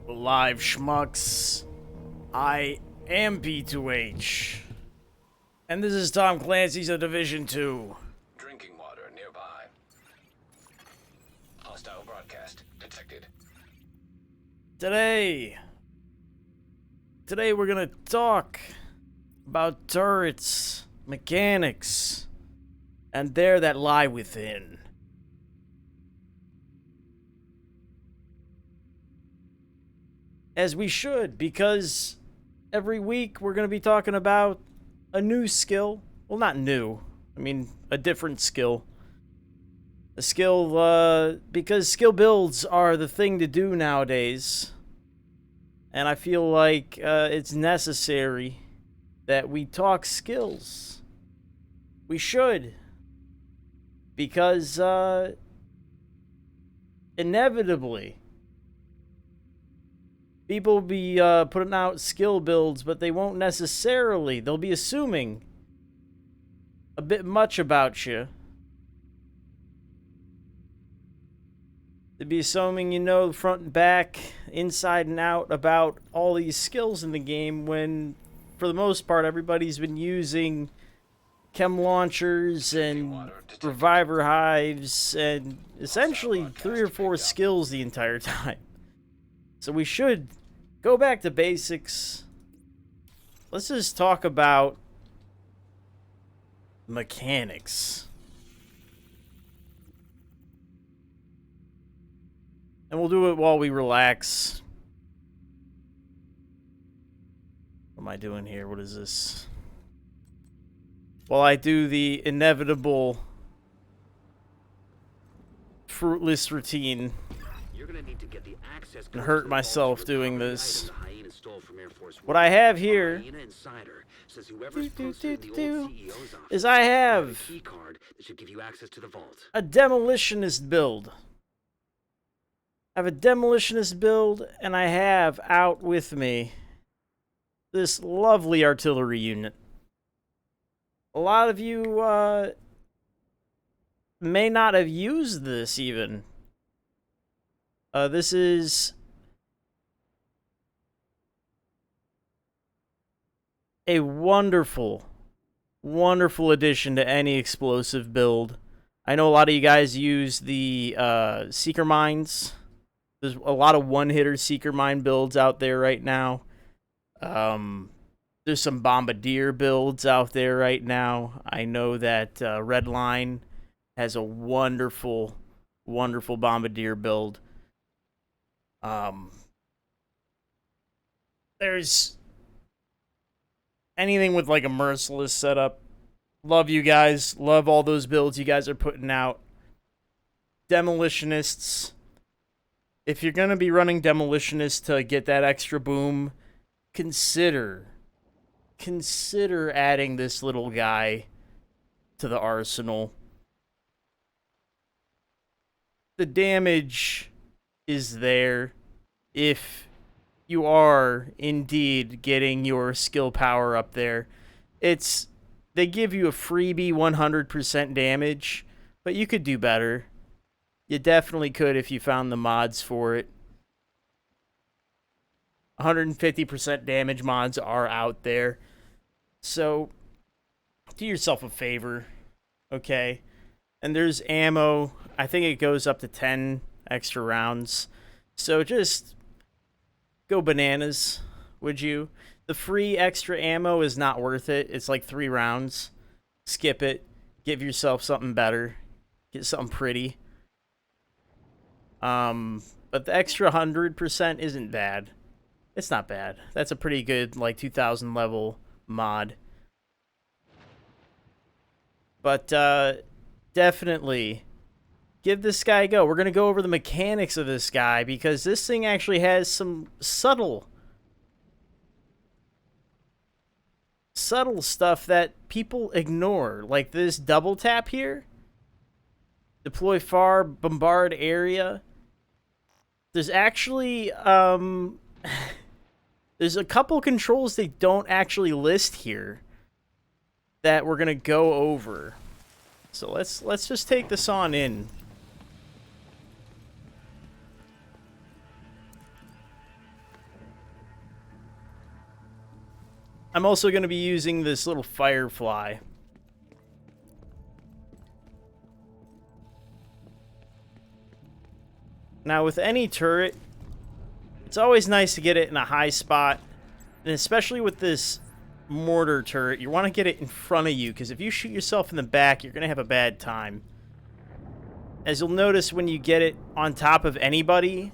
Live schmucks. I am P2H. And this is Tom Clancy's A Division 2. Drinking water nearby. Hostile broadcast detected. Today we're gonna talk about turrets, mechanics, and there that lie within. As we should, because every week we're going to be talking about a new skill. Well, not new. I mean, a different skill. A skill, because skill builds are the thing to do nowadays. And I feel like it's necessary that we talk skills. We should. Because, inevitably, people will be putting out skill builds, but they won't necessarily. They'll be assuming a bit much about you. They'll be assuming you know front and back, inside and out about all these skills in the game when, for the most part, everybody's been using chem launchers and reviver hives and essentially 3 or 4 skills the entire time. So we should go back to basics. Let's just talk about mechanics. And we'll do it while we relax. What am I doing here? What is this? While I do the inevitable fruitless routine. You're gonna need to get the access and hurt myself doing this. What I have here is I have a demolitionist build. I have a demolitionist build, and I have out with me this lovely artillery unit. A lot of you may not have used this even. This is a wonderful, wonderful addition to any explosive build. I know a lot of you guys use the Seeker Mines. There's a lot of one-hitter Seeker Mine builds out there right now. There's some Bombardier builds out there right now. I know that Redline has a wonderful, wonderful Bombardier build. There's anything with like a merciless setup. Love you guys. Love all those builds you guys are putting out. Demolitionists. If you're going to be running Demolitionists to get that extra boom, consider adding this little guy to the arsenal. The damage is there if you are indeed getting your skill power up there. They give you a freebie 100% damage, but you could do better. You definitely could if you found the mods for it. 150% damage mods are out there. So do yourself a favor, okay? And there's ammo. I think it goes up to 10 extra rounds. So just go bananas, would you? The free extra ammo is not worth it. It's like 3 rounds. Skip it. Give yourself something better. Get something pretty. But the extra 100% isn't bad. It's not bad. That's a pretty good, like, 2000 level mod. But, definitely give this guy a go. We're going to go over the mechanics of this guy because this thing actually has some subtle stuff that people ignore. Like this double tap here. Deploy far, bombard area. There's actually, there's a couple controls they don't actually list here that we're going to go over. So let's just take this on in. I'm also going to be using this little firefly. Now, with any turret, it's always nice to get it in a high spot, and especially with this mortar turret, you want to get it in front of you, because if you shoot yourself in the back, you're going to have a bad time. As you'll notice when you get it on top of anybody,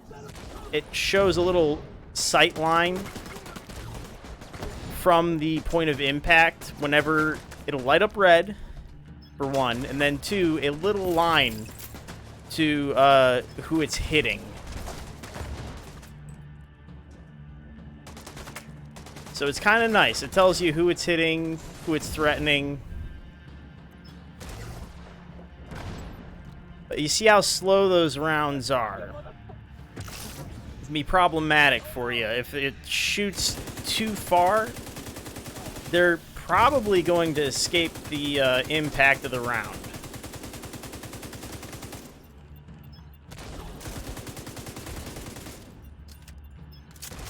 it shows a little sight line from the point of impact whenever it'll light up red, for one, and then two, a little line to who it's hitting. So it's kind of nice. It tells you who it's hitting, who it's threatening. But you see how slow those rounds are. It can be problematic for you. If it shoots too far, they're probably going to escape the impact of the round.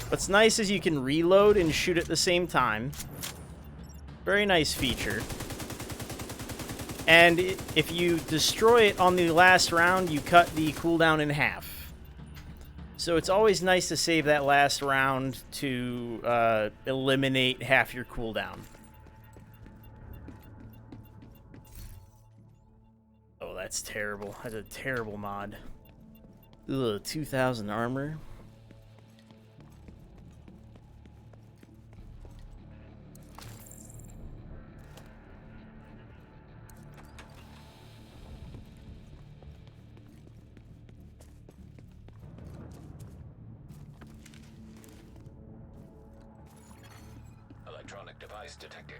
What's nice is you can reload and shoot at the same time. Very nice feature. And if you destroy it on the last round, you cut the cooldown in half. So it's always nice to save that last round to eliminate half your cooldown. Oh, that's terrible. That's a terrible mod. Ugh, 2,000 armor. Electronic device detected.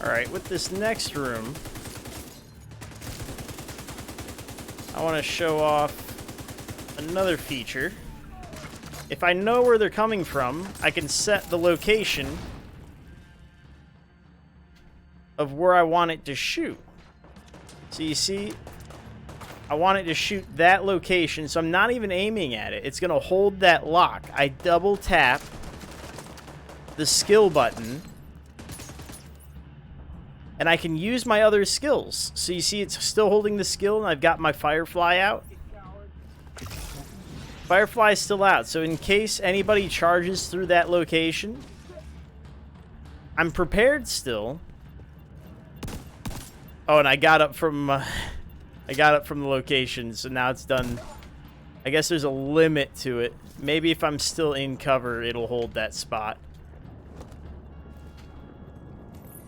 Alright, with this next room, I want to show off another feature. If I know where they're coming from, I can set the location of where I want it to shoot. So you see, I want it to shoot that location, so I'm not even aiming at it. It's going to hold that lock. I double tap the skill button, and I can use my other skills. So you see it's still holding the skill, and I've got my Firefly out. Firefly's still out, so in case anybody charges through that location, I'm prepared still. Oh, and I got up from the location, so now it's done. I guess there's a limit to it. Maybe if I'm still in cover, it'll hold that spot.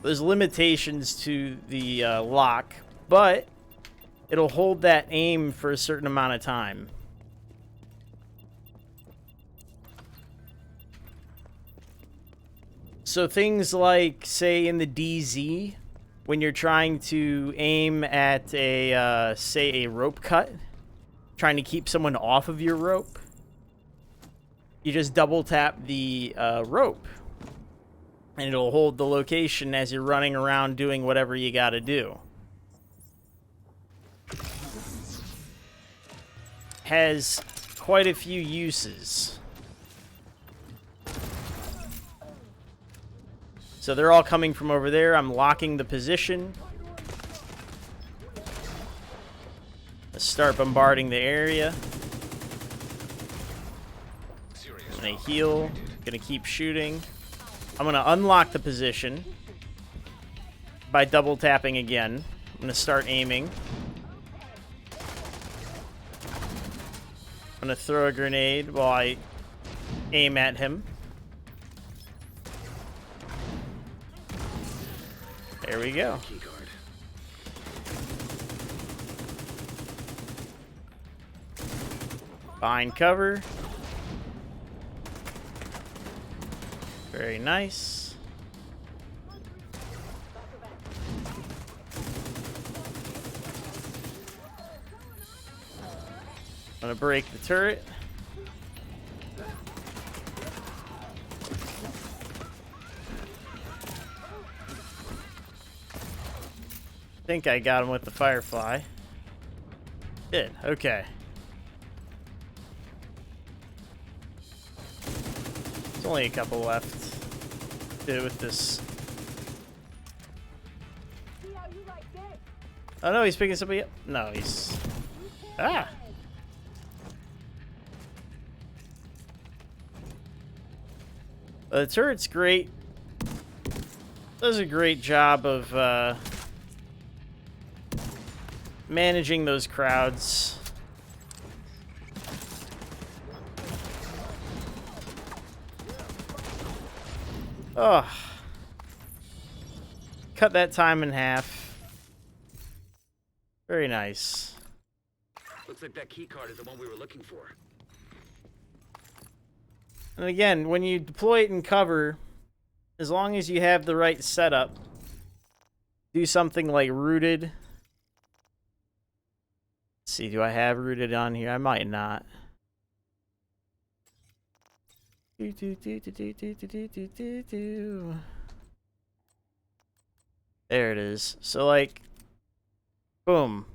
There's limitations to the lock, but it'll hold that aim for a certain amount of time. So things like, say, in the DZ, when you're trying to aim at a, say, a rope cut, trying to keep someone off of your rope, you just double tap the rope, and it'll hold the location as you're running around doing whatever you gotta do. Has quite a few uses. So they're all coming from over there. I'm locking the position. Let's start bombarding the area. I'm gonna heal. Gonna keep shooting. I'm gonna unlock the position by double tapping again. I'm gonna start aiming. I'm gonna throw a grenade while I aim at him. There we go. Find cover. Very nice. I'm gonna break the turret. think I got him with the Firefly. Did. Okay. There's only a couple left. Do with this. Oh no, he's picking somebody up. No, he's... Ah! The turret's great. Does a great job of managing those crowds. Oh. Cut that time in half. Very nice. Looks like that key card is the one we were looking for. And again, when you deploy it in cover, as long as you have the right setup, do something like rooted. Let's see, do I have rooted on here? I might not. There it is. So, like, boom.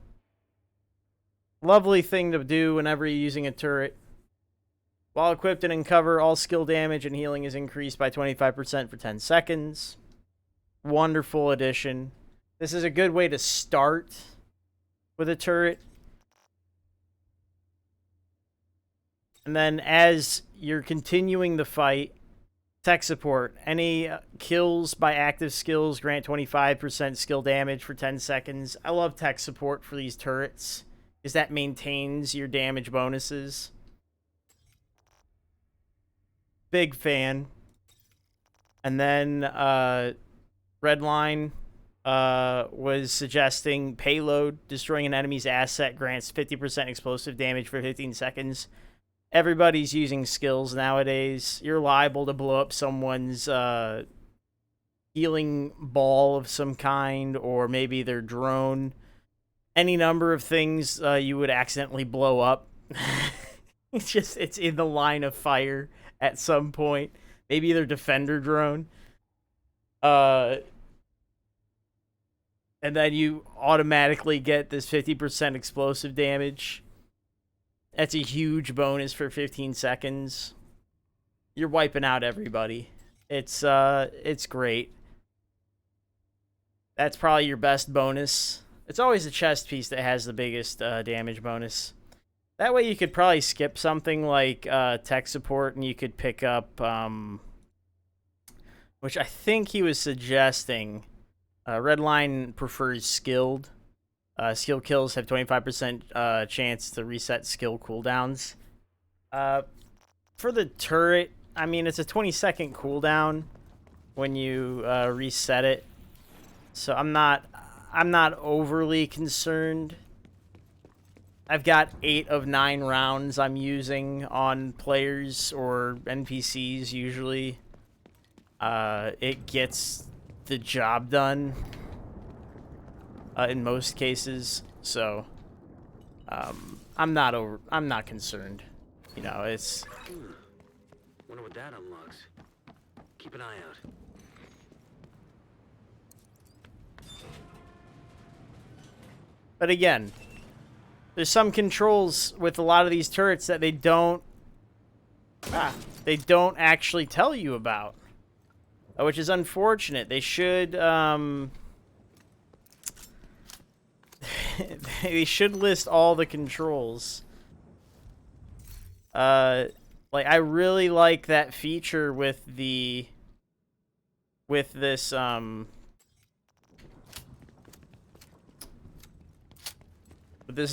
Lovely thing to do whenever you're using a turret. While equipped and in cover, all skill damage and healing is increased by 25% for 10 seconds. Wonderful addition. This is a good way to start with a turret. And then as you're continuing the fight, tech support. Any kills by active skills grant 25% skill damage for 10 seconds. I love tech support for these turrets, because that maintains your damage bonuses. Big fan. And then Redline was suggesting payload. Destroying an enemy's asset grants 50% explosive damage for 15 seconds. Everybody's using skills nowadays. You're liable to blow up someone's healing ball of some kind, or maybe their drone. Any number of things you would accidentally blow up. It's in the line of fire at some point. Maybe their defender drone. And then you automatically get this 50% explosive damage. That's a huge bonus for 15 seconds. You're wiping out everybody. It's great. That's probably your best bonus. It's always the chest piece that has the biggest damage bonus. That way you could probably skip something like tech support, and you could pick up, which I think he was suggesting. Redline prefers skilled. Skill kills have 25% chance to reset skill cooldowns. For the turret, I mean, it's a 20-second cooldown when you reset it. So I'm not overly concerned. I've got 8 of 9 rounds I'm using on players or NPCs usually. It gets the job done in most cases, so I'm not concerned. You know, it's... Wonder what that unlocks. Keep an eye out. But again, there's some controls with a lot of these turrets that they don't actually tell you about, which is unfortunate. They should they should list all the controls. Like, I really like that feature with this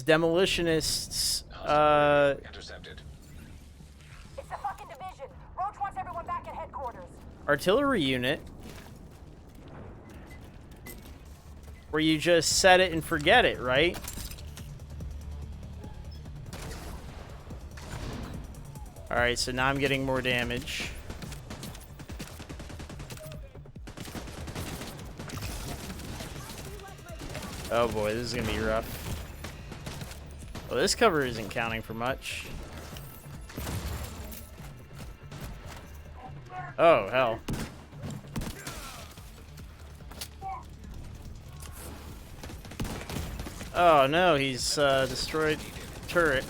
demolitionist's Intercepted. It's the fucking division. Roach wants everyone back at headquarters. artillery unit, where you just set it and forget it, right? Alright, so now I'm getting more damage. Oh boy, this is gonna be rough. Well, this cover isn't counting for much. Oh, hell. Oh no, he's destroyed turret.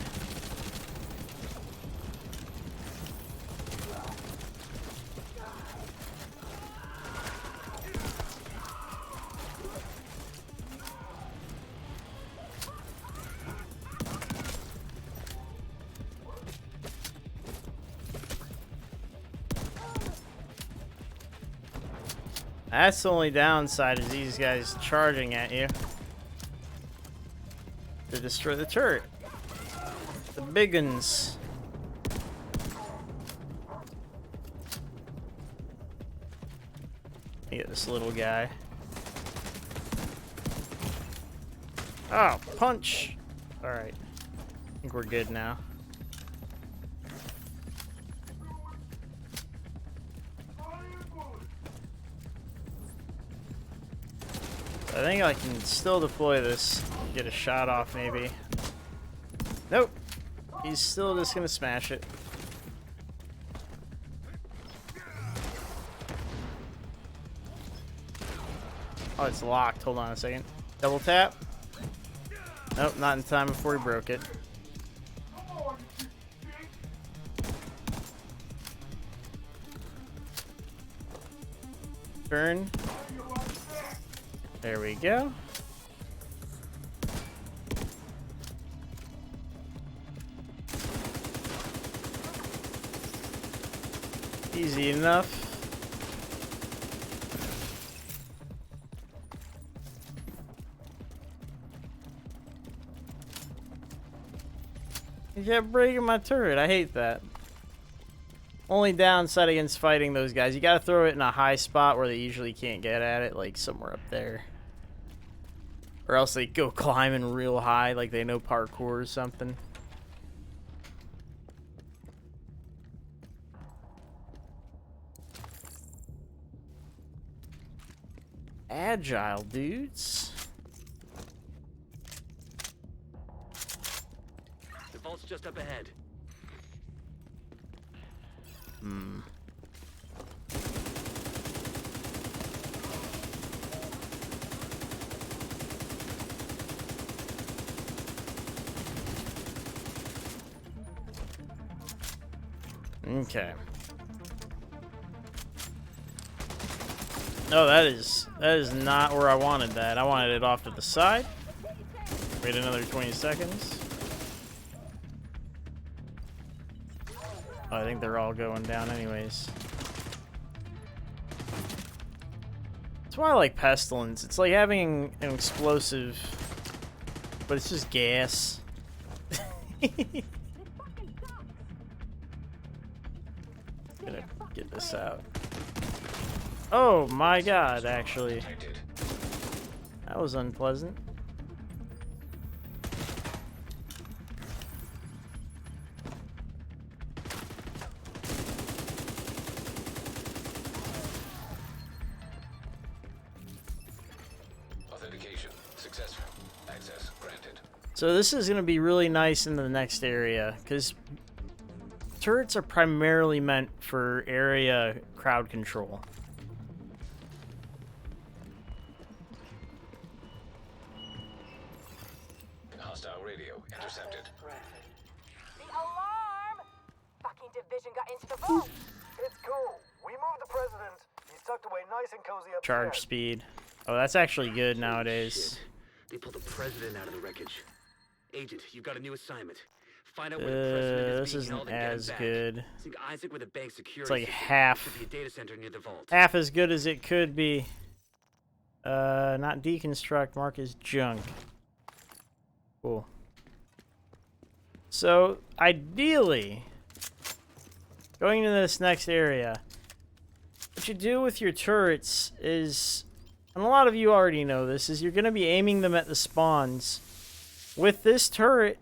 That's the only downside is these guys charging at you to destroy the turret. The big uns. Get this little guy. Oh, punch! Alright. I think we're good now. I think I can still deploy this. Get a shot off, maybe. Nope. He's still just gonna smash it. Oh, it's locked. Hold on a second. Double tap. Nope, not in time before he broke it. Turn. There we go. Easy enough. You kept breaking my turret. I hate that. Only downside against fighting those guys, you gotta throw it in a high spot where they usually can't get at it, like somewhere up there. Or else they go climbing real high, like they know parkour or something. Agile dudes. The vault's just up ahead. Okay. No, that is not where I wanted that. I wanted it off to the side. Wait another 20 seconds. Oh, I think they're all going down anyways. That's why I like Pestilence. It's like having an explosive, but it's just gas. Gonna get this out. Oh my god, actually. That was unpleasant. Authentication successful. Access granted. So this is going to be really nice in the next area, because turrets are primarily meant for area crowd control. Hostile radio intercepted. The alarm! Fucking division got into the vault. It's cool. We moved the president. He's tucked away nice and cozy upstairs. Charge speed. Oh, that's actually good nowadays. Shit. They pulled the president out of the wreckage. Agent, you've got a new assignment. Find out where the president is This being isn't held and get him as back. good. Sync Isaac with a bank security. It's like system. half. Should be a data center near the vault. Half as good as it could be. Not deconstruct, mark as junk. Cool. So, ideally, going into this next area, what you do with your turrets is, and a lot of you already know this, is you're going to be aiming them at the spawns. With this turret,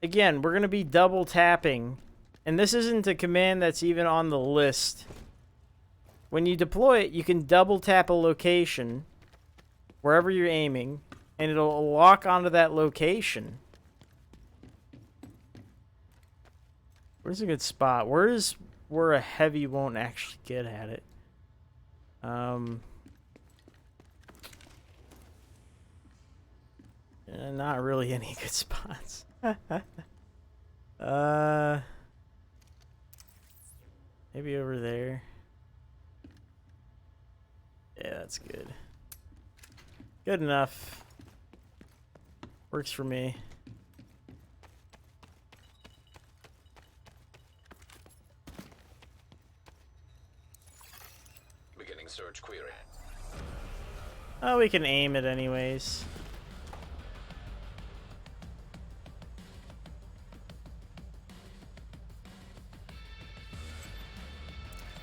again, we're going to be double tapping, and this isn't a command that's even on the list. When you deploy it, you can double tap a location, wherever you're aiming, and it'll lock onto that location. Where's a good spot? Where's where a heavy won't actually get at it? Not really any good spots. Maybe over there. Yeah, that's good. Good enough. Works for me. Beginning search query. Oh, we can aim it anyways.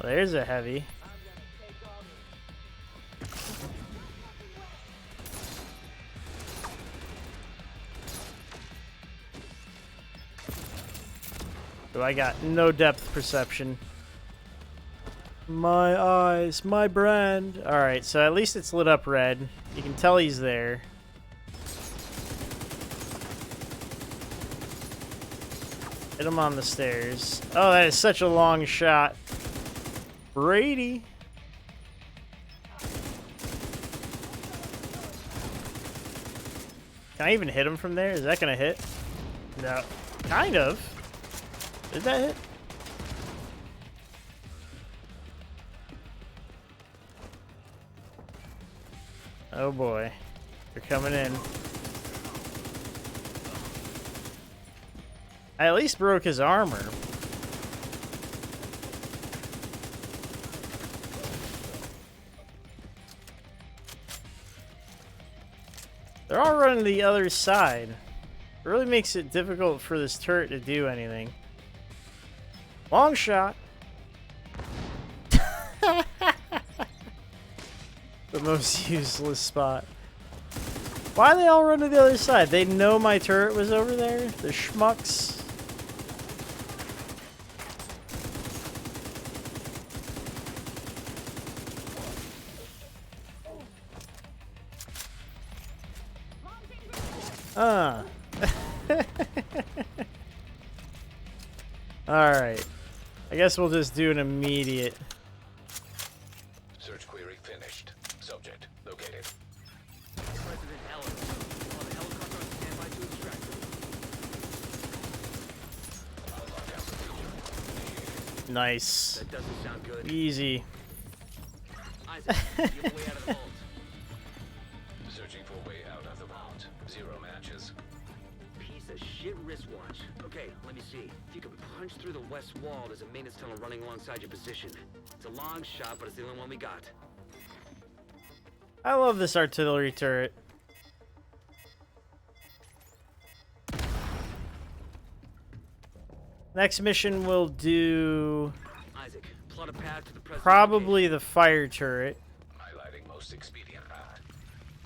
Well, there's a heavy. So I got no depth perception. My eyes, my brand. Alright, so at least it's lit up red. You can tell he's there. Hit him on the stairs. Oh, that is such a long shot. Brady. Can I even hit him from there? Is that gonna hit? No. Kind of. Did that hit? Oh boy. They're coming in. I at least broke his armor. They're all running the other side. It really makes it difficult for this turret to do anything. Long shot. The most useless spot. Why they all run to the other side? They know my turret was over there? The schmucks. Alright. I guess we'll just do an immediate. Search query finished. Subject located. President Allen. On the helicopter on standby to extract him. Nice. That doesn't sound good. Easy. Isaac, you have a way out of the vault. Searching for a way out of the vault. 0 matches. Piece of shit wristwatch. Okay, let me see. If you can punch through the west wall, there's a maintenance tunnel running alongside your position. It's a long shot, but it's the only one we got. I love this artillery turret. Next mission we'll do Isaac, plot a path to the president's probably the fire turret. Highlighting most expedient path.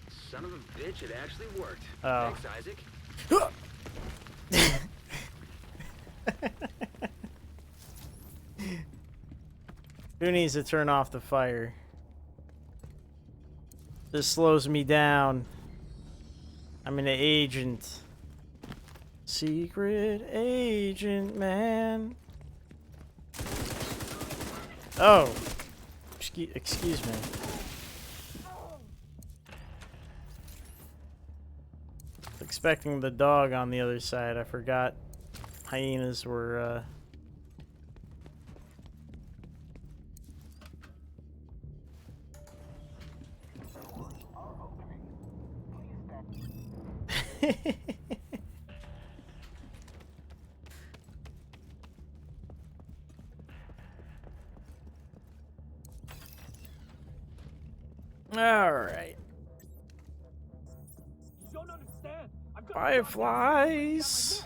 location. Son of a bitch, it actually worked. Oh. Thanks, Isaac. Who needs to turn off the fire? This slows me down. I'm an agent. Secret agent, man. Oh. Excuse me. Expecting the dog on the other side. I forgot hyenas were, Alright. Fireflies.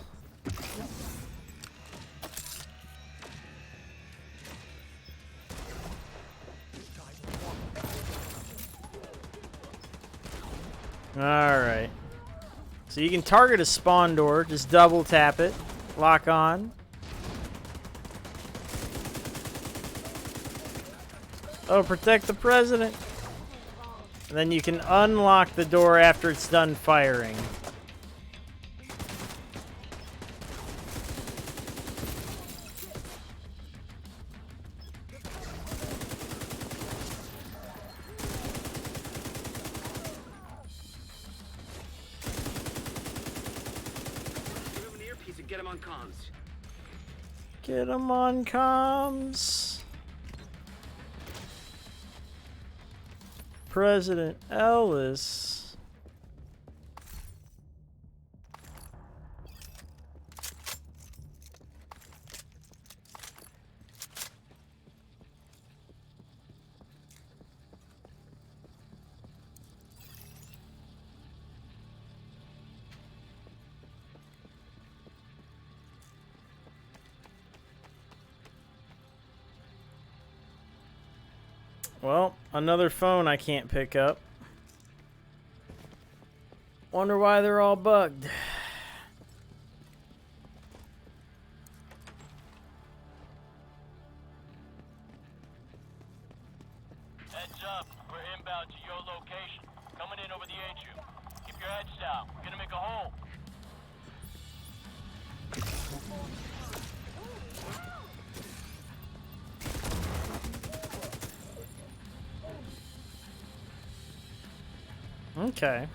Alright. So you can target a spawn door, just double tap it, lock on. Oh, protect the president. And then you can unlock the door after it's done firing. on comms. Get him on comms. President Ellis. Well, another phone I can't pick up. Wonder why they're all bugged. Heads up, we're inbound to your location. Coming in over the atrium. Keep your heads down. We're gonna make a hole. Okay.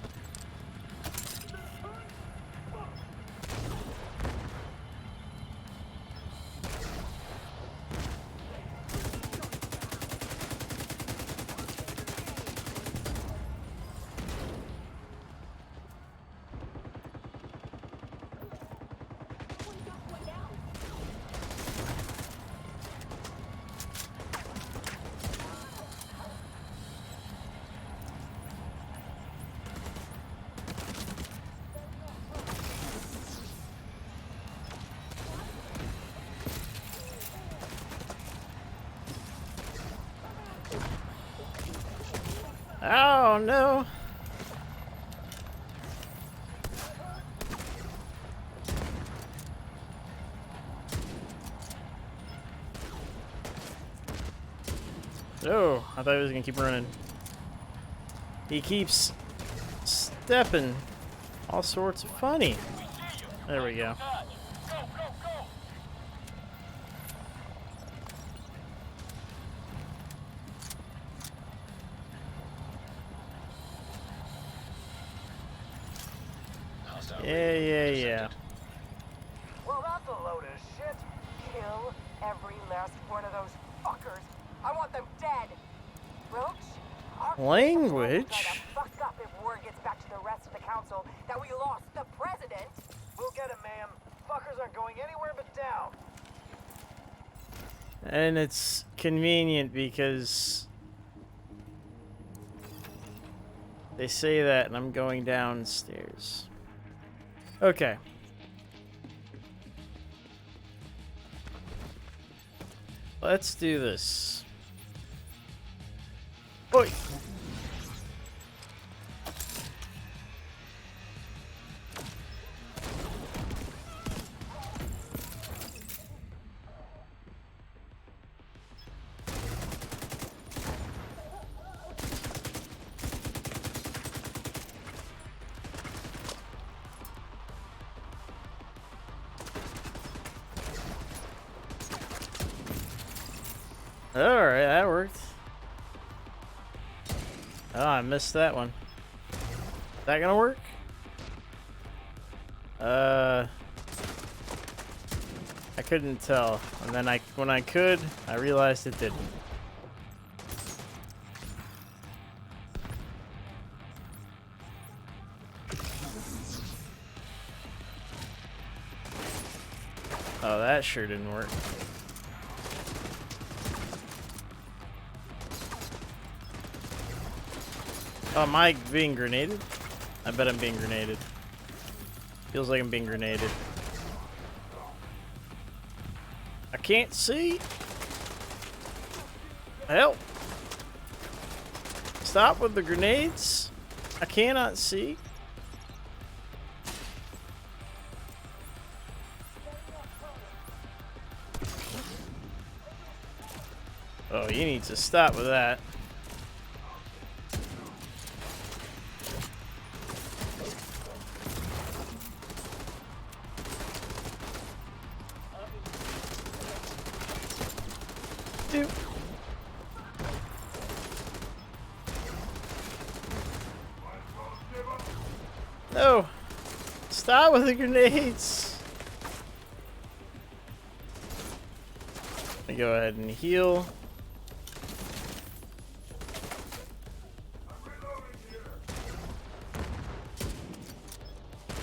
Oh no. Oh, I thought he was gonna keep running. He keeps stepping all sorts of funny. There we go. Go, go, go! Hostile Yeah. Well, that's a load of shit. Kill every last one of those fuckers. I want them dead. Roach? Our Language? try to fuck up if word gets back to the rest of the council that we lost the president. We'll get him, ma'am. Fuckers aren't going anywhere but down. And it's convenient because they say that and I'm going downstairs. Okay. Let's do this. Oi! Alright, that worked. Oh, I missed that one. Is that gonna work? I couldn't tell. And then when I could, I realized it didn't. Oh, that sure didn't work. Oh, am I being grenaded? I bet I'm being grenaded. Feels like I'm being grenaded. I can't see. Help! Stop with the grenades. I cannot see. Oh, you need to stop with that. Dude. No. Stop with the grenades. me go ahead and heal.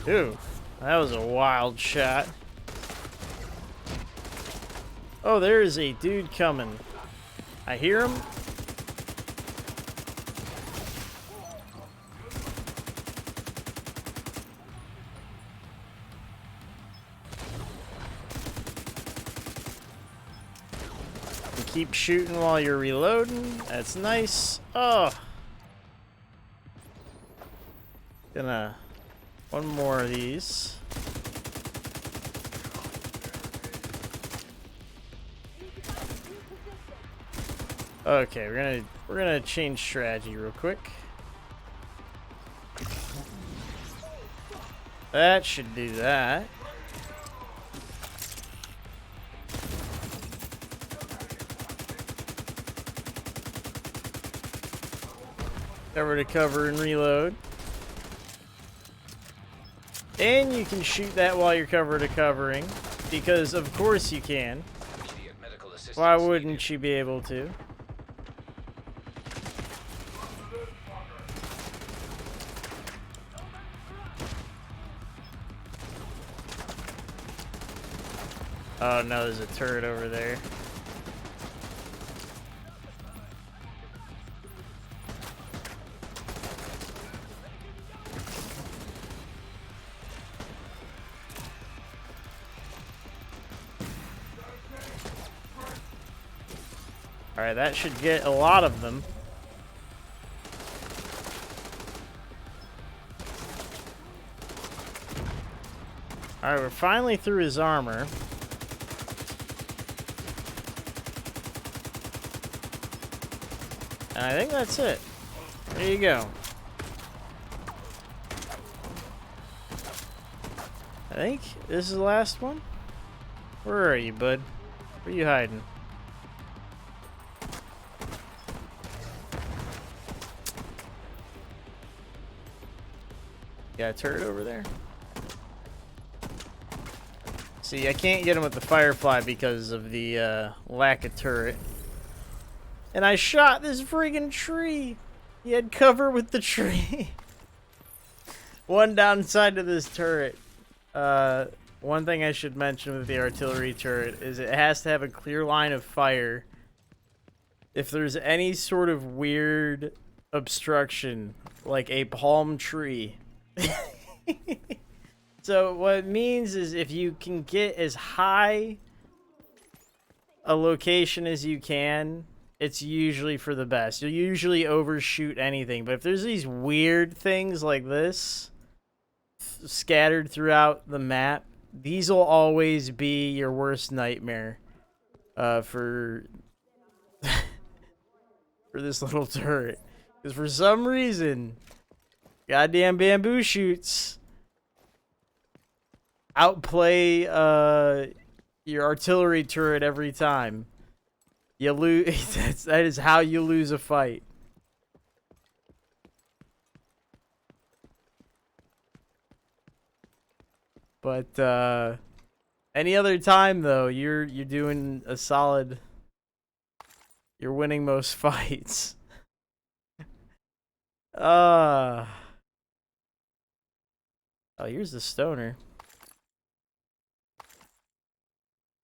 Ooh, that was a wild shot. Oh, there is a dude coming. I hear him. And keep shooting while you're reloading. That's nice. Oh. Gonna... One more of these. Okay, we're gonna change strategy real quick. That should do that. Cover to cover and reload. And you can shoot that while you're cover to covering, because of course you can. Immediate medical assistance Why needed. wouldn't you be able to? Oh no, there's a turret over there. Alright, that should get a lot of them. Alright, we're finally through his armor. And I think that's it. There you go. I think this is the last one. Where are you, bud? Where are you hiding? Got a turret over there. See, I can't get him with the Firefly because of the lack of turret. And I shot this friggin' tree. He had cover with the tree. One downside to this turret. One thing I should mention with the artillery turret is it has to have a clear line of fire. If there's any sort of weird obstruction, like a palm tree. So what it means is if you can get as high a location as you can, it's usually for the best. You'll usually overshoot anything, but if there's these weird things like this scattered throughout the map, these will always be your worst nightmare for for this little turret. Because for some reason, goddamn bamboo shoots outplay your artillery turret every time. You lose. That is how you lose a fight. But any other time though, you're doing a solid. You're winning most fights. Oh, here's the stoner.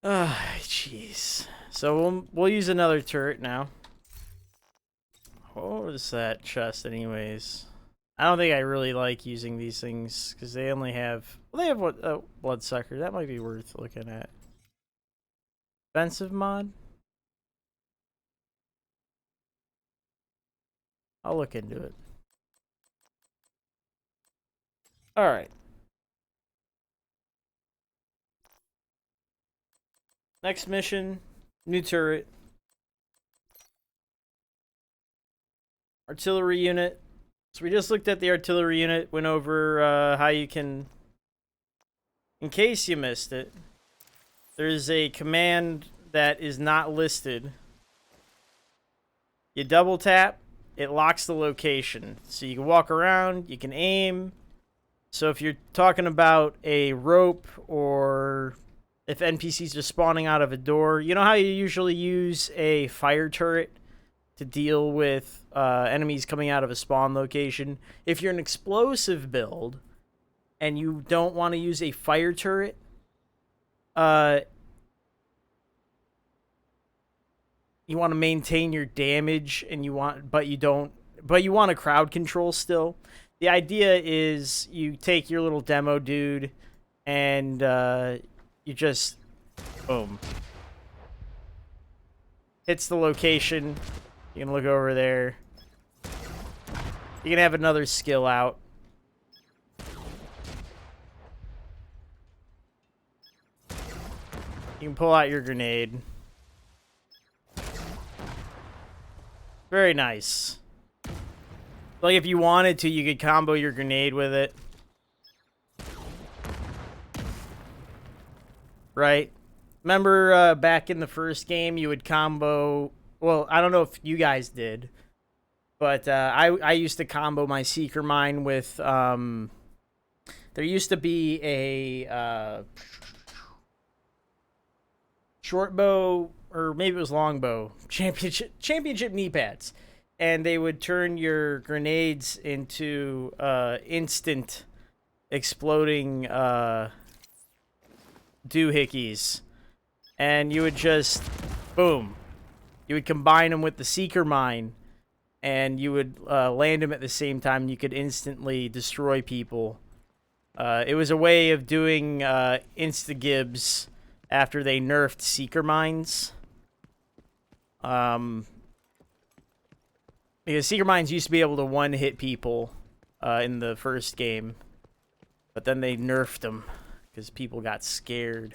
Ah, jeez. So we'll use another turret now. What was that chest, anyways? I don't think I really like using these things because they only have. Well, they have what? Oh, bloodsucker. That might be worth looking at. Defensive mod. I'll look into it. All right. Next mission, new turret. Artillery unit. So we just looked at the artillery unit, went over how you can, in case you missed it, there's a command that is not listed. You double tap, it locks the location. So you can walk around, you can aim. So if you're talking about a rope or if NPCs are spawning out of a door. You know how you usually use a fire turret to deal with enemies coming out of a spawn location? If you're an explosive build and you don't want to use a fire turret, you want to maintain your damage, and you want to crowd control still. The idea is you take your little demo dude and you just boom. Hits the location. You can look over there. You can have another skill out. You can pull out your grenade. Very nice. Like, if you wanted to, you could combo your grenade with it. Right? Remember back in the first game, you would combo... Well, I don't know if you guys did. But I used to combo my Seeker Mine with... there used to be a... short bow, or maybe it was longbow, championship knee pads, and they would turn your grenades into instant exploding doohickeys, and you would just boom, you would combine them with the Seeker Mine, and you would land them at the same time, and you could instantly destroy people. It was a way of doing insta-gibs after they nerfed Seeker Mines. Because Seeker Mines used to be able to one-hit people in the first game. But then they nerfed them because people got scared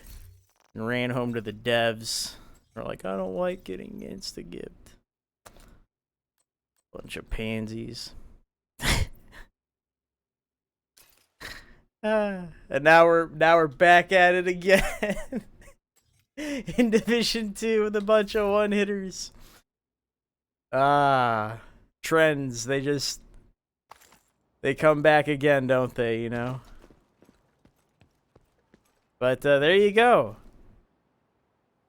and ran home to the devs. They're like, I don't like getting insta-gibbed. Bunch of pansies. And now we're back at it again. In Division 2 with a bunch of one-hitters. Trends, they come back again, don't they, you know? But there you go.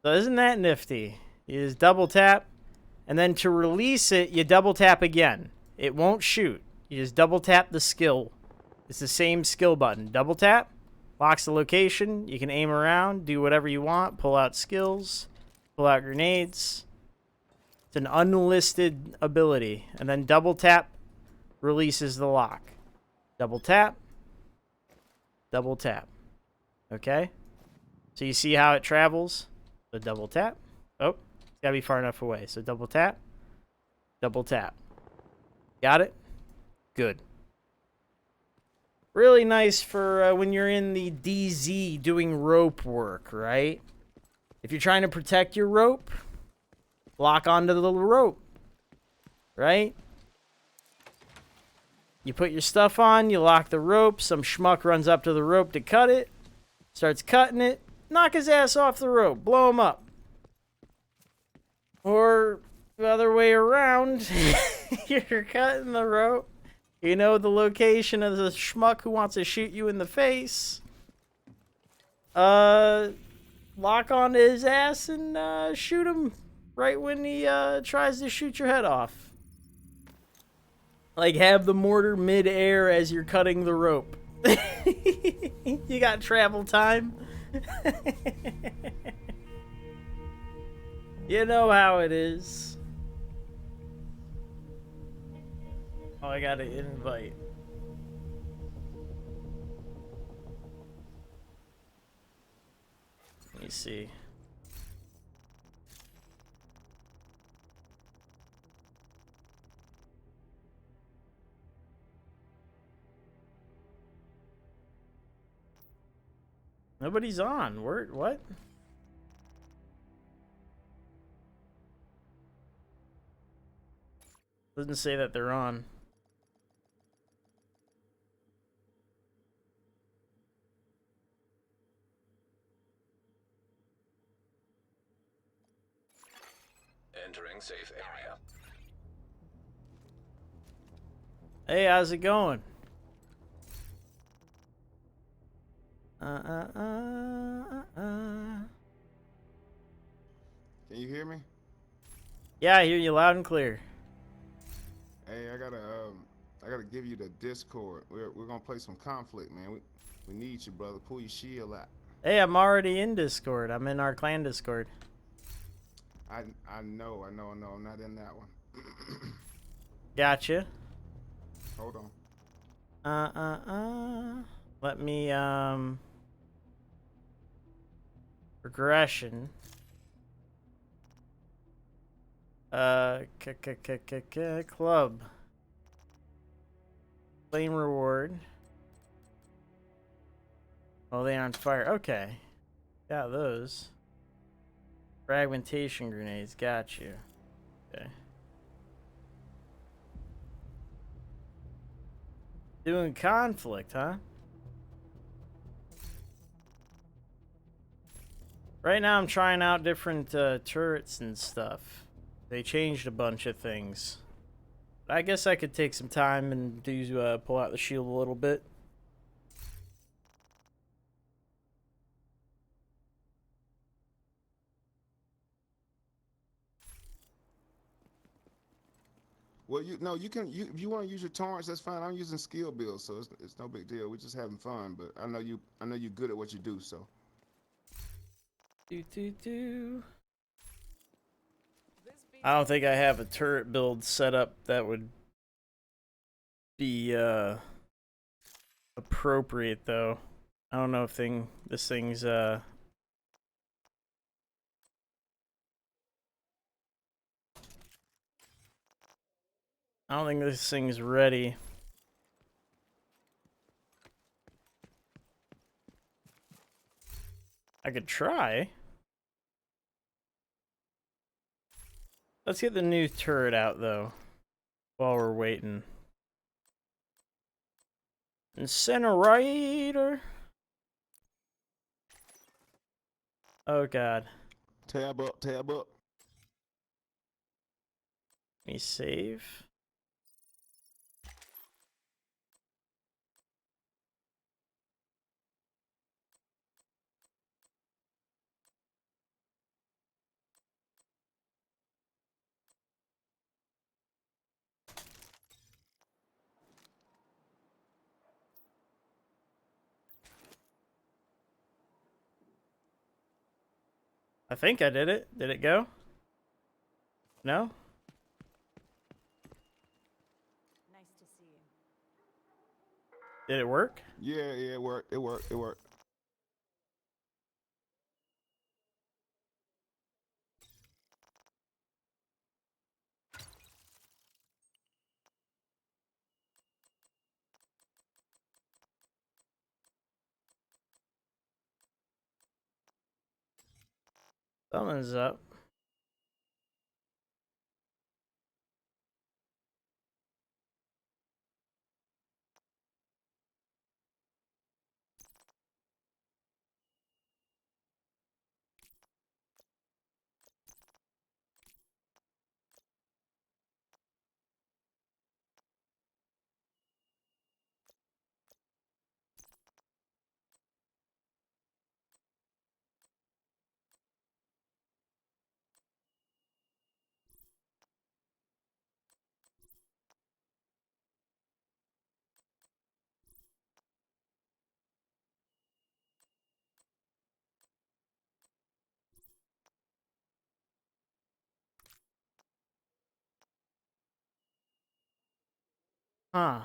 So isn't that nifty? You just double tap, and then to release it, you double tap again. It won't shoot. You just double tap the skill. It's the same skill button. Double tap. Locks the location. You can aim around, do whatever you want, pull out skills, pull out grenades. It's an unlisted ability. And then double tap releases the lock. Double tap. Double tap. Okay? So you see how it travels? So double tap. Oh, it's got to be far enough away. So double tap. Double tap. Got it? Good. Really nice for when you're in the DZ doing rope work, right? If you're trying to protect your rope, lock onto the little rope, right? You put your stuff on, you lock the rope, some schmuck runs up to the rope to cut it, starts cutting it, knock his ass off the rope, blow him up. Or the other way around, you're cutting the rope. You know the location of the schmuck who wants to shoot you in the face. Lock onto his ass and shoot him right when he tries to shoot your head off. Like, have the mortar mid-air as you're cutting the rope. You got travel time. You know how it is. Oh, I got an invite. Let me see. Nobody's on. Word, what? Doesn't say that they're on. Entering safe area. Hey, how's it going? Can you hear me? Yeah, I hear you loud and clear. Hey, I gotta give you the Discord. We're gonna play some conflict, man. We need you, brother. Pull your shield out. Hey, I'm already in Discord. I'm in our clan Discord. I know. I'm not in that one. Gotcha. Hold on. Let me, progression. Club. Flame reward. Oh, they on fire. Okay. Got those. Fragmentation grenades. Got you. Okay. Doing conflict, huh? Right now I'm trying out different turrets and stuff. They changed a bunch of things. I guess I could take some time and do pull out the shield a little bit. Well, if you want to use your torrents, that's fine. I'm using skill builds, so it's no big deal. We're just having fun. But I know you're good at what you do. So. I don't think I have a turret build set up that would be appropriate though. I don't know if this thing's I don't think this thing's ready. I could try. Let's get the new turret out though while we're waiting. Incinerator. Oh god. Tab up. Let me save. I think I did it. Did it go? No? Nice to see you. Did it work? Yeah, it worked. It worked. Something's up. Huh.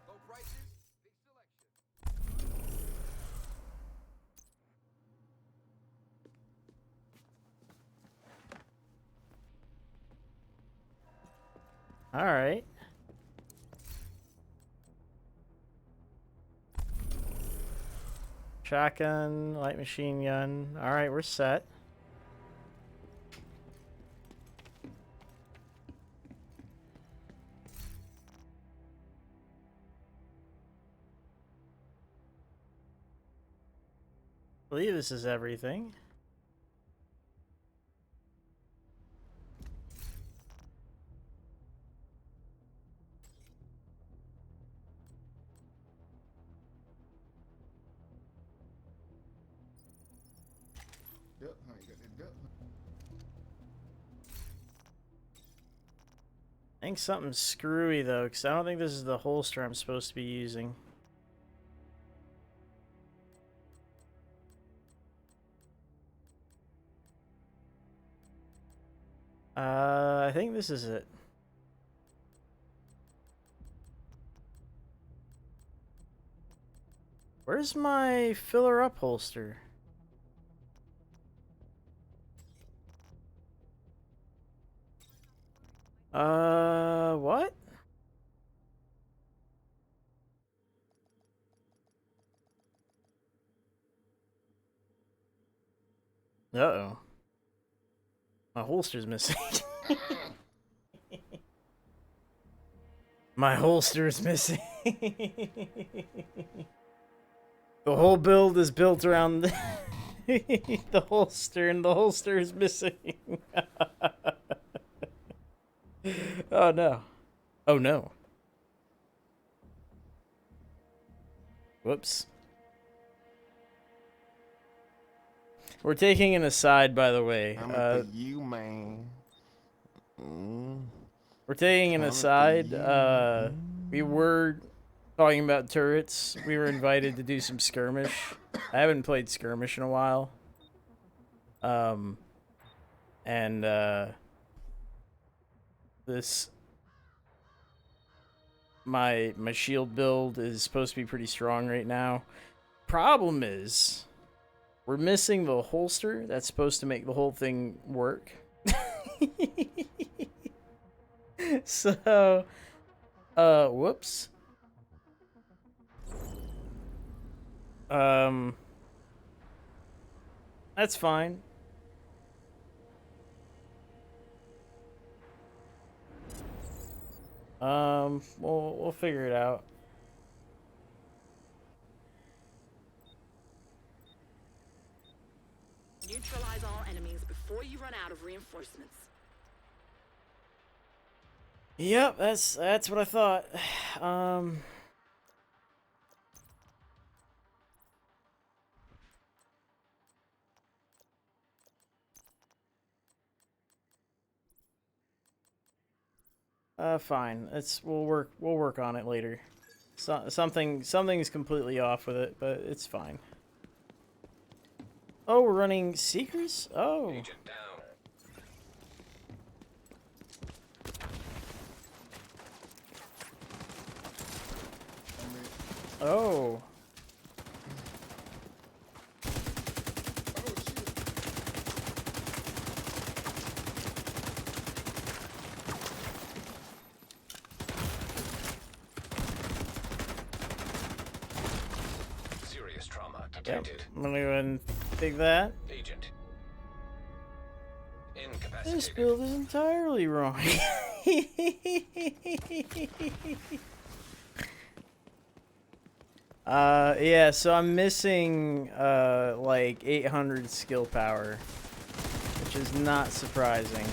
Low prices, big selection. All right. Shotgun, light machine gun. All right, we're set. believe this is everything. Duck hunt, you got that duck hunt. I think something's screwy though, because I don't think this is the holster I'm supposed to be using. I think this is it. Where's my filler up holster? What? Uh-oh. My holster's missing. My holster's missing. The whole build is built around the holster, and the holster is missing. Oh no. Oh no. Whoops. We're taking an aside, by the way. I'm for you, man. We're taking an aside. We were talking about turrets. We were invited to do some skirmish. I haven't played skirmish in a while. This my shield build is supposed to be pretty strong right now. Problem is, we're missing the holster that's supposed to make the whole thing work. So, whoops. That's fine. We'll figure it out. Neutralize all enemies before you run out of reinforcements. Yep, that's what I thought. Fine. We'll work on it later. Something's completely off with it, but it's fine. Oh, we're running Seekers? Oh. Agent down. Oh. Serious trauma Yep. detected. I'm gonna go ahead and take that. Agent. This Incapacitated. build is entirely wrong. Yeah, so I'm missing, like 800 skill power, which is not surprising.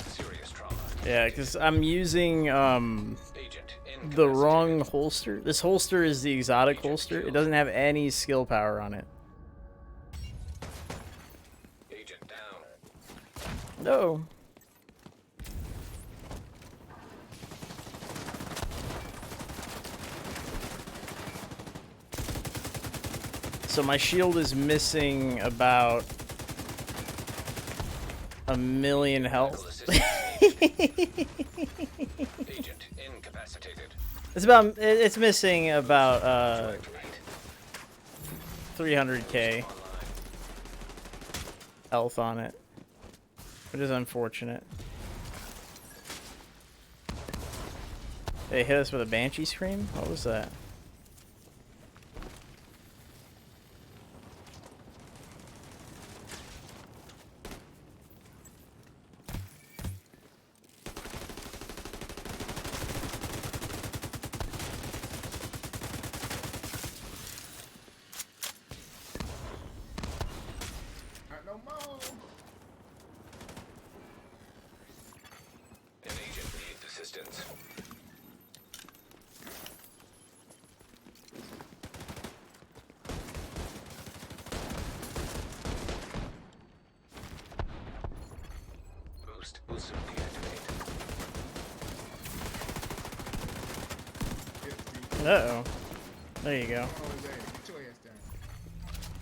Serious trauma. Yeah, because I'm using, Agent the wrong incapacitated. holster. This holster is the exotic holster. It doesn't have any skill power on it. Agent down. No. So my shield is missing about 1,000,000 health. Medical assistance. Agent incapacitated. It's missing about 300k health on it, which is unfortunate. They hit us with a banshee scream? What was that? No more. An agent needs assistance. Boost will soon deactivate. Uh-oh. There you go. Oh, Zay, get your ass down.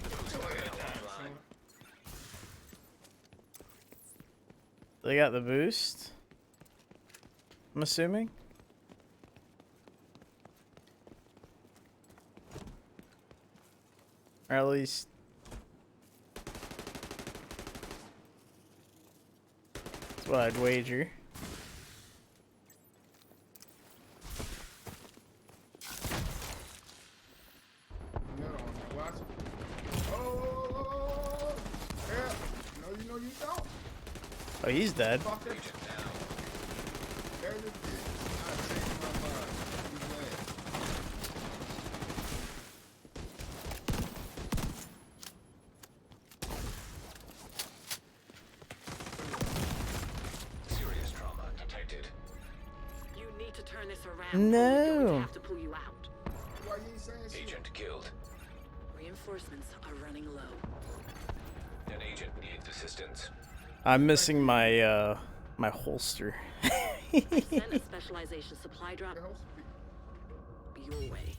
Get your ass down, son. They got the boost, I'm assuming. Or at least... that's what I'd wager. No, watch. Oh, yeah. No, you know you don't. Oh, he's dead. Fuck it. There's a bitch. I changed my mind. You glad? Serious trauma detected. You need to turn this around. No. We're going to have to pull you out. Why you ain't saying shit? Agent killed. Reinforcements are running low. An agent needs assistance. I'm missing my my holster. I sent a specialization supply drop The host be- your way.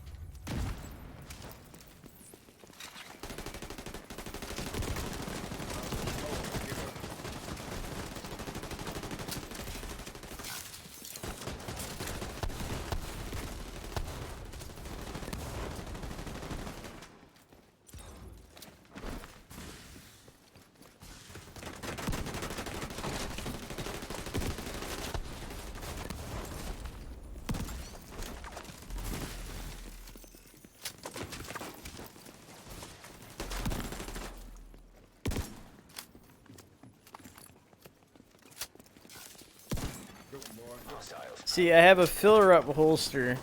Hostiles. See, I have a filler up holster.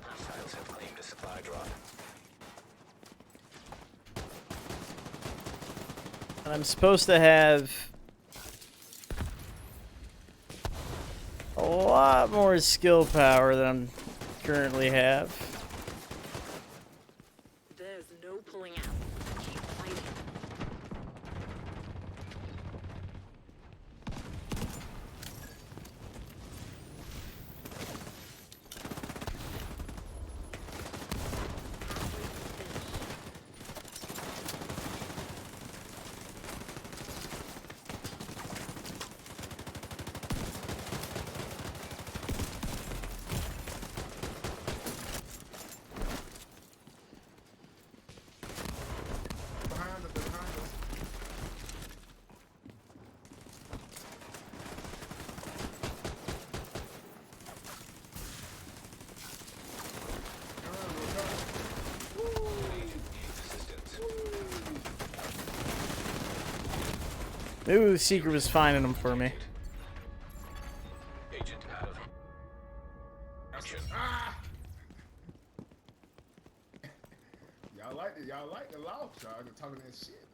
Hostiles have claimed a supply drop. And I'm supposed to have a lot more skill power than I currently have. There's no pulling out. Keep fighting. Behind us. Maybe the secret was finding them for me. Agent out of action. Ah! Y'all like it. Y'all like the loud y'all talking that shit.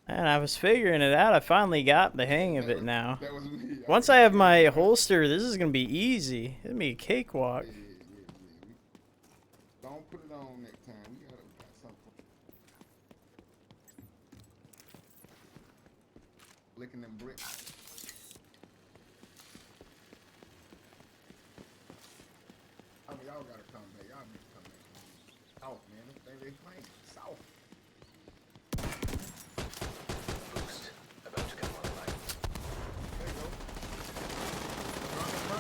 And I was figuring it out. I finally got the hang of it now. That was me. Once I have my holster, this is gonna be easy. It's gonna be a cakewalk. Yeah. Don't put it on next time. We got something. Licking them bricks. I mean, y'all gotta come back. Y'all need to come back. South, man. This thing they playing. South. Boost about to come online. There you go. Run,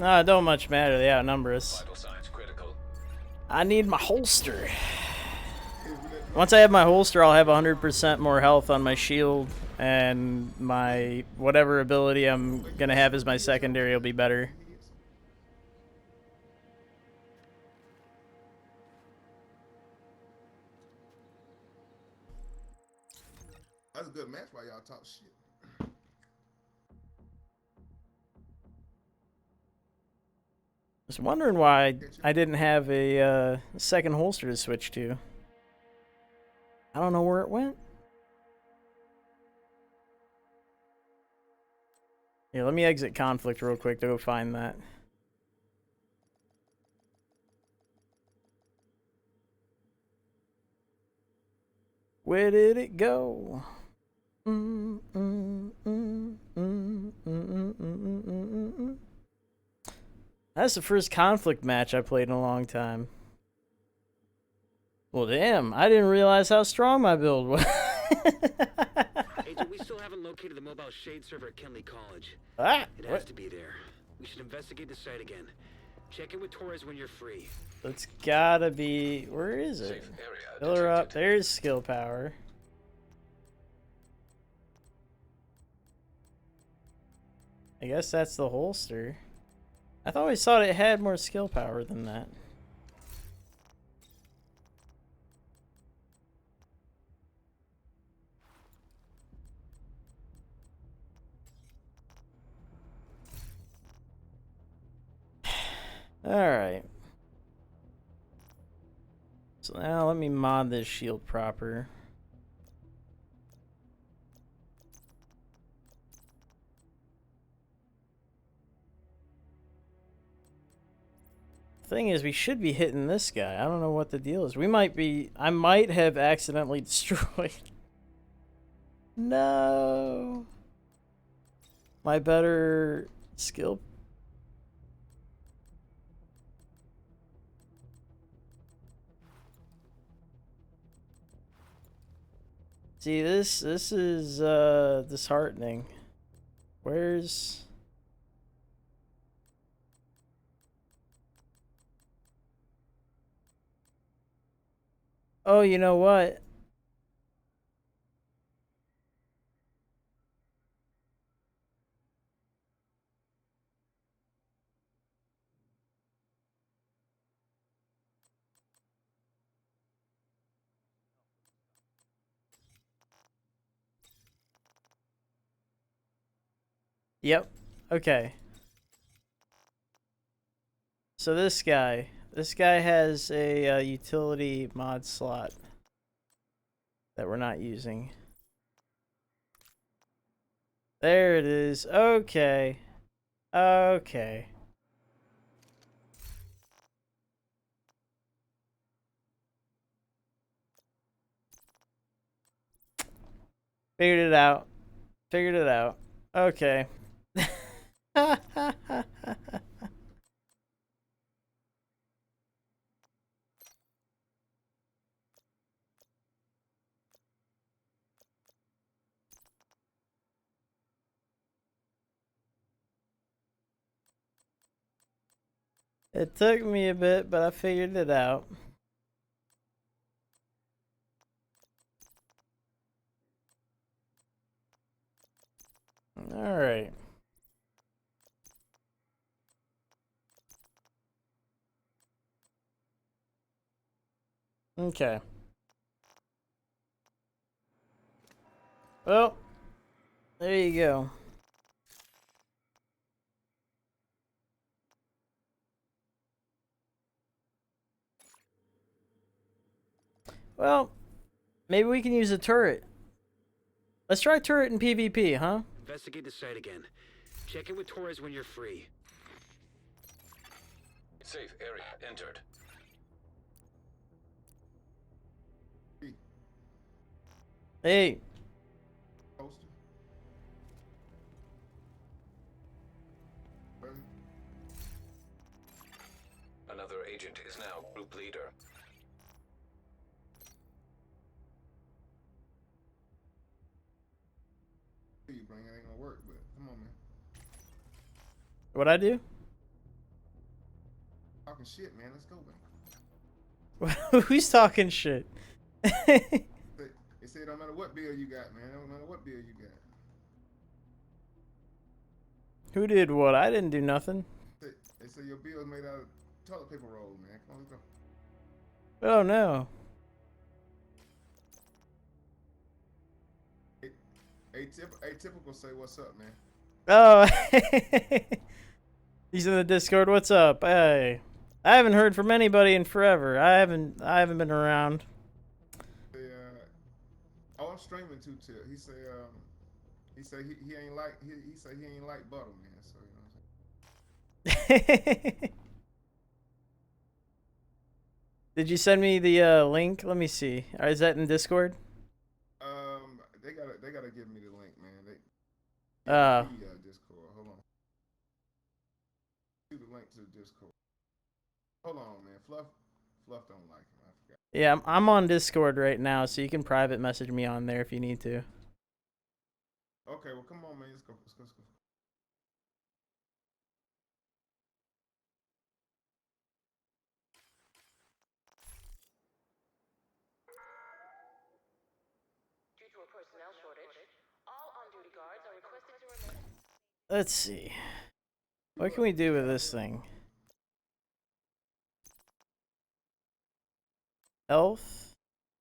No, it don't much matter. They outnumber us. Vital signs critical. I need my holster. Once I have my holster, I'll have 100% more health on my shield, and my whatever ability I'm gonna have as my secondary will be better. That's a good match while y'all talk shit. I was wondering why I didn't have a second holster to switch to. I don't know where it went. Yeah, let me exit conflict real quick to go find that. Where did it go? That's the first conflict match I played in a long time. Well, damn, I didn't realize how strong my build was. Agent, we still haven't located the mobile shade server at Kenley College. Ah, It has to be there. We should investigate the site again. Check in with Torres when you're free. it's gotta be. Where is it? Safe area Fill her up. detected. There's skill power. I guess that's the holster. I always thought it had more skill power than that. Alright. So now let me mod this shield proper. Thing is, we should be hitting this guy. I don't know what the deal is. I might have accidentally destroyed. No. My better skill. See, this is disheartening. Where's... Oh, you know what? Yep. Okay. So this guy has a utility mod slot that we're not using. There it is. Okay. Okay. Figured it out. Figured it out. Okay. It took me a bit, but I figured it out. All right. Okay. Well, there you go. Well, maybe we can use a turret. Let's try turret in PvP, huh? Investigate the site again. Check in with Torres when you're free. Safe area entered. Hey. Poster. Another agent is now group leader. You bring it ain't gonna work, but come on, man. What'd I do? talking shit, man. Let's go, man. Who's talking shit? They say it don't matter what bill you got, man. It don't matter what bill you got. Who did what? I didn't do nothing. They say your bill is made out of toilet paper roll, man. Come on, let's go. Oh no. Atypical say what's up, man. Oh, he's in the Discord. What's up? Hey, I haven't heard from anybody in forever. I haven't been around. Oh, I'm streaming too, Tip. He say he ain't like he say he ain't like butter, man. So you know what I'm saying. Did you send me the link? Let me see. Is that in Discord? They gotta give me the link, man. Discord. Hold on. Do the link to the Discord. Hold on, man. Fluff don't like him. I forgot. Yeah, I'm on Discord right now, so you can private message me on there if you need to. Okay, well, come on, man. Let's go. Let's go. Due to a personnel shortage, all on-duty guards are requested to remain. Let's see. What can we do with this thing? Health?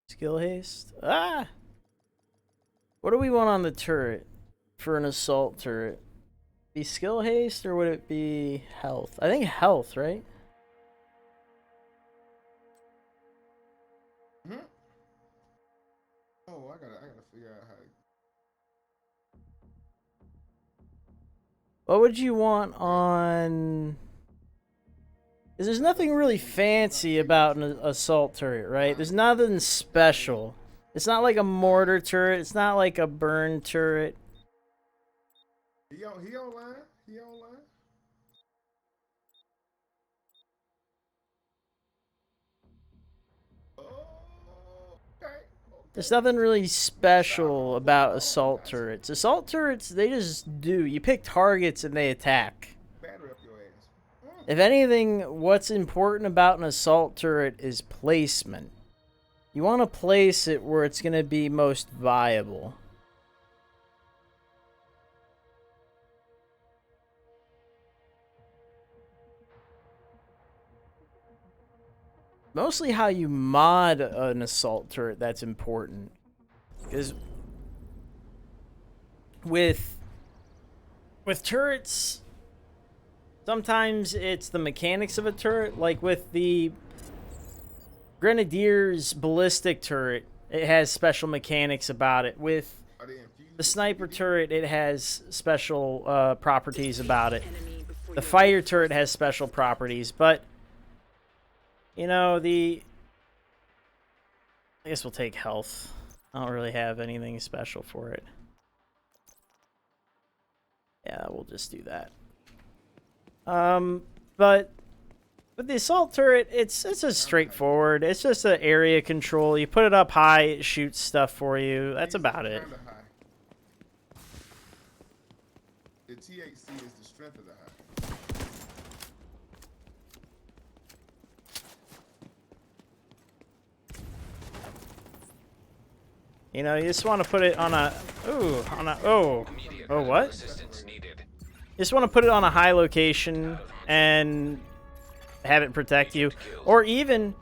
Skill haste? Ah! What do we want on the turret for an assault turret? Be skill haste or would it be health? I think health, right? Hmm? Oh, I gotta figure out how. What would you want on... 'Cause there's nothing really fancy about an assault turret, right? There's nothing special. It's not like a mortar turret. It's not like a burn turret. He online. He online. Oh, okay. There's nothing really special about assault turrets. Assault turrets, they just do. You pick targets and they attack. Battery up your ass. If anything, what's important about an assault turret is placement. You want to place it where it's going to be most viable. Mostly how you mod an assault turret that's important. Because with turrets, sometimes it's the mechanics of a turret. Like with the Grenadier's ballistic turret, it has special mechanics about it. With the sniper turret, it has special properties about it. The fighter turret has special properties, but you know, I guess we'll take health. I don't really have anything special for it. Yeah, we'll just do that. But with the assault turret, it's just straightforward. It's just an area control. You put it up high, it shoots stuff for you. That's about it. The THC is the strength of the high. You know, you just want to put it on a... Ooh, on a... Oh. Oh, what? Assistance needed. You just want to put it on a high location and have it protect you. Or even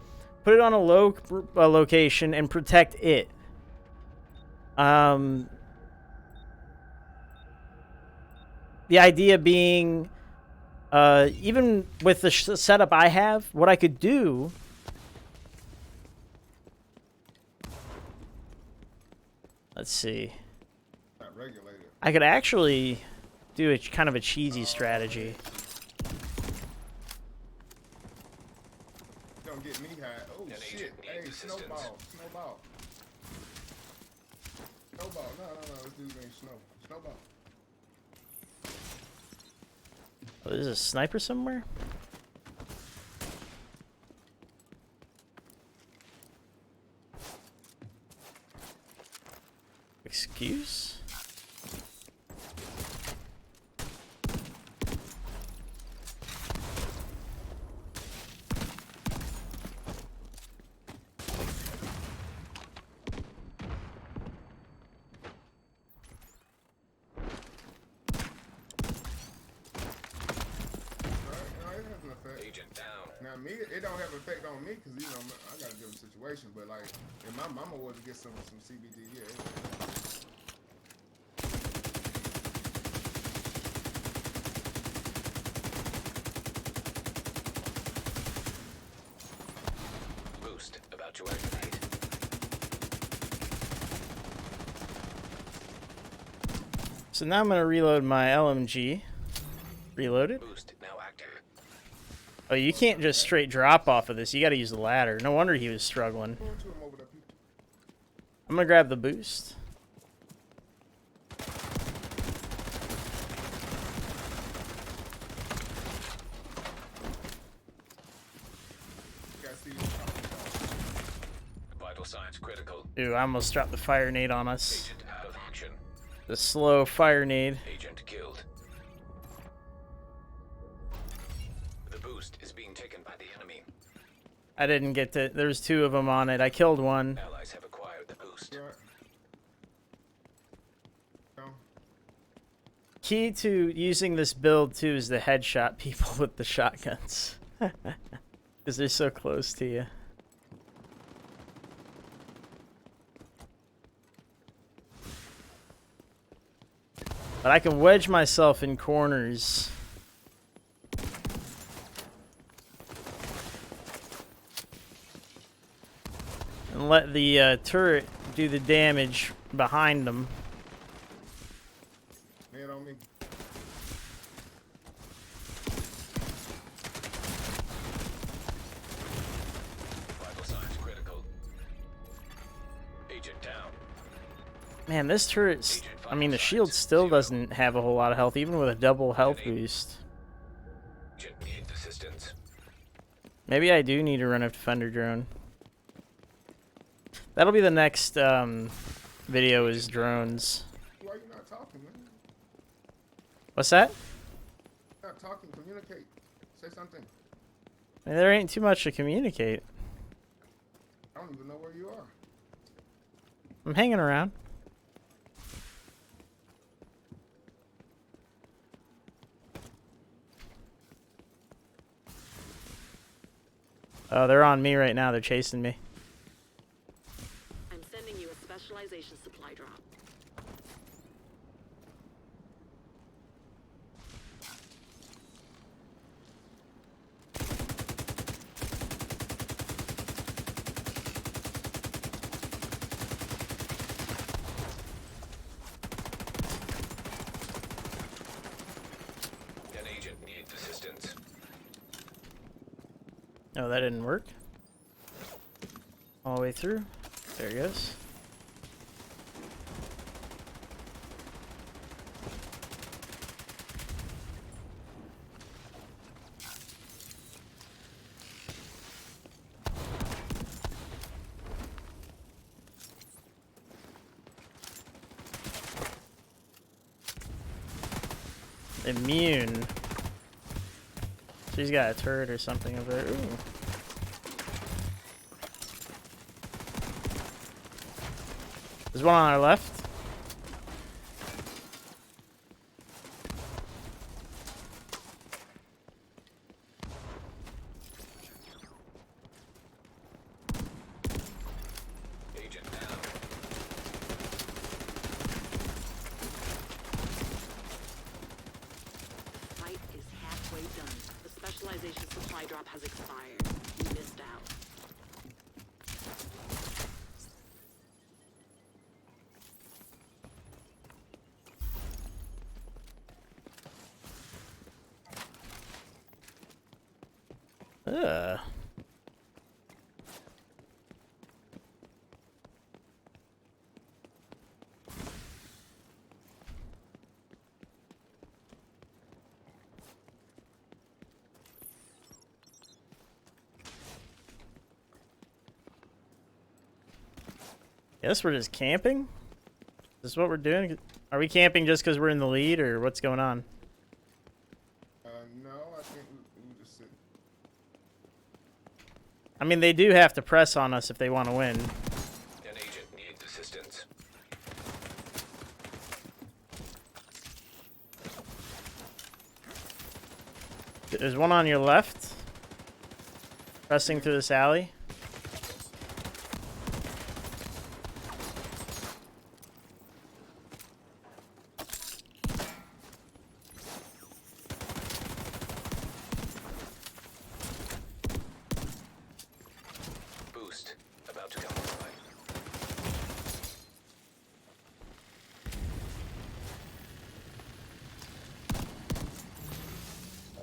put it on a low location and protect it. The idea being, even with the setup I have, what I could do... Let's see. Not regulated. I could actually do a kind of a cheesy strategy. Don't get me high. Oh shit! Hey, snowball. No, this dude ain't snowball. Oh, there's a sniper somewhere? Excuse? Now me, it don't have effect on me because you know I got a different situation. But like, if my mama was to get some CBD, yeah. Boost about to activate. So now I'm gonna reload my LMG. Reload it. Boost now active. Oh, you can't just straight drop off of this. You gotta use the ladder. No wonder he was struggling. Going to him over there, people. I'm gonna grab the boost. You gotta see. Vital signs critical. Ooh, I almost dropped the fire nade on us. Agent out of action. The slow fire nade. Agent killed. The boost is being taken by the enemy. I didn't get to. There's two of them on it. I killed one. Allies have acquired the boost. Right. No. Key to using this build too is the headshot people with the shotguns. Because they're so close to you. But I can wedge myself in corners. And let the turret do the damage behind them. Man on me. Vital signs critical. Agent down. Man, this turret's... I mean, the shield still doesn't have a whole lot of health, even with a double health boost. Agent needs assistance. Maybe I do need to run a Defender drone. That'll be the next video is drones. Why you not talking, man? What's that? Not talking. Communicate. Say something. I mean, there ain't too much to communicate. I don't even know where you are. I'm hanging around. Oh, they're on me right now. They're chasing me. I'm sending you a specialization supply drop. An agent needs assistance. Oh, that didn't work. All the way through. There he goes. Immune. She's got a turret or something over there. Ooh. There's one on our left. Agent down. Fight is halfway done. The specialization supply drop has expired. You missed out. Ugh. Guess we're just camping? Is this what we're doing? Are we camping just because we're in the lead, or what's going on? No, I think we just sit. I mean, they do have to press on us if they want to win. An agent needs assistance. There's one on your left. Pressing through this alley. Boost about to come online.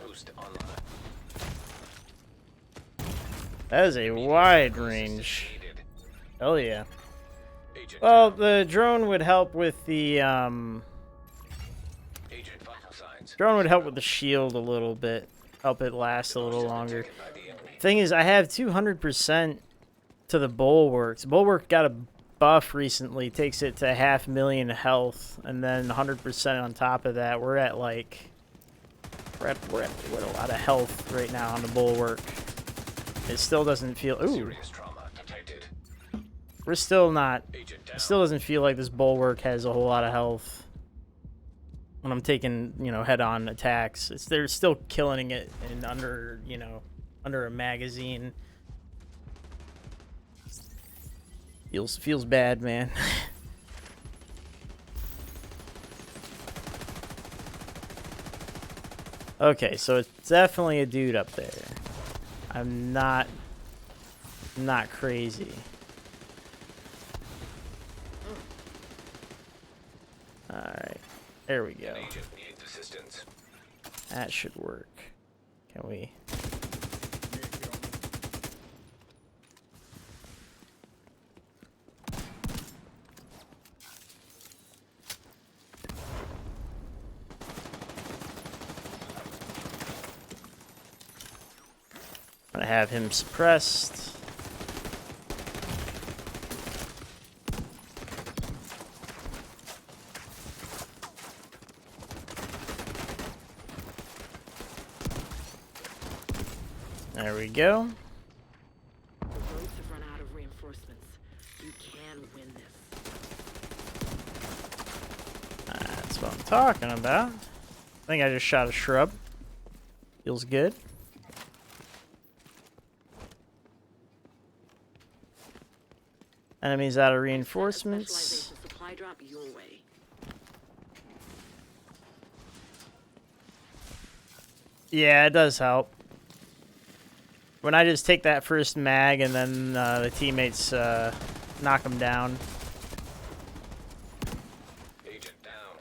Boost online. That is a wide range. Needed. Hell yeah. Agent Well, down. the drone would help with the Agent vital signs. drone would help with the shield a little bit. Help it last a little longer. Taken by the enemy. Thing is, I have 200% to the bulwarks. Bulwark got a buff recently, takes it to 500,000 health, and then 100% on top of that. We're at like we're at a lot of health right now on the bulwark. It still doesn't feel. Ooh, Serious trauma detected. we're still not. Agent down. It still doesn't feel like this bulwark has a whole lot of health. When I'm taking, head-on attacks, they're still killing it in under a magazine. Feels bad, man. Okay, so it's definitely a dude up there. I'm not crazy. All right, there we go. Agent needs assistance. That should work. Can we? I'm gonna have him suppressed. There we go. The roads have run out of reinforcements. You can win this. That's what I'm talking about. I think I just shot a shrub. Feels good. Enemies out of reinforcements. Specialization supply drop your way. Yeah, it does help. When I just take that first mag and then the teammates knock them down. Agent down.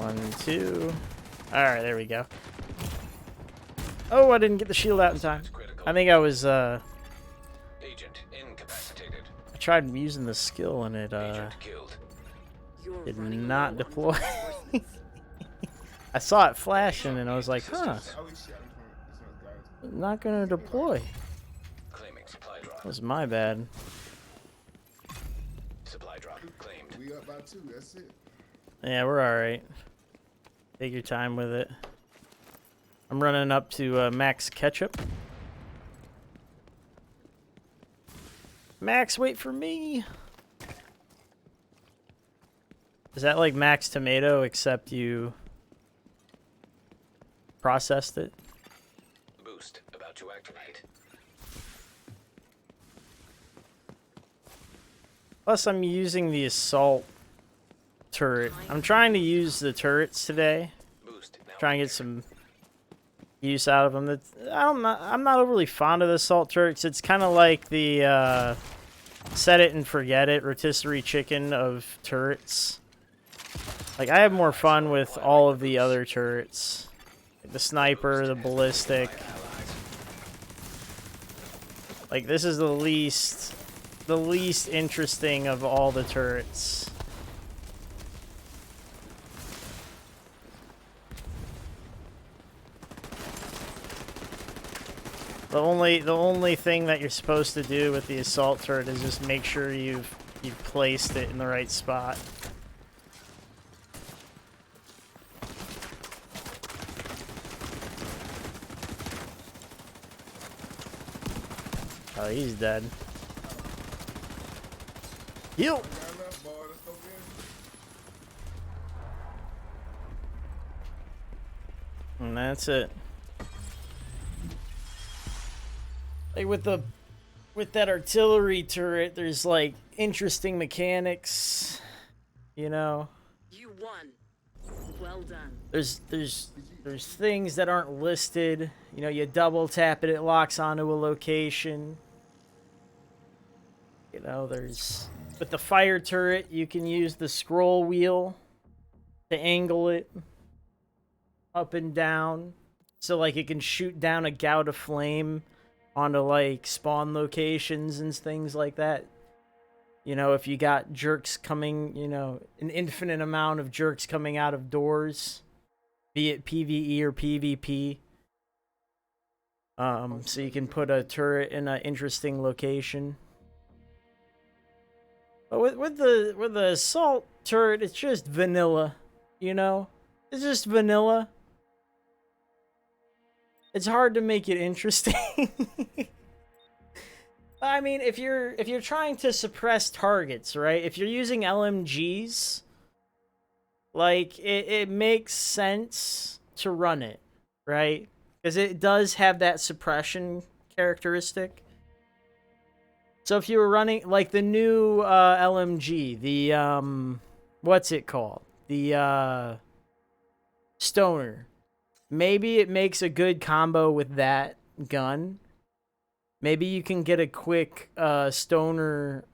1, 2. Alright, there we go. Oh, I didn't get the shield out in time. Critical. I think I was, Agent incapacitated. I tried using the skill and it, Agent killed. You're did running not low on deploy. reinforcements. I saw it flashing and I was like, huh, Oh, he shot him from this one, guys. not gonna deploy. Claiming supply drop. That was my bad. Supply drop claimed. We up by 2. That's it. Yeah, we're alright. Take your time with it. I'm running up to Max Ketchup. Max, wait for me. Is that like Max Tomato, except you processed it? Boost about to activate. Plus, I'm using the assault turret. I'm trying to use the turrets today. Boost now. Try and get some use out of them. I'm not overly fond of the assault turrets. It's kind of like the set it and forget it rotisserie chicken of turrets. Like, I have more fun with all of the other turrets. Like the sniper, the ballistic. Like, this is the least interesting of all the turrets. The only thing that you're supposed to do with the assault turret is just make sure you've placed it in the right spot. Oh, he's dead. Heal! Got left, boy. Let's go get And that's it. Like with that artillery turret, there's like interesting mechanics, you know. You won. Well done. There's things that aren't listed. You know, you double tap it, it locks onto a location. You know, there's with the fire turret, you can use the scroll wheel to angle it up and down, so like it can shoot down a gout of flame onto like spawn locations and things like that. You know, if you got jerks coming, you know, an infinite amount of jerks coming out of doors, be it PvE or PvP. So you can put a turret in an interesting location. But with the assault turret, it's just vanilla, you know? It's just vanilla. It's hard to make it interesting. I mean, if you're trying to suppress targets, right? If you're using LMGs, like it makes sense to run it, right? Because it does have that suppression characteristic. So if you were running like the new LMG, the what's it called? The Stoner. Maybe it makes a good combo with that gun. Maybe you can get a quick Stoner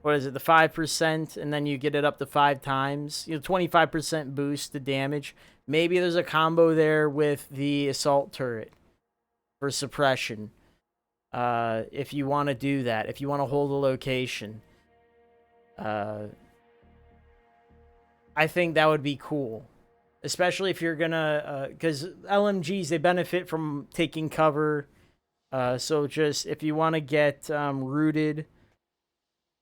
what is it, the 5%, and then you get it up to 5 times. You know, 25% boost to damage. Maybe there's a combo there with the assault turret for suppression. If you want to do that, if you want to hold a location. I think that would be cool. Especially if you're gonna, because LMGs, they benefit from taking cover. So just, if you want to get rooted,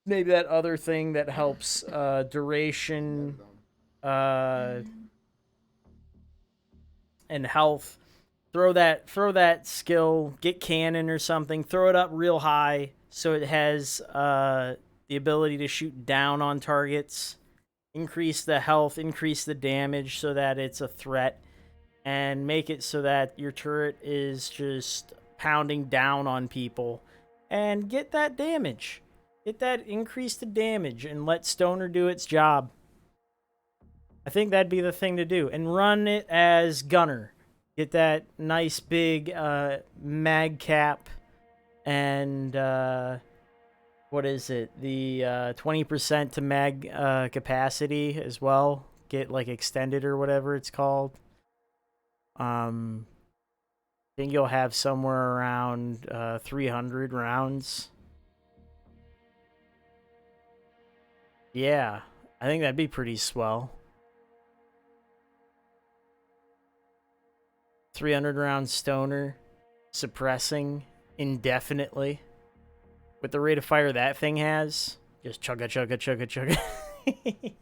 maybe that other thing that helps duration and health, throw that skill, get cannon or something, throw it up real high so it has the ability to shoot down on targets. Increase the health, increase the damage so that it's a threat, and make it so that your turret is just pounding down on people, and get that damage. Get that increase the damage and let Stoner do its job. I think that'd be the thing to do. And run it as Gunner. Get that nice big mag cap and what is it? The 20% to mag capacity as well. Get like extended or whatever it's called. I think you'll have somewhere around 300 rounds. Yeah, I think that'd be pretty swell. 300 round Stoner, suppressing indefinitely. With the rate of fire that thing has, just chugga chugga chugga chugga.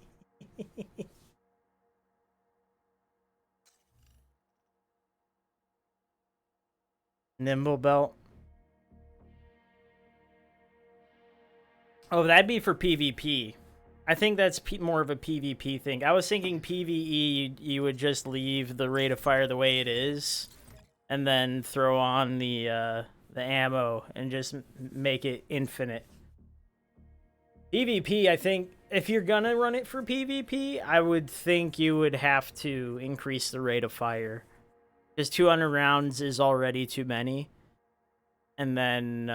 Nimble belt. Oh, that'd be for PvP. I think that's more of a PvP thing. I was thinking PvE, you would just leave the rate of fire the way it is, and then throw on the ammo and just make it infinite. PvP, I think, if you're gonna run it for PvP, I would think you would have to increase the rate of fire. Because 200 rounds is already too many. And then,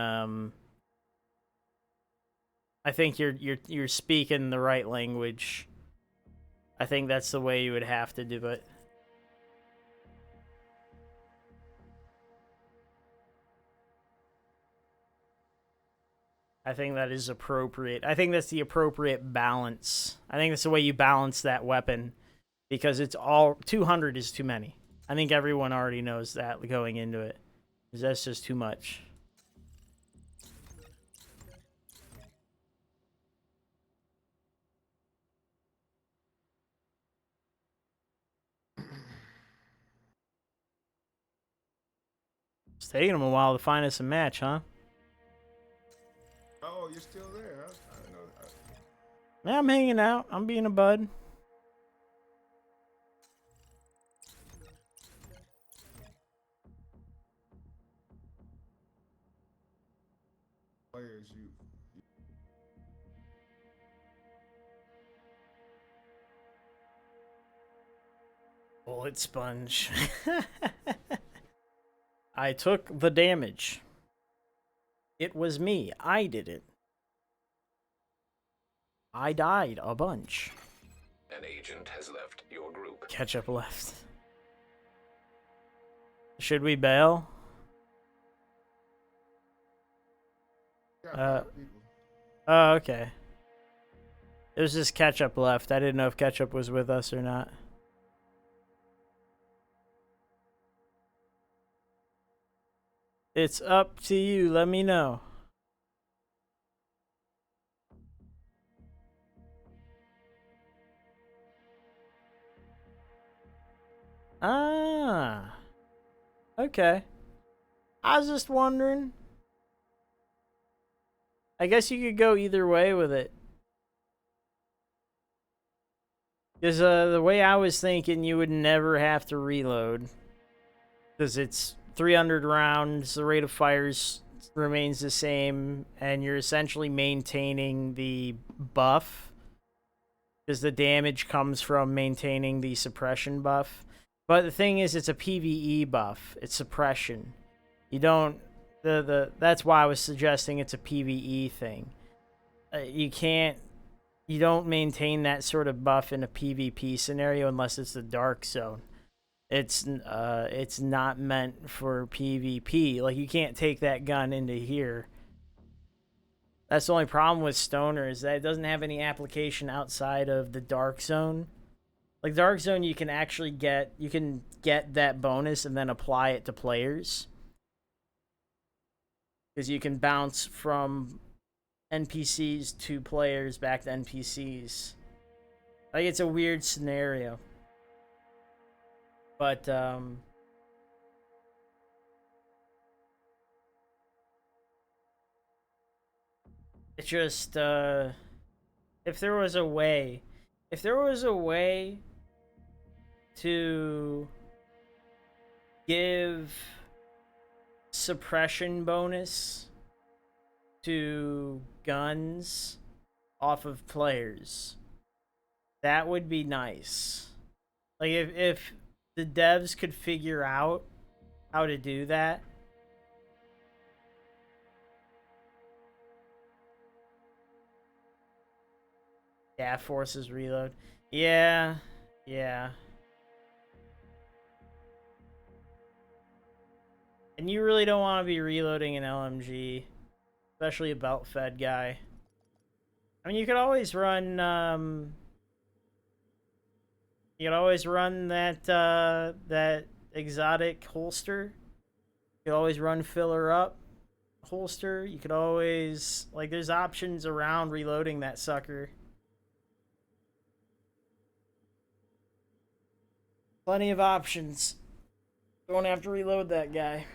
I think you're speaking the right language. I think that's the way you would have to do it. I think that is appropriate. I think that's the appropriate balance. I think that's the way you balance that weapon. Because it's all... 200 is too many. I think everyone already knows that going into it. Because that's just too much. It's taking them a while to find us a match, huh? Oh, you're still there, huh? I didn't know Yeah, I'm hanging out. I'm being a bud. Players, you Bullet sponge. I took the damage. It was me. I did it. I died a bunch. An agent has left your group. Ketchup left. Should we bail? got 5 people. Oh, okay. It was just Ketchup left. I didn't know if Ketchup was with us or not. It's up to you. Let me know. Ah. Okay. I was just wondering. I guess you could go either way with it. Because the way I was thinking, you would never have to reload. Because it's 300 rounds, the rate of fires remains the same, and you're essentially maintaining the buff. Because the damage comes from maintaining the suppression buff. But the thing is, it's a PvE buff. It's suppression. You don't... That's why I was suggesting it's a PvE thing. You don't maintain that sort of buff in a PvP scenario unless it's the Dark Zone. It's not meant for PvP. Like, you can't take that gun into here. That's the only problem with Stoner, is that it doesn't have any application outside of the Dark Zone. Like, Dark Zone, you can actually get that bonus and then apply it to players. Because you can bounce from NPCs to players back to NPCs. Like, it's a weird scenario. But, it's just, if there was a way to give suppression bonus to guns off of players, that would be nice. Like, if the devs could figure out how to do that. Yeah, forces reload. Yeah. And you really don't want to be reloading an LMG, especially a belt-fed guy. I mean, you could always run, that exotic holster. You could always run filler up holster. You could always, like, there's options around reloading that sucker. Plenty of options. Don't have to reload that guy.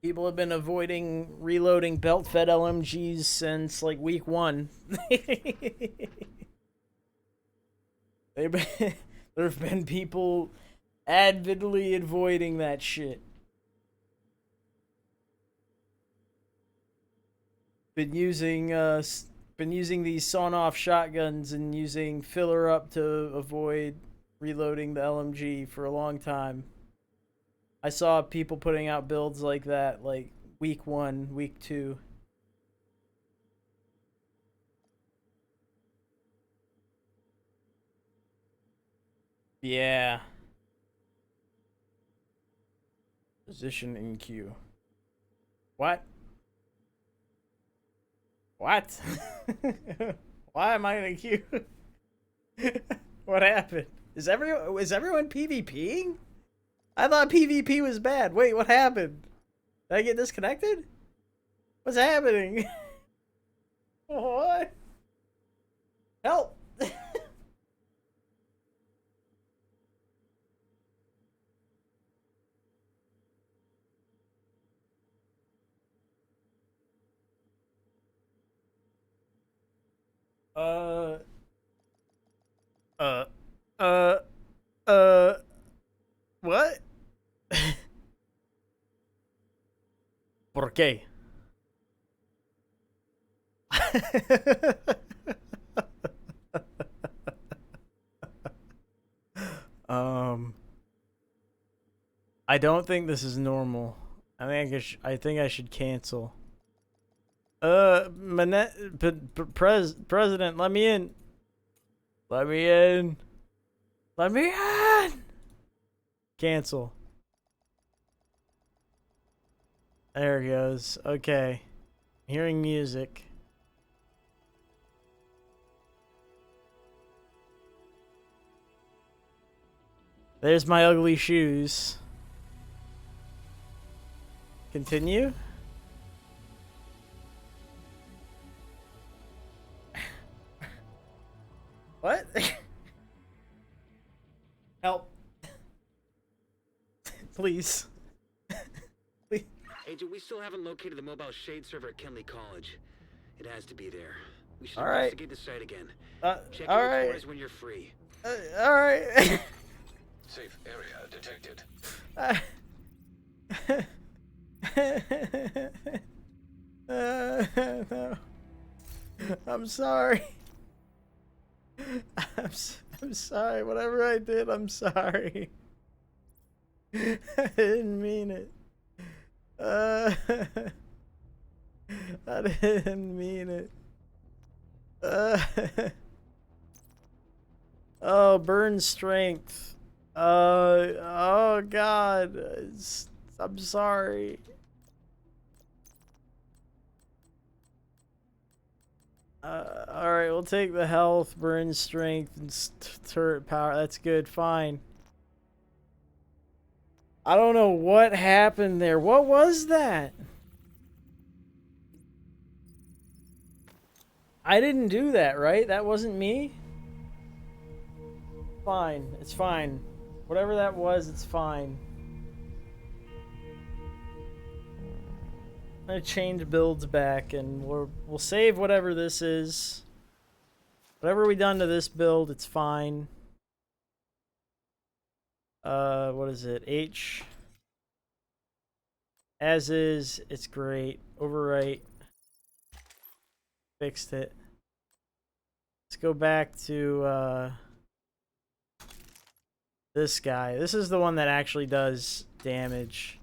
People have been avoiding reloading belt-fed LMGs since, like, week 1. There have been people avidly avoiding that shit. Been using these sawn-off shotguns and using filler up to avoid reloading the LMG for a long time. I saw people putting out builds like that, like, week 1, week 2. Yeah. Position in queue. What? What? Why am I in a queue? What happened? Is everyone PvPing? I thought PvP was bad. Wait, what happened? Did I get disconnected? What's happening? What? Help! Uh. Uh. Uh. Uh. What? ¿Por qué? I don't think this is normal. I think I should cancel. President, let me in. Let me in. Let me in. Cancel. There it goes. Okay. Hearing music. There's my ugly shoes. Continue. What? Help. Please. Please. Agent, we still haven't located the mobile shade server at Kenley College. It has to be there. We should All right. investigate the site again. Check all your right. reports when you're free. All right. Safe area detected. No. I'm sorry. I'm sorry. Whatever I did, I'm sorry. I didn't mean it. I didn't mean it. Oh, burn strength. Oh God. I'm sorry. Alright, we'll take the health, burn strength, and turret power. That's good, fine. I don't know what happened there. What was that? I didn't do that, right? That wasn't me? Fine, it's fine. Whatever that was, it's fine. I'm gonna change builds back, and we'll save whatever this is. Whatever we done to this build, it's fine. What is it? H. As is, it's great. Overwrite. Fixed it. Let's go back to this guy. This is the one that actually does damage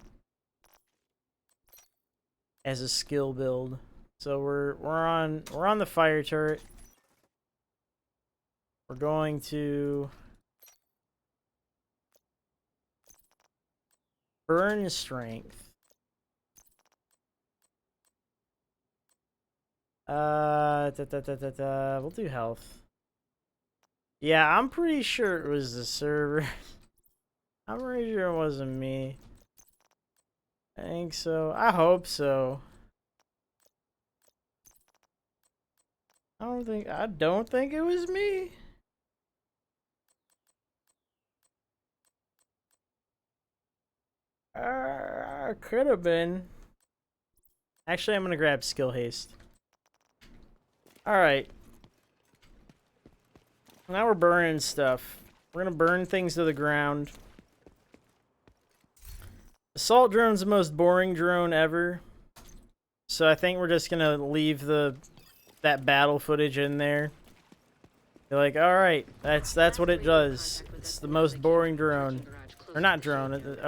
as a skill build. So we're on the fire turret. We're going to burn strength. We'll do health. Yeah, I'm pretty sure it was the server. I'm pretty sure it wasn't me. I think so. I hope so. I don't think it was me. Could have been. Actually, I'm gonna grab skill haste. Alright. Now we're burning stuff. We're gonna burn things to the ground. Assault drone's the most boring drone ever. So I think we're just gonna leave that battle footage in there. You're like, alright, that's what it does. It's the most boring drone. Or not drone,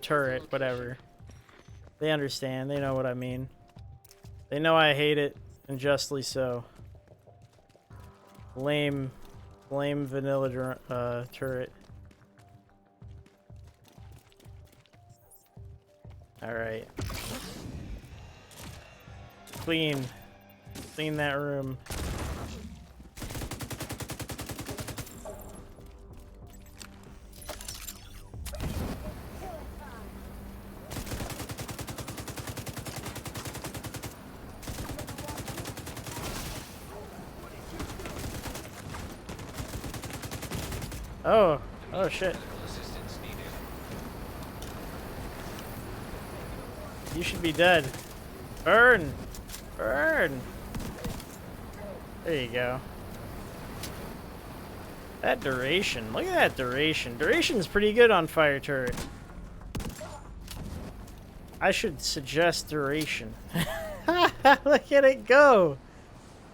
turret, whatever. They understand, they know what I mean. They know I hate it, and justly so. Lame vanilla turret. Alright. Clean that room. Oh shit. You should be dead. Burn! Burn! There you go. That duration. Look at that duration. Duration's pretty good on fire turret. I should suggest duration. Look at it go.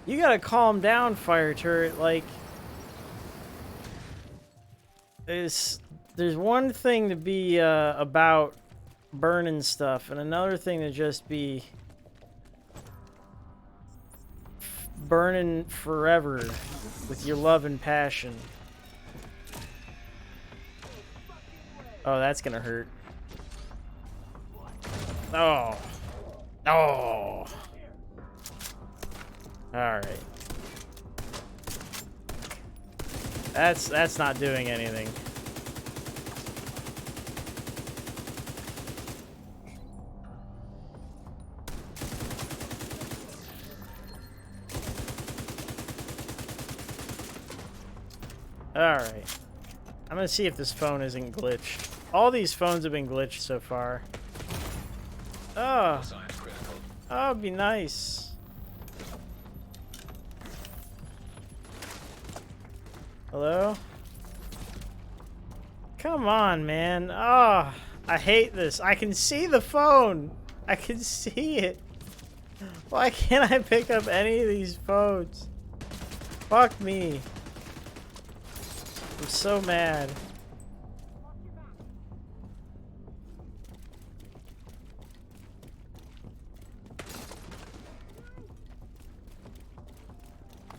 You gotta calm down, fire turret. Like, there's one thing to be about burning stuff, and another thing to just be burning forever with your love and passion. Oh, that's gonna hurt. Oh. Oh. Alright. That's not doing anything. Alright. I'm gonna see if this phone isn't glitched. All these phones have been glitched so far. Oh. Oh, it'd be nice. Hello? Come on, man. Oh, I hate this. I can see the phone. I can see it. Why can't I pick up any of these phones? Fuck me. I'm so mad.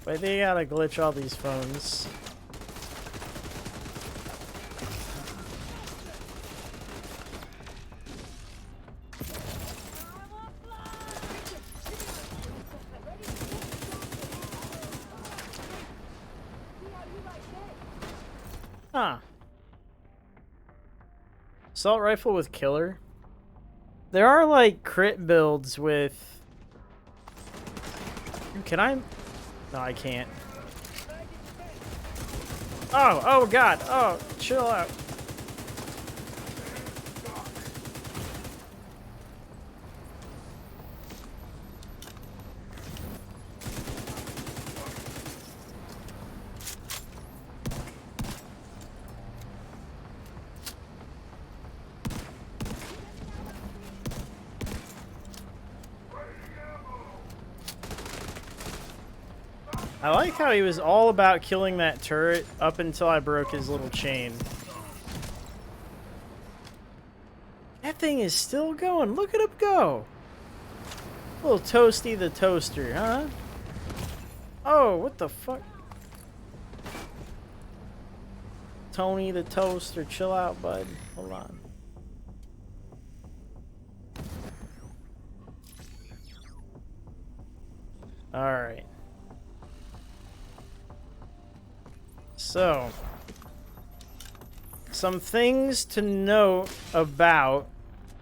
But they gotta glitch all these phones. Huh. Assault rifle with killer. There are like crit builds with... Can I... No, I can't. Oh, oh god. Oh, chill out. I like how he was all about killing that turret up until I broke his little chain. That thing is still going. Look at him go. Little Toasty the Toaster, huh? Oh, what the fuck? Tony the Toaster, chill out, bud. Hold on. Alright. So, some things to note about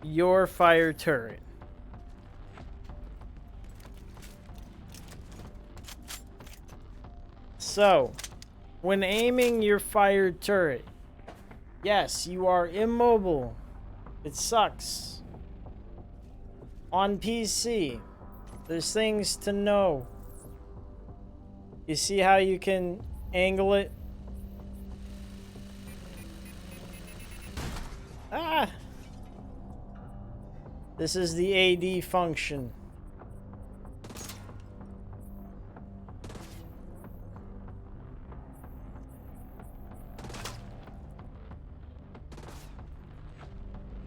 your fire turret. So, when aiming your fire turret, yes, you are immobile. It sucks. On PC, there's things to know. You see how you can angle it? Ah! This is the AD function.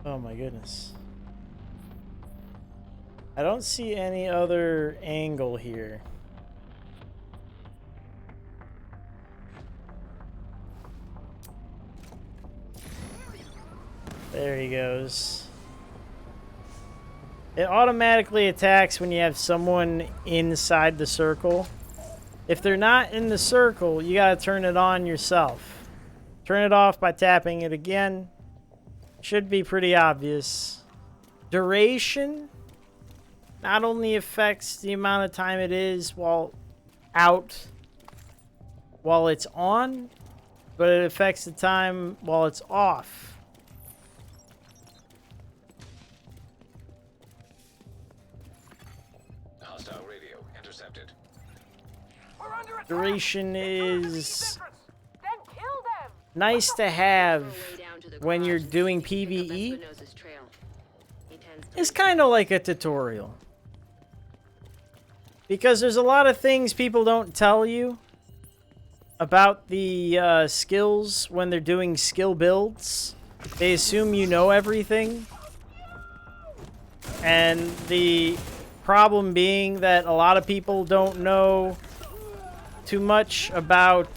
Oh my goodness. I don't see any other angle here. There he goes. It automatically attacks when you have someone inside the circle. If they're not in the circle, you gotta turn it on yourself. Turn it off by tapping it again. Should be pretty obvious. Duration not only affects the amount of time it is while it's on, but it affects the time while it's off. Hostile radio intercepted. We're under attack. Duration Intrude the is entrance. Then nice to have when you're doing PvE is kind of like a tutorial. Because there's a lot of things people don't tell you about the skills when they're doing skill builds. They assume you know everything. And the problem being that a lot of people don't know too much about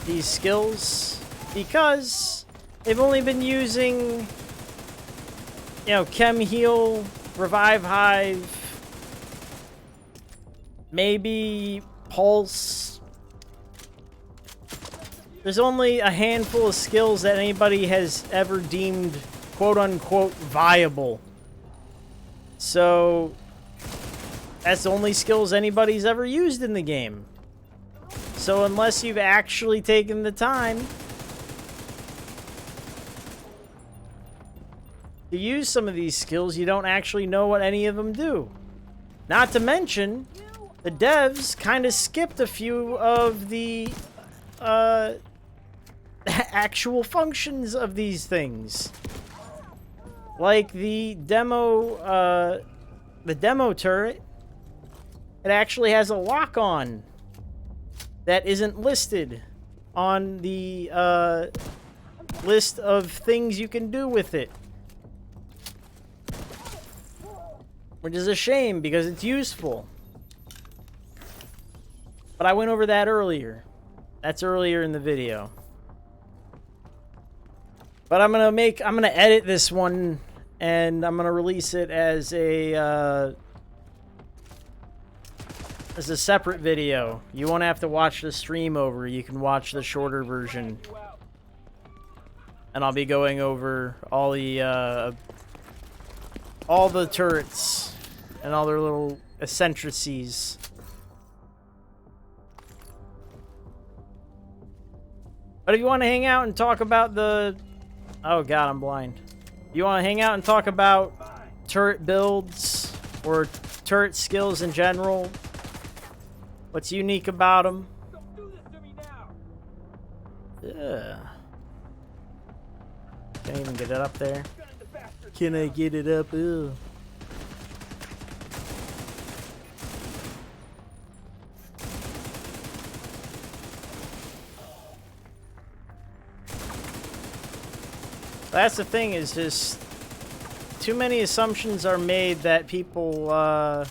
these skills because they've only been using, you know, Chem Heal, Revive Hive, maybe Pulse. There's only a handful of skills that anybody has ever deemed quote-unquote viable. So that's the only skills anybody's ever used in the game. So unless you've actually taken the time to use some of these skills, you don't actually know what any of them do. Not to mention, the devs kind of skipped a few of the actual functions of these things. Like the demo turret, it actually has a lock-on that isn't listed on the list of things you can do with it. Which is a shame because it's useful. But I went over that earlier. That's earlier in the video. But I'm gonna edit this one and I'm gonna release it as a separate video. You won't have to watch the stream over. You can watch the shorter version. And I'll be going over all the turrets and all their little eccentricities. But if you want to hang out and talk about the... Oh god, I'm blind. You want to hang out and talk about turret builds or turret skills in general? What's unique about them? Yeah. Can't even get it up there. Can I get it up? Ew. That's the thing, is just too many assumptions are made that people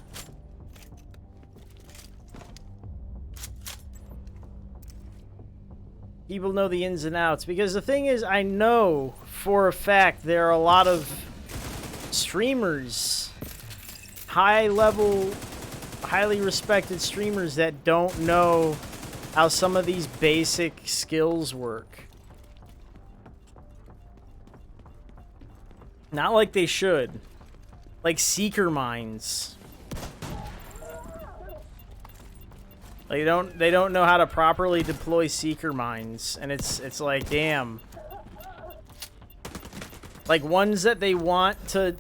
people know the ins and outs. Because the thing is, I know for a fact there are a lot of streamers, high-level, highly respected streamers that don't know how some of these basic skills work. Not like they should. Like Seeker Mines. Like they don't know how to properly deploy Seeker Mines, and it's like, damn. Like ones that they want to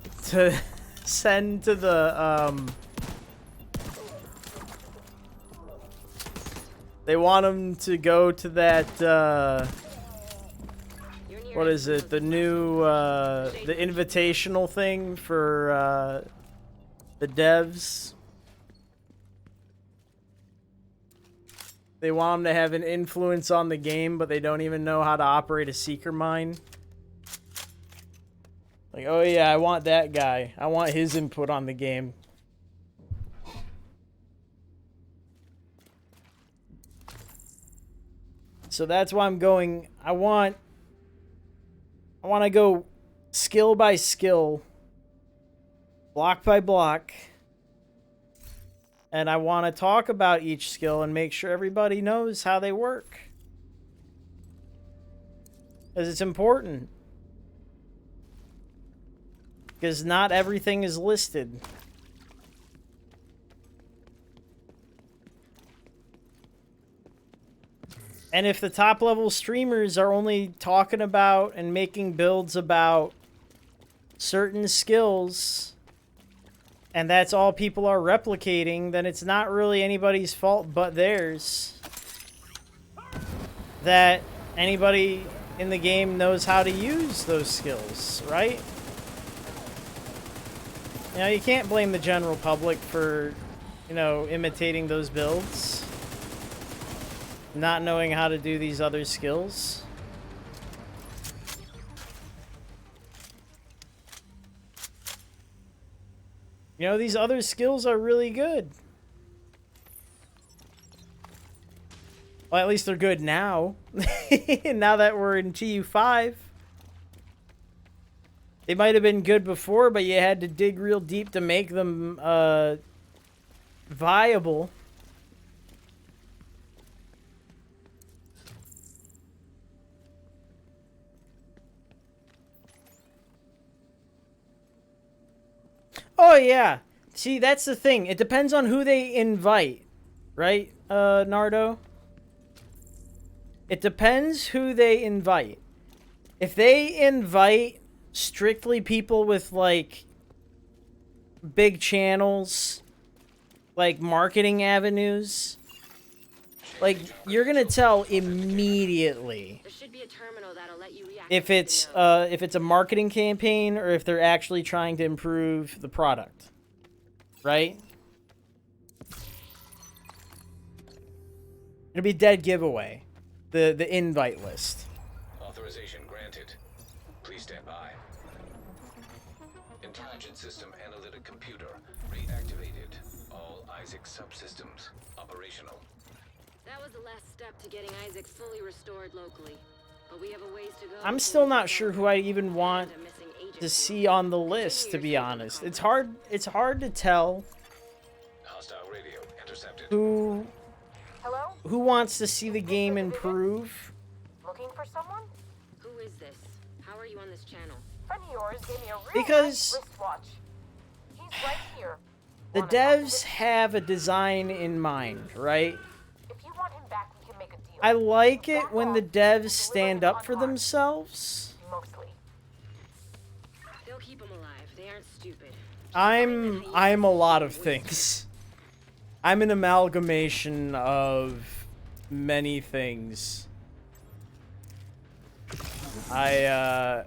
send to the they want them to go to that what is it? The new, the invitational thing for, the devs. They want them to have an influence on the game, but they don't even know how to operate a Seeker Mine. Like, oh yeah, I want that guy. I want his input on the game. So that's why I'm going, I want to go skill by skill, block by block, and I want to talk about each skill and make sure everybody knows how they work. Because it's important. Because not everything is listed. And if the top level streamers are only talking about and making builds about certain skills, and that's all people are replicating, then it's not really anybody's fault but theirs that anybody in the game knows how to use those skills, right? You know, you can't blame the general public for, you know, imitating those builds, not knowing how to do these other skills. You know, these other skills are really good. Well, at least they're good now. Now that we're in TU5. They might have been good before, but you had to dig real deep to make them viable. Oh, yeah. See, that's the thing. It depends on who they invite. Right, Nardo? It depends who they invite. If they invite strictly people with, like, big channels, like, marketing avenues, like, you're gonna tell immediately There should be a terminal that'll let you react. if it's a marketing campaign or if they're actually trying to improve the product, right? It'll be dead giveaway, the invite list. Authorization granted. Please stand by. Intelligent system analytic computer reactivated. All Isaac subsystems operational. That was the last step to getting Isaac fully restored locally. But we have a ways to go. I'm still not sure who I even want to see on the list, to be honest. It's hard to tell Hostile radio intercepted. who Hello? wants to see the game improve. Looking for someone? Who is this? How are you on this channel? Friend of yours gave me a real Because nice wristwatch. He's right here. the Wanna talk to devs this- have a design in mind, right? If you want him back, we can make a deal. I like it when the devs stand up for themselves. Mostly. They'll keep him alive. They aren't stupid. I'm a lot of things. I'm an amalgamation of many things. I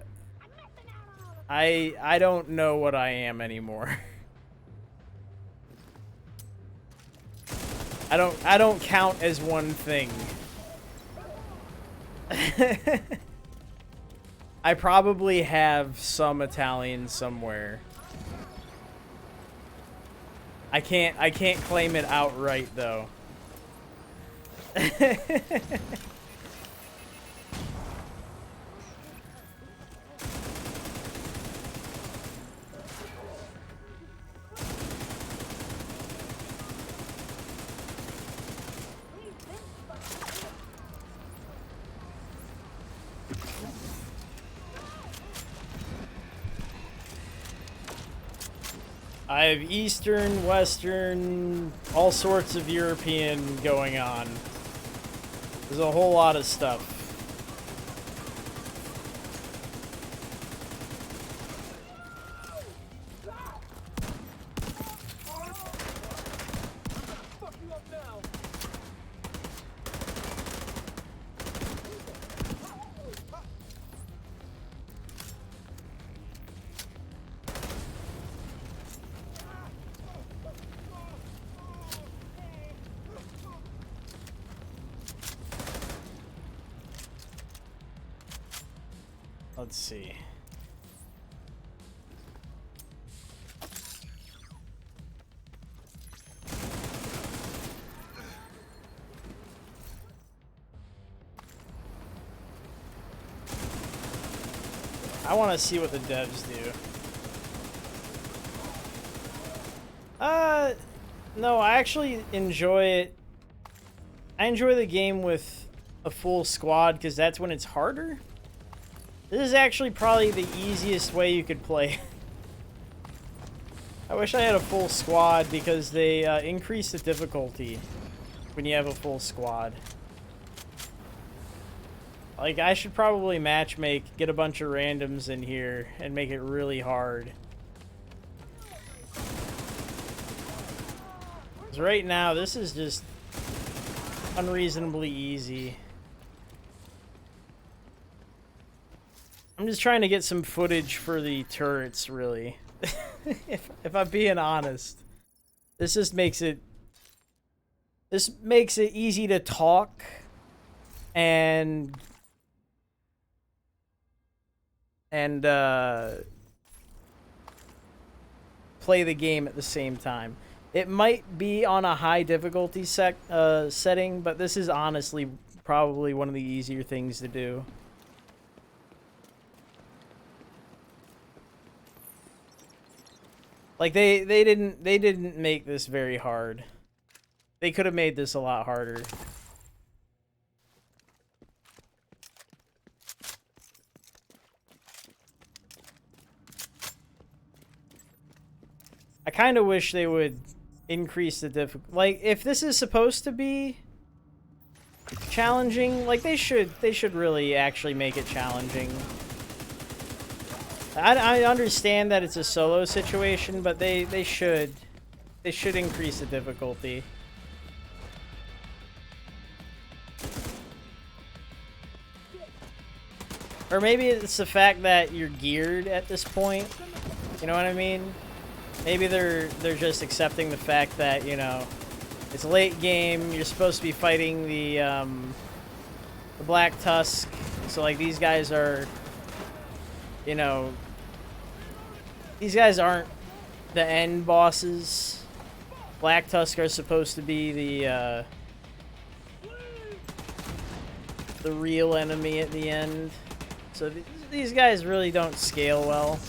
don't know what I am anymore. I don't count as one thing. I probably have some Italian somewhere. I can't claim it outright though. I have Eastern, Western, all sorts of European going on. There's a whole lot of stuff. Let's see. I want to see what the devs do. No, I actually enjoy it. I enjoy the game with a full squad because that's when it's harder. This is actually probably the easiest way you could play. I wish I had a full squad because they increase the difficulty when you have a full squad. Like, I should probably matchmake, get a bunch of randoms in here, and make it really hard. 'Cause right now, this is just unreasonably easy. I'm just trying to get some footage for the turrets, really. if I'm being honest. This just makes it... This makes it easy to talk and play the game at the same time. It might be on a high difficulty setting, but this is honestly probably one of the easier things to do. Like they didn't make this very hard. They could have made this a lot harder. I kind of wish they would increase the difficulty. Like, if this is supposed to be challenging, like, they should really actually make it challenging. I understand that it's a solo situation, but they should increase the difficulty. Or maybe it's the fact that you're geared at this point. You know what I mean? Maybe they're just accepting the fact that, you know, it's late game. You're supposed to be fighting the Black Tusk. So like these guys are, you know, these guys aren't the end bosses. Black Tusk are supposed to be the real enemy at the end. So these guys really don't scale well.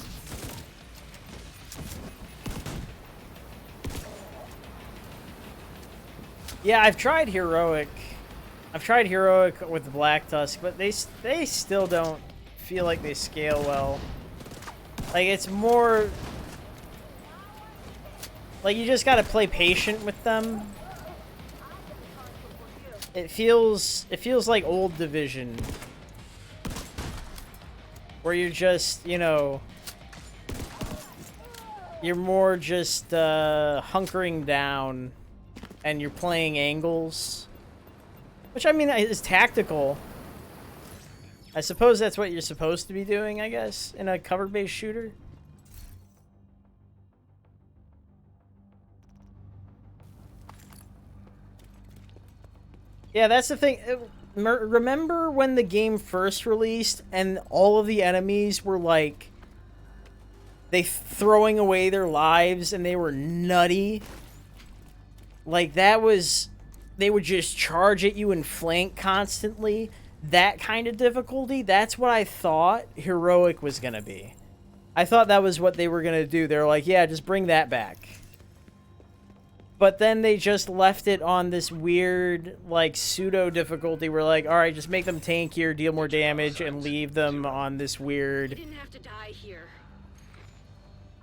Yeah, I've tried heroic. I've tried heroic with the Black Tusk, but they still don't feel like they scale well. Like, it's more like you just gotta play patient with them. It feels like old Division, where you're just, you know, you're more just hunkering down and you're playing angles, which I mean is tactical. I suppose that's what you're supposed to be doing, I guess, in a cover-based shooter. Yeah, that's the thing. Remember when the game first released and all of the enemies were like, they throwing away their lives and they were nutty? Like, that was, they would just charge at you and flank constantly. That kind of difficulty, that's what I thought heroic was gonna be. I thought that was what they were gonna do. They were like, yeah, just bring that back. But then they just left it on this weird, like, pseudo difficulty where, like, alright, just make them tankier, deal more damage, and leave them on this weird... You didn't have to die here.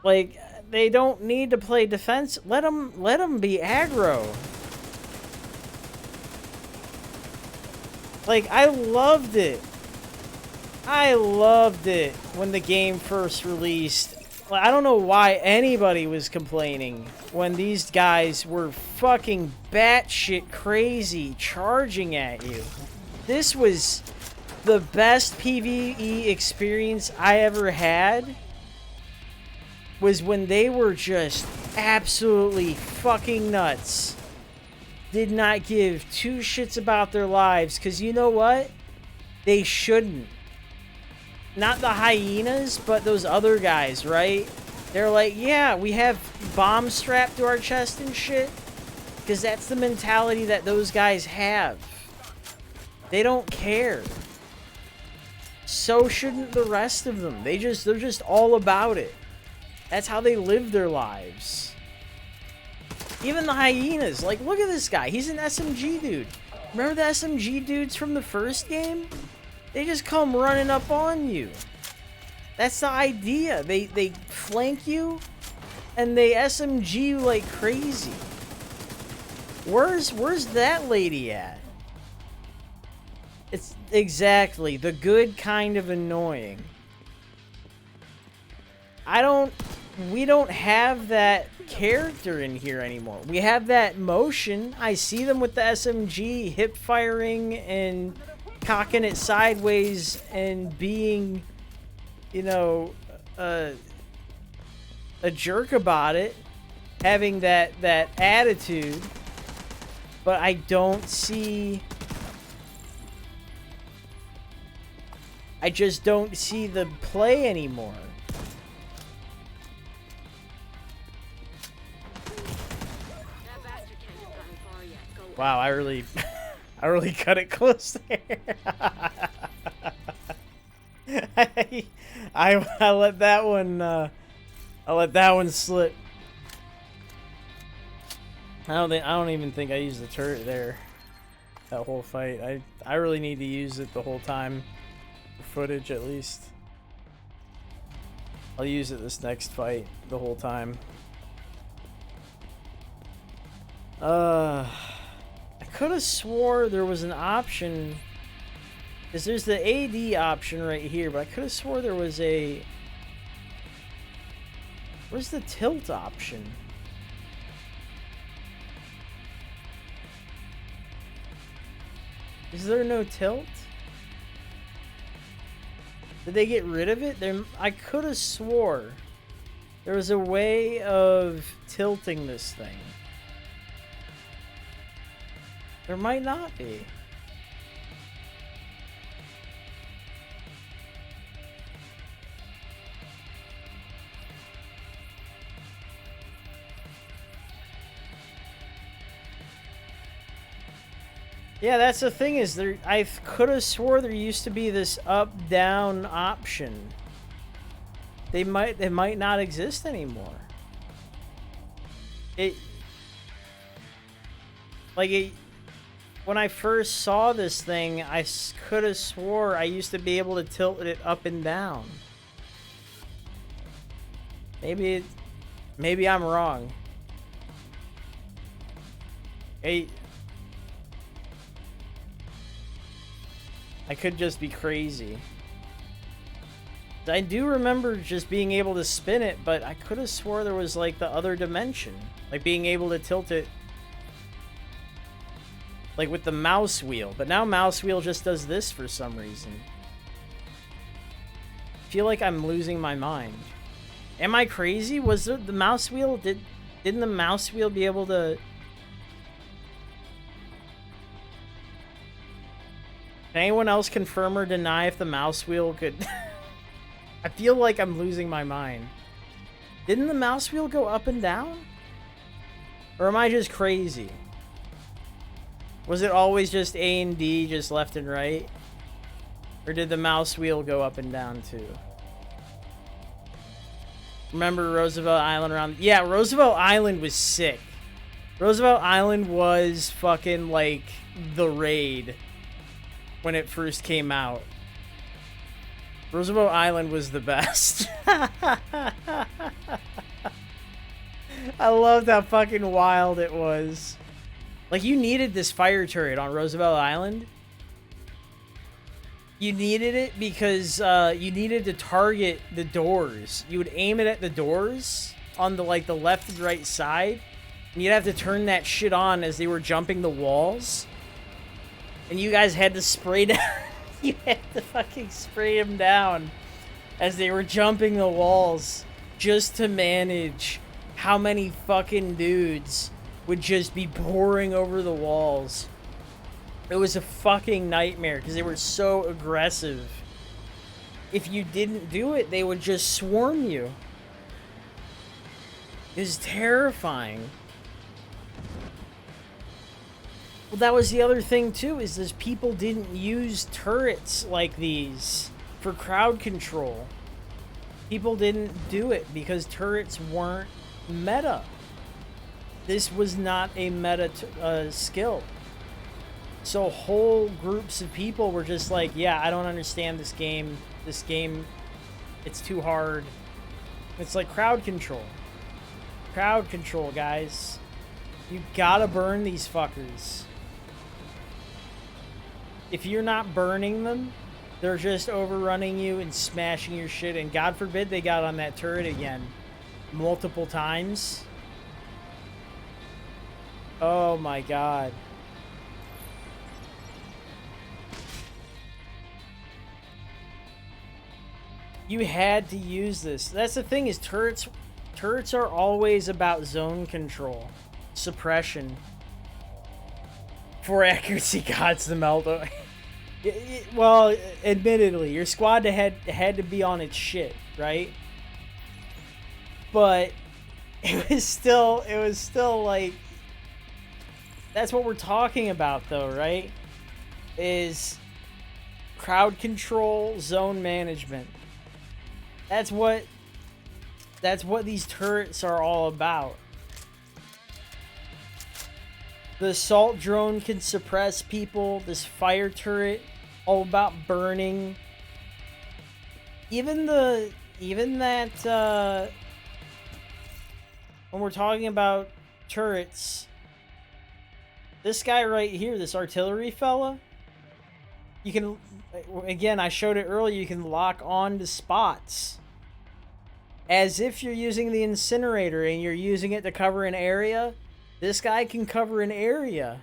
Like, they don't need to play defense. Let them be aggro. Like, I loved it. I loved it when the game first released. Like, I don't know why anybody was complaining when these guys were fucking batshit crazy charging at you. This was the best PvE experience I ever had. Was when they were just absolutely fucking nuts. Did not give two shits about their lives, because you know what? They shouldn't. Not the hyenas, but those other guys, right? They're like, yeah, we have bombs strapped to our chest and shit, because that's the mentality that those guys have. They don't care. So shouldn't the rest of them. They're just all about it. That's how they live their lives. Even the hyenas. Like, look at this guy. He's an SMG dude. Remember the SMG dudes from the first game? They just come running up on you. That's the idea. They flank you, and they SMG you like crazy. Where's that lady at? It's exactly the good kind of annoying. We don't have that character in here anymore. We have that motion. I see them with the SMG hip firing and cocking it sideways and being you know, a jerk about it, having that attitude, but I don't see. I just don't see the play anymore. Wow, I really cut it close there. I let that one slip. I don't even think I used the turret there. That whole fight. I really need to use it the whole time. For footage at least. I'll use it this next fight the whole time. I could have swore there was an option. Because there's the AD option right here, but I could have swore there was a... Where's the tilt option? Is there no tilt? Did they get rid of it? I could have swore there was a way of tilting this thing. There might not be. Yeah, that's the thing is I could have swore there used to be this up-down option. It might not exist anymore. When I first saw this thing, I could have swore I used to be able to tilt it up and down. Maybe I'm wrong. I could just be crazy. I do remember just being able to spin it, but I could have swore there was like the other dimension. Like being able to tilt it like with the mouse wheel. But now mouse wheel just does this for some reason. I feel like I'm losing my mind. Am I crazy? Was there the mouse wheel? Didn't the mouse wheel be able to... Can anyone else confirm or deny if the mouse wheel could... I feel like I'm losing my mind. Didn't the mouse wheel go up and down? Or am I just crazy? Was it always just A and D, just left and right? Or did the mouse wheel go up and down too? Remember Roosevelt Island around... Yeah, Roosevelt Island was sick. Roosevelt Island was fucking like the raid when it first came out. Roosevelt Island was the best. I loved how fucking wild it was. Like, you needed this fire turret on Roosevelt Island. You needed it because you needed to target the doors. You would aim it at the doors on the like the left and right side, and you'd have to turn that shit on as they were jumping the walls. And you guys had to spray down. You had to fucking spray them down as they were jumping the walls just to manage how many fucking dudes would just be pouring over the walls. It was a fucking nightmare because they were so aggressive. If you didn't do it, they would just swarm you. It was terrifying. Well, that was the other thing too, is this people didn't use turrets like these for crowd control. People didn't do it because turrets weren't meta. This was not a meta skill. So whole groups of people were just like, yeah, I don't understand this game. This game, it's too hard. It's like crowd control. Crowd control, guys. You gotta burn these fuckers. If you're not burning them, they're just overrunning you and smashing your shit. And God forbid they got on that turret again. Multiple times. Oh my god. You had to use this. That's the thing is turrets are always about zone control, suppression. For accuracy gods to melt. Well, admittedly, your squad had to be on its shit, right? But it was still like, that's what we're talking about though, right? Is crowd control, zone management. That's what these turrets are all about. The assault drone can suppress people. This fire turret, all about burning. Even that when we're talking about turrets, this guy right here, this artillery fella, you can, again, I showed it earlier, you can lock on to spots. As if you're using the incinerator and you're using it to cover an area. This guy can cover an area.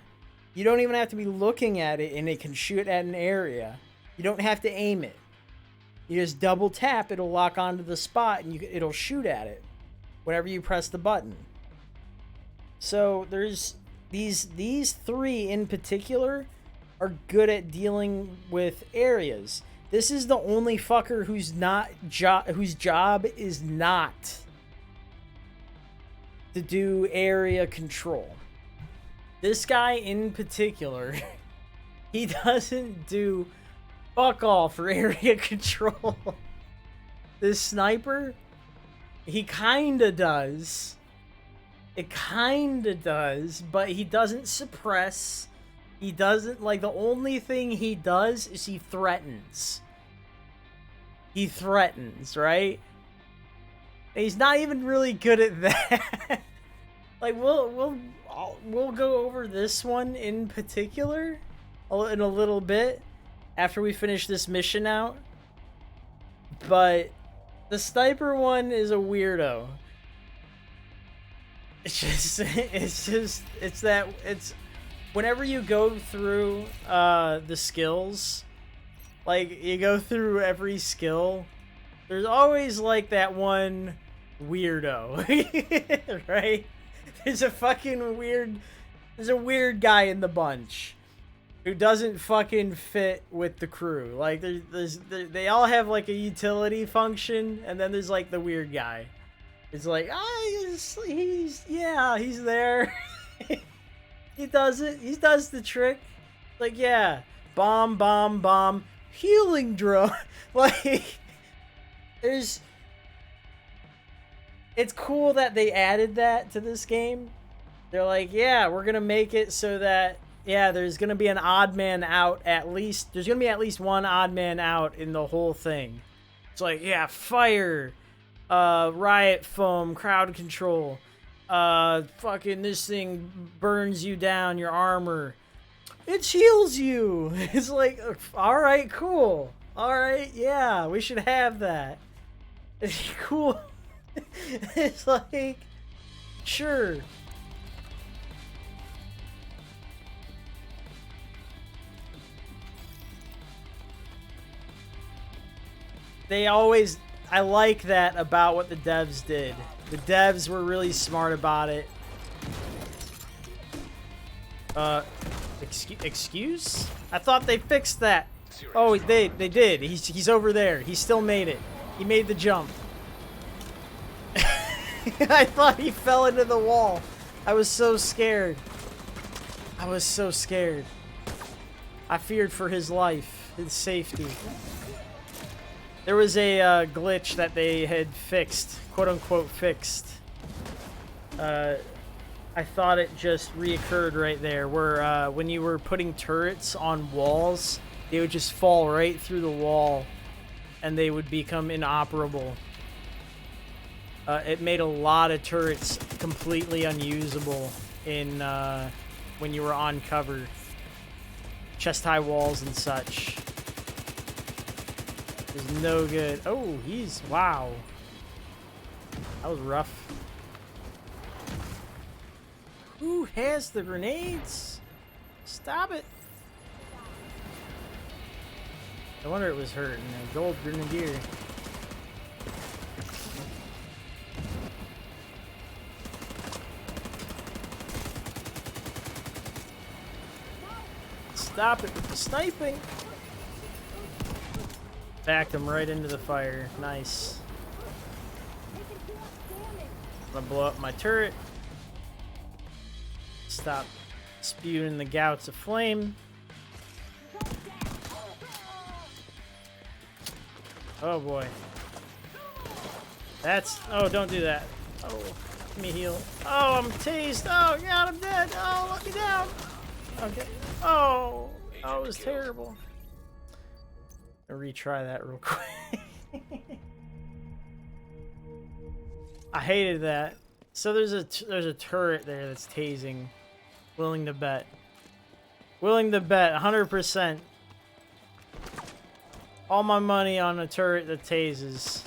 You don't even have to be looking at it and it can shoot at an area. You don't have to aim it. You just double tap, it'll lock onto the spot and it'll shoot at it whenever you press the button. So there's these three in particular are good at dealing with areas. This is the only fucker whose job is not to do area control. This guy in particular, he doesn't do fuck all for area control. This sniper, he kinda does. It kinda does, but he doesn't suppress. He doesn't, like, the only thing he does is he threatens. He threatens, right? And he's not even really good at that. Like, we'll go over this one in particular in a little bit after we finish this mission out. But the sniper one is a weirdo. It's whenever you go through the skills, like you go through every skill, there's always like that one weirdo, right? There's a weird guy in the bunch who doesn't fucking fit with the crew. Like they all have like a utility function, and then there's like the weird guy. It's like, he's there. He does it. He does the trick. Like, yeah, bomb, healing drone. Like, it's cool that they added that to this game. They're like, yeah, we're gonna make it so that, yeah, there's gonna be an odd man out at least. There's gonna be at least one odd man out in the whole thing. It's like, yeah, fire, riot foam, crowd control. Fucking this thing burns you down, your armor. It heals you. It's like, alright, cool. Alright, yeah, we should have that. It's cool. It's like, sure. I like that about what the devs did. The devs were really smart about it. Excuse? I thought they fixed that. Oh, they did. He's over there. He still made it. He made the jump. I thought he fell into the wall. I was so scared. I was so scared. I feared for his life, his safety. There was a glitch that they had fixed, quote-unquote fixed. I thought it just reoccurred right there, where when you were putting turrets on walls, they would just fall right through the wall, and they would become inoperable. It made a lot of turrets completely unusable in when you were on cover. Chest-high walls and such. Is no good. Oh, wow. That was rough. Who has the grenades? Stop it. No wonder it was hurting. A gold grenadier. Stop it with the sniping. Backed him right into the fire. Nice. I'm gonna blow up my turret. Stop spewing the gouts of flame. Oh boy. That's... Oh, don't do that. Oh, let me heal. Oh, I'm tased. Oh, God, I'm dead. Oh, let me down. Okay. Oh, it was terrible. I'll retry that real quick. I hated that. So there's a turret there that's tasing. Willing to bet. Willing to bet 100%. All my money on a turret that tases.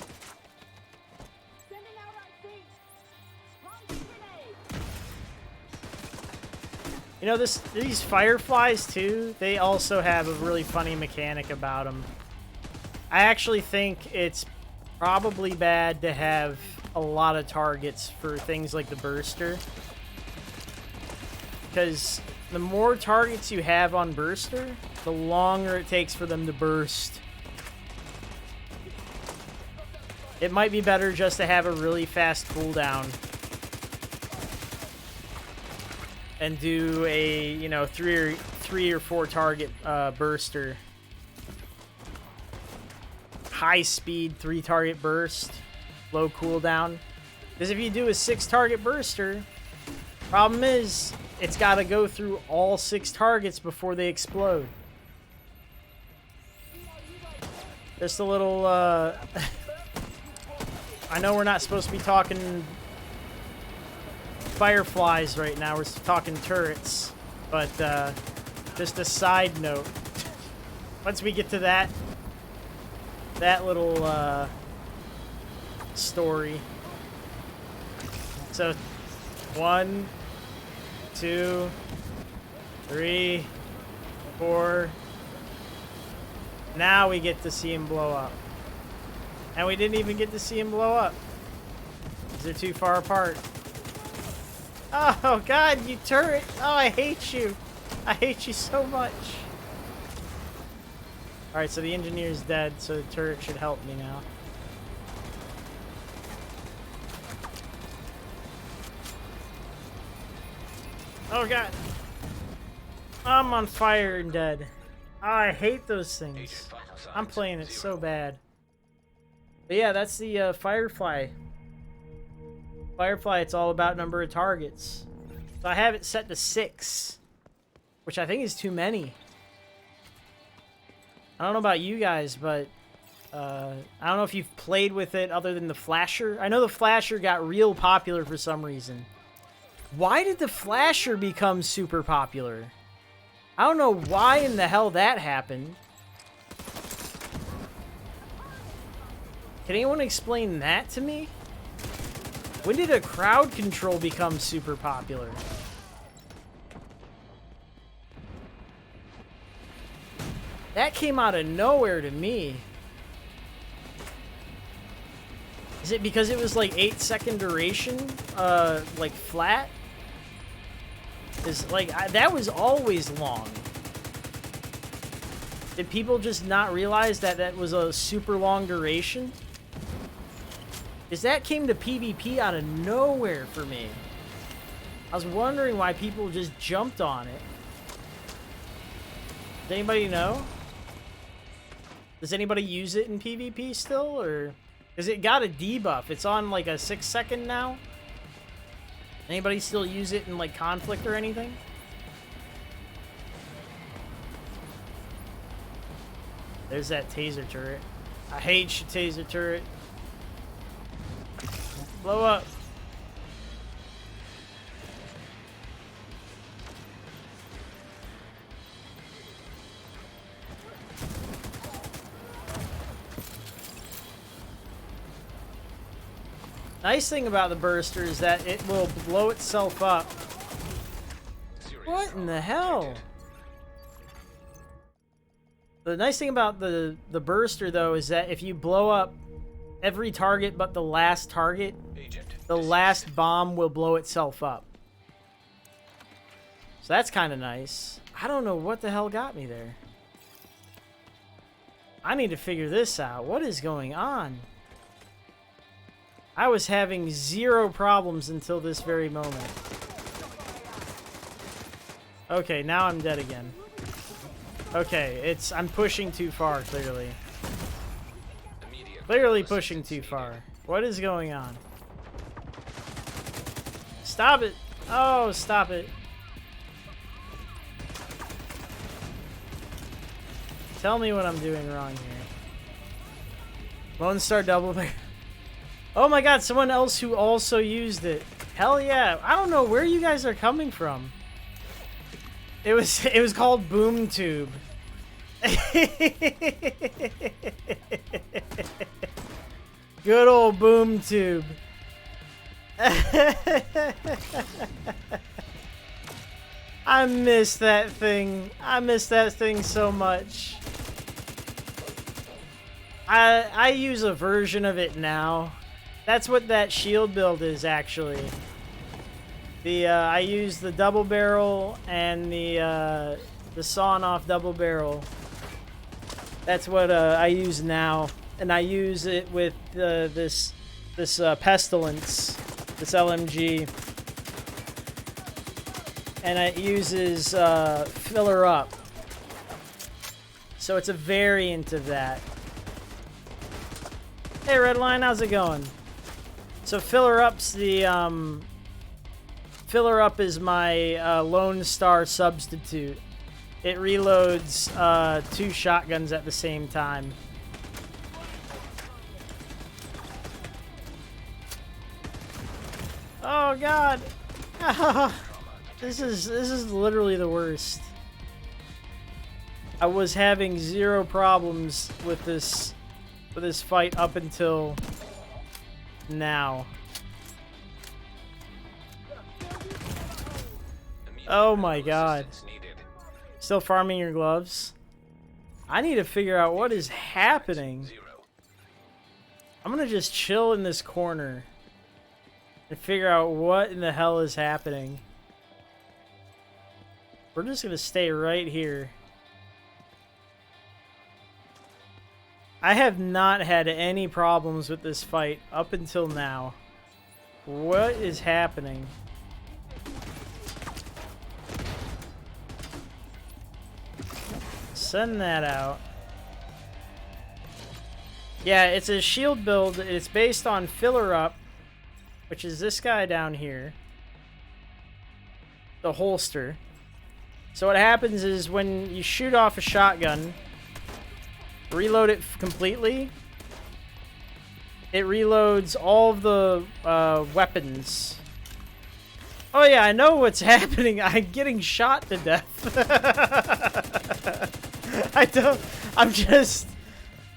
You know, these fireflies too, they also have a really funny mechanic about them. I actually think it's probably bad to have a lot of targets for things like the burster. Because the more targets you have on burster, the longer it takes for them to burst. It might be better just to have a really fast cooldown. And do a, you know, three or four target burster. High speed 3 target burst. Low cooldown. Because if you do a 6 target burster, problem is it's got to go through all 6 targets before they explode. Just a little I know we're not supposed to be talking fireflies right now, we're talking turrets, but just a side note. Once we get to that little story. So 1, 2, 3, 4. Now we get to see him blow up. And we didn't even get to see him blow up, because they're too far apart. Oh god, you turret! Oh, I hate you! I hate you so much! Alright, so the engineer's dead, so the turret should help me now. Oh god! I'm on fire and dead. Oh, I hate those things. I'm playing it so bad. But yeah, that's the Firefly. Firefly, it's all about number of targets. So I have it set to 6, which I think is too many. I don't know about you guys, but I don't know if you've played with it other than the Flasher. I know the Flasher got real popular for some reason. Why did the Flasher become super popular? I don't know why in the hell that happened. Can anyone explain that to me? When did a crowd control become super popular? That came out of nowhere to me. Is it because it was like 8-second duration? Like flat? Is like that was always long. Did people just not realize that that was a super long duration? Because that came to PvP out of nowhere for me. I was wondering why people just jumped on it. Does anybody know? Does anybody use it in PvP still, or... Because it got a debuff. It's on like a 6-second now. Anybody still use it in like Conflict or anything? There's that taser turret. I hate your taser turret. Blow up. Nice thing about the burster is that it will blow itself up. What in the hell? The nice thing about the burster though is that if you blow up every target but the last target, the last bomb will blow itself up. So that's kind of nice. I don't know what the hell got me there. I need to figure this out. What is going on? I was having zero problems until this very moment. Okay, now I'm dead again. Okay, I'm pushing too far, clearly. Clearly pushing too far. What is going on? Stop it! Oh, stop it. Tell me what I'm doing wrong here. Lone Star Double Bear. Oh my god, someone else who also used it. Hell yeah. I don't know where you guys are coming from. It was called Boom Tube. Good old Boom Tube. I miss that thing. I miss that thing so much. I use a version of it now. That's what that shield build is actually. I use the double barrel and the sawn off double barrel. That's what I use now, and I use it with this pestilence, this LMG, and it uses filler up. So it's a variant of that. Hey Redline, how's it going? So filler up's the filler up is my Lone Star substitute. It reloads 2 shotguns at the same time. Oh god. This is literally the worst. I was having zero problems with this fight up until now. Oh my god. Still farming your gloves? I need to figure out what is happening. I'm gonna just chill in this corner and figure out what in the hell is happening. We're just gonna stay right here. I have not had any problems with this fight up until now. What is happening? Send that out. Yeah, it's a shield build. It's based on filler up, which is this guy down here. The holster. So what happens is when you shoot off a shotgun, reload it completely, it reloads all of the weapons. Oh yeah, I know what's happening. I'm getting shot to death.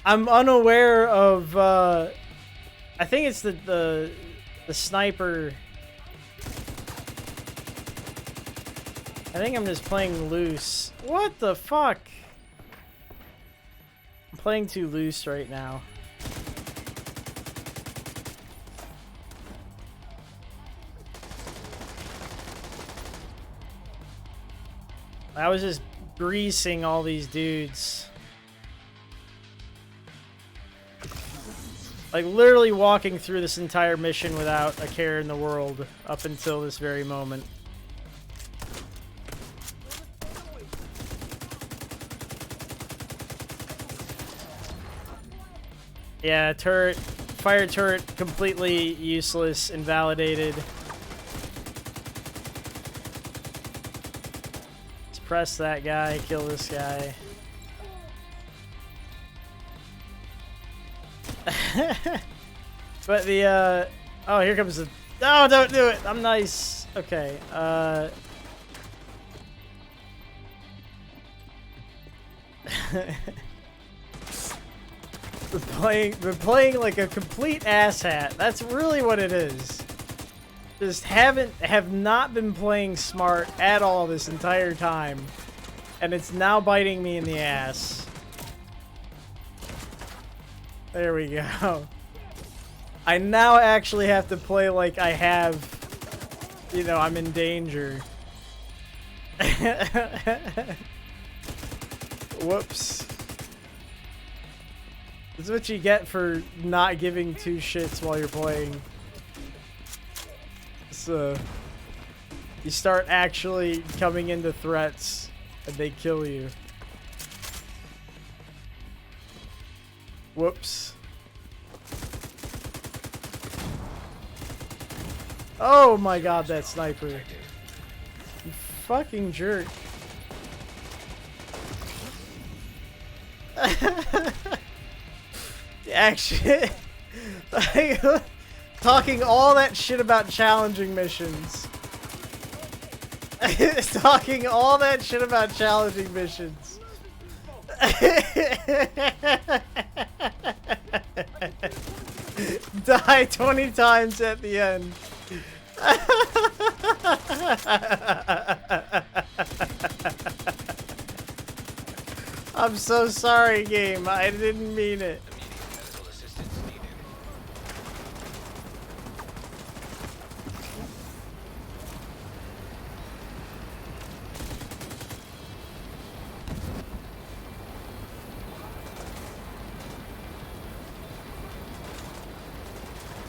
I'm unaware of, I think it's the sniper. I think I'm just playing loose. What the fuck? I'm playing too loose right now. I was just greasing all these dudes. Like, literally walking through this entire mission without a care in the world up until this very moment. Yeah, turret, fire turret, completely useless, invalidated. Suppress that guy, kill this guy. But the, oh, here comes the, oh, don't do it, I'm nice. Okay, We're playing like a complete asshat. That's really what it is. Just have not been playing smart at all this entire time, and it's now biting me in the ass. There we go. I now actually have to play like I have, you know, I'm in danger. Whoops. This is what you get for not giving two shits while you're playing. So, you start actually coming into threats and they kill you. Whoops. Oh my god, that sniper. You fucking jerk. Actually, like, talking all that shit about challenging missions. Talking all that shit about challenging missions. Die 20 times at the end. I'm so sorry, game. I didn't mean it. Medical assistance needed.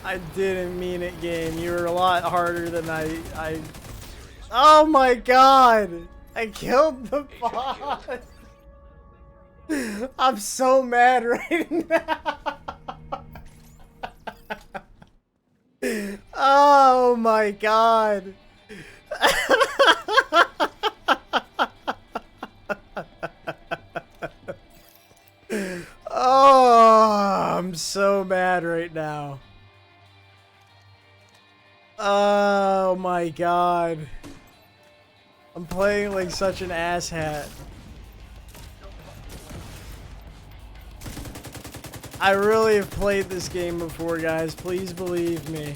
I didn't mean it, game. You were a lot harder than I... Oh my god! I killed the boss! I'm so mad right now! Oh my god! Oh, I'm so mad right now. Oh my god. I'm playing like such an asshat. I really have played this game before, guys. Please believe me.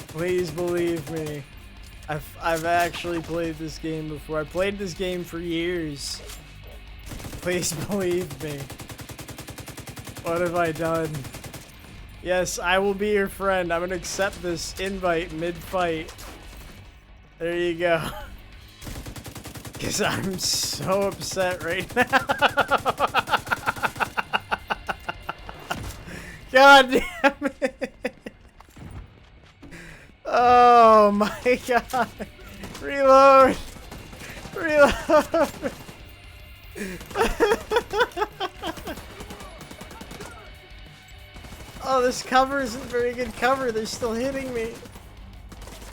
Please believe me. I've actually played this game before. I played this game for years. Please believe me. What have I done? Yes, I will be your friend. I'm gonna accept this invite mid-fight. There you go. Because I'm so upset right now. God damn it. Oh my god. Reload. Reload. Oh, this cover isn't very good cover. They're still hitting me.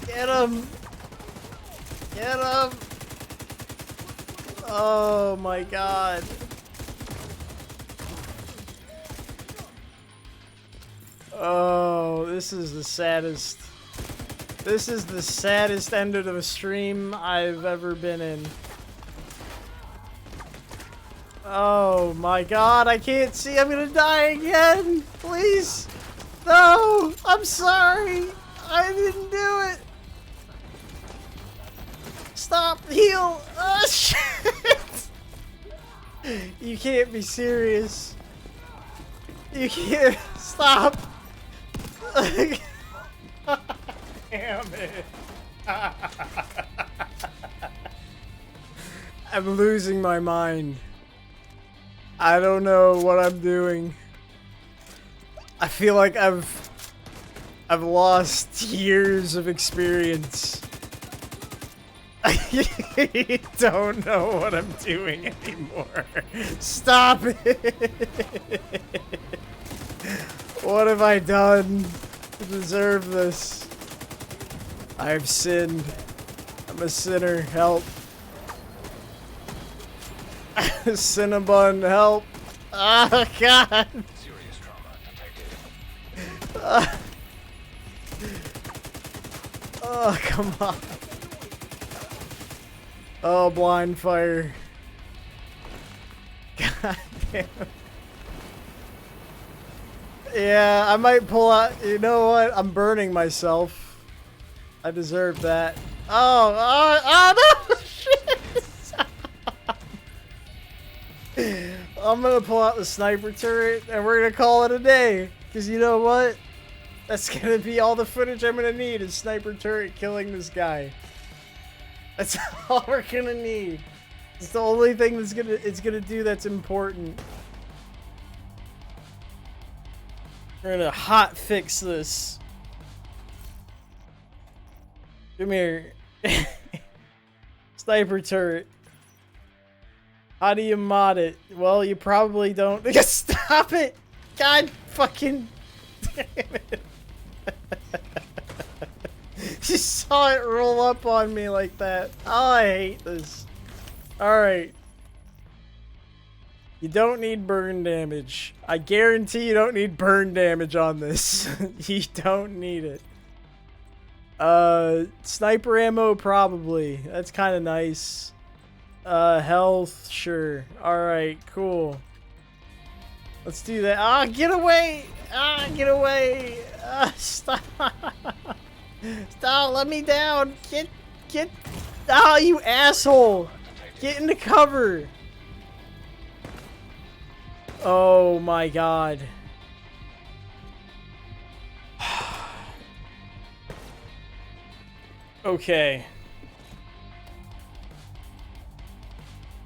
Get him. Get him. Oh my god. Oh, this is the saddest. This is the saddest end of a stream I've ever been in. Oh my god, I can't see. I'm gonna die again. Please. No, I'm sorry. I didn't do it. Stop. Heal. Oh, shit. You can't be serious. You can't. Stop. Damn it. I'm losing my mind. I don't know what I'm doing. I feel like I've lost years of experience. I don't know what I'm doing anymore. Stop it. What have I done to deserve this? I have sinned. I'm a sinner. Help. Cinnabon, help. Oh, God. Serious trauma detected. Oh, come on. Oh, blind fire. God damn. Yeah, I might pull out. You know what? I'm burning myself. I deserve that. Oh, no! Shit! I'm gonna pull out the sniper turret and we're gonna call it a day. Because you know what? That's gonna be all the footage I'm gonna need is sniper turret killing this guy. That's all we're gonna need. It's the only thing that's gonna do that's important. We're gonna hot fix this. Come here. Sniper turret. How do you mod it? Well, you probably don't. Stop it! God fucking damn it. You saw it roll up on me like that. Oh, I hate this. Alright. You don't need burn damage. I guarantee you don't need burn damage on this. You don't need it. Sniper ammo, probably. That's kind of nice. Health, sure. Alright, cool. Let's do that. Ah, get away! Ah, get away! Ah, stop! Stop, let me down! Get... Ah, you asshole! Get into cover! Oh my god. Okay.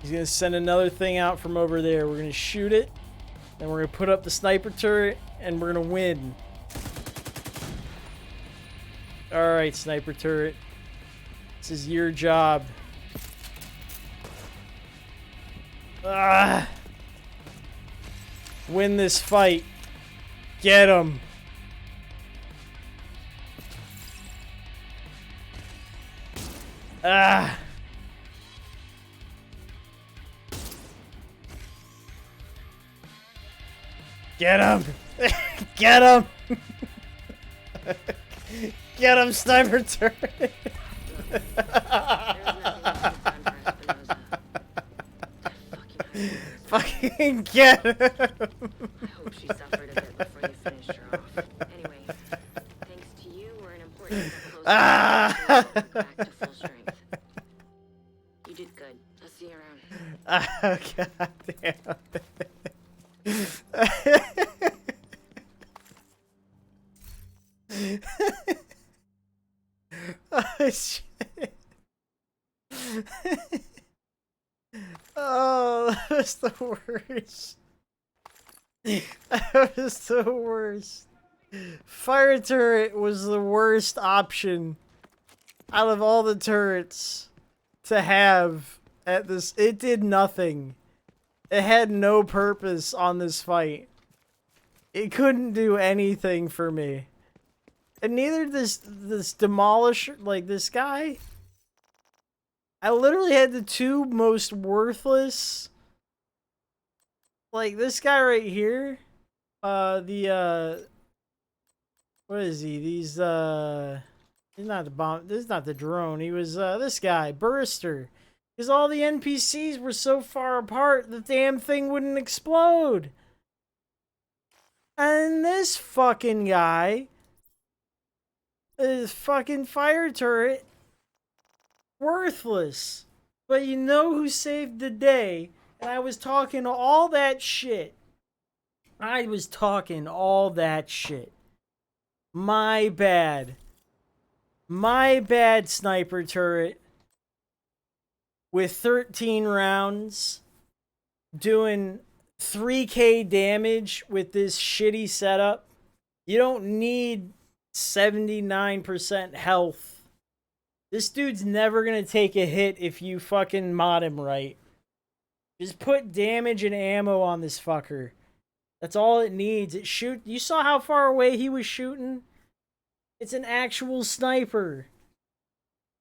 He's gonna send another thing out from over there. We're gonna shoot it. Then we're gonna put up the sniper turret. And we're gonna win. Alright, sniper turret. This is your job. Ah! Win this fight. Get him. Ah! Get him! Get him! Get him, sniper turret! Fucking get him! I hope she suffered a bit before you finished her off. Anyway, thanks to you, we're an important step closer to back to full strength. You did good. I'll see you around. Oh, god damn. Oh, shit. Oh, that was the worst. That was the worst. Fire turret was the worst option out of all the turrets to have at this. It did nothing. It had no purpose on this fight. It couldn't do anything for me. And neither this demolisher, like this guy. I literally had the two most worthless. Like this guy right here. What is he? He's not the bomb. This is not the drone. He was this guy, Burster. Because all the NPCs were so far apart, the damn thing wouldn't explode. And this fucking guy, this fucking fire turret, worthless. But you know who saved the day? And I was talking all that shit. I was talking all that shit. My bad. My bad, sniper turret. With 13 rounds, doing 3k damage with this shitty setup. You don't need 79% health. This dude's never gonna take a hit if you fucking mod him right. Just put damage and ammo on this fucker. That's all it needs. It shoot. You saw how far away he was shooting? It's an actual sniper.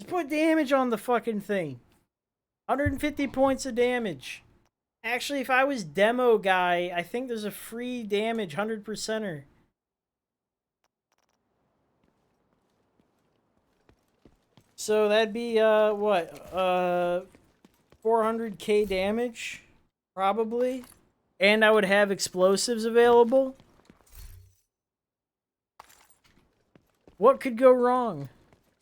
Just put damage on the fucking thing. 150 points of damage. Actually, if I was demo guy, I think there's a free damage 100%er. So that'd be, what? 400k damage? Probably. And I would have explosives available. What could go wrong?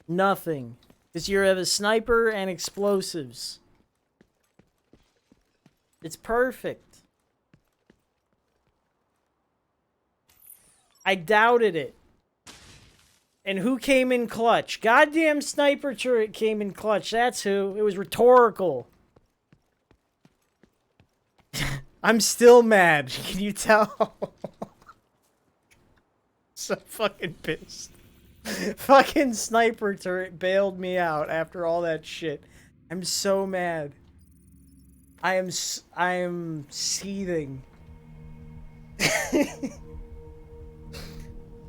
Nothing. Because you have a sniper and explosives. It's perfect. I doubted it. And who came in clutch? Goddamn sniper turret came in clutch. That's who. It was rhetorical. I'm still mad. Can you tell? So fucking pissed. Fucking sniper turret bailed me out after all that shit. I'm so mad. I am seething.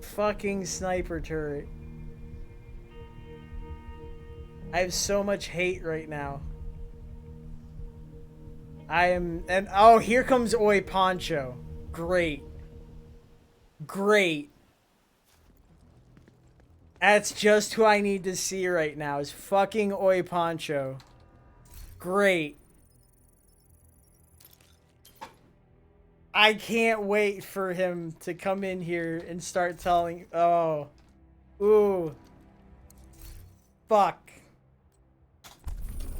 Fucking sniper turret. I have so much hate right now. And oh, here comes Oi Poncho. Great. Great. That's just who I need to see right now, is fucking Oi Poncho. Great. I can't wait for him to come in here and start telling... Oh. Ooh. Fuck.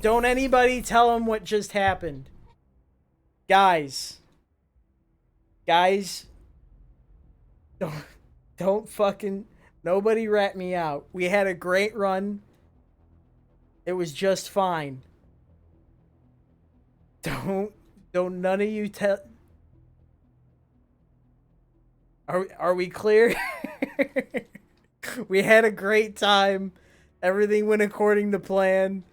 Don't anybody tell him what just happened. Guys. Guys. Don't fucking... Nobody rat me out. We had a great run. It was just fine. Don't none of you tell... Are we clear? We had a great time. Everything went according to plan.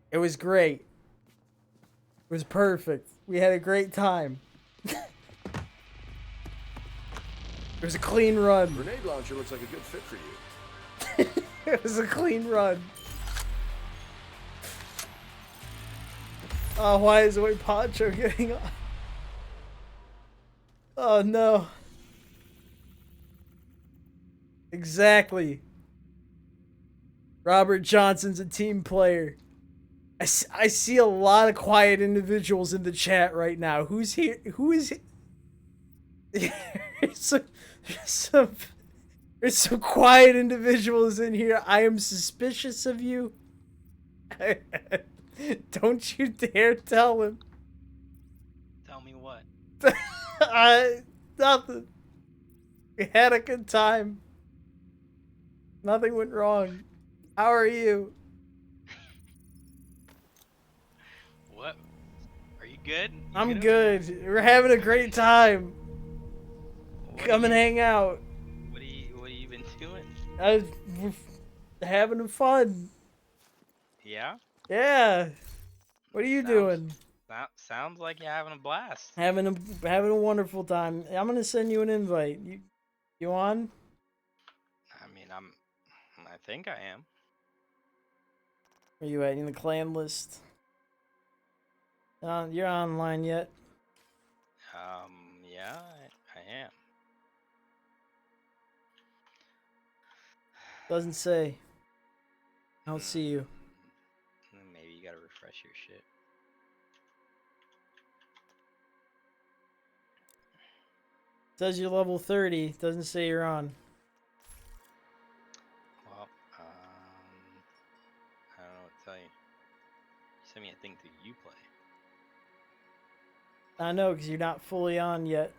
It was great. It was perfect. We had a great time. It was a clean run. Grenade launcher looks like a good fit for you. It was a clean run. Oh, why is Oi Poncho getting on? Oh no. Exactly. Robert Johnson's a team player. I see a lot of quiet individuals in the chat right now. Who's here? Who is it? There's some quiet individuals in here. I am suspicious of you. Don't you dare tell him. Tell me what? Nothing. We had a good time. Nothing went wrong. How are you? What? Are you good? I'm good. We're having a great time. Come and hang out. What have you been doing? We're having fun. Yeah? Yeah. What are you doing? Sounds like you're having a blast. Having a wonderful time. I'm gonna send you an invite. You on? I mean, I think I am. Are you in the clan list? You're online yet? Yeah, I am. Doesn't say. I don't see you. Maybe you gotta refresh your shit. Says you're level 30. Doesn't say you're on. Well, I don't know what to tell you. You sent me a thing to Uplay. I know, because you're not fully on yet.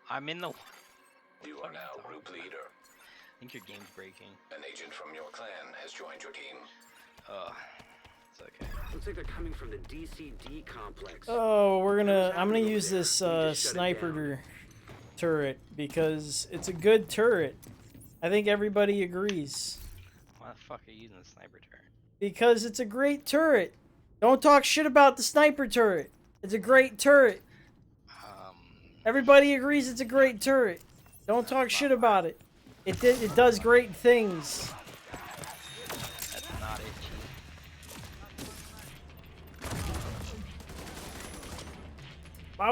I'm in the... You are now group leader. I think your game's breaking. An agent from your clan has joined your team. It's okay. Looks like they're coming from the DCD complex. Oh, I'm gonna use this sniper turret because it's a good turret. I think everybody agrees. Why the fuck are you using the sniper turret? Because it's a great turret. Don't talk shit about the sniper turret. It's a great turret. Everybody agrees it's a great turret. Don't talk shit about it. It does great things. That's not it, Chief. Why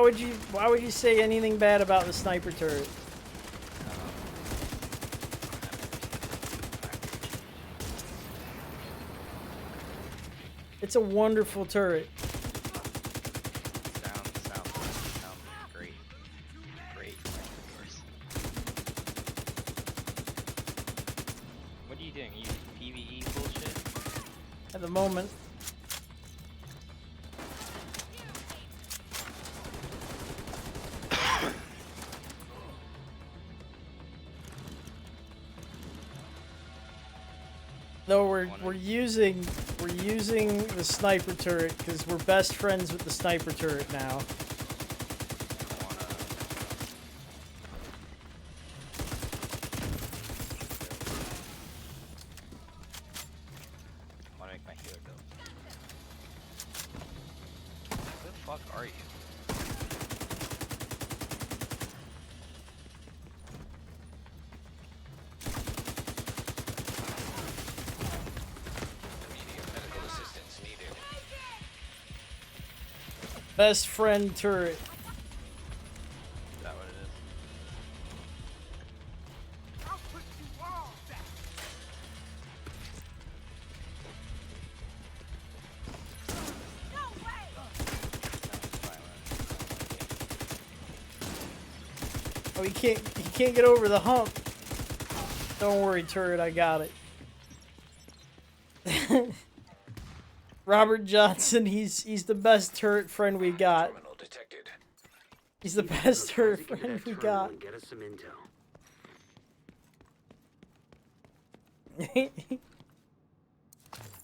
would you say anything bad about the sniper turret? It's a wonderful turret. Sounds great. Great, of course. What are you doing? Are you using PvE bullshit? At the moment. No, we're using the sniper turret because we're best friends with the sniper turret now. I wanna make my healer go. Who the fuck are you? Immediate medical assistance needed. Best friend turret. Is that what it is? Oh, he can't get over the hump. Don't worry, turret, I got it. Robert Johnson, he's the best turret friend we got. Terminal detected. He's the best turret friend we got. And get us some intel.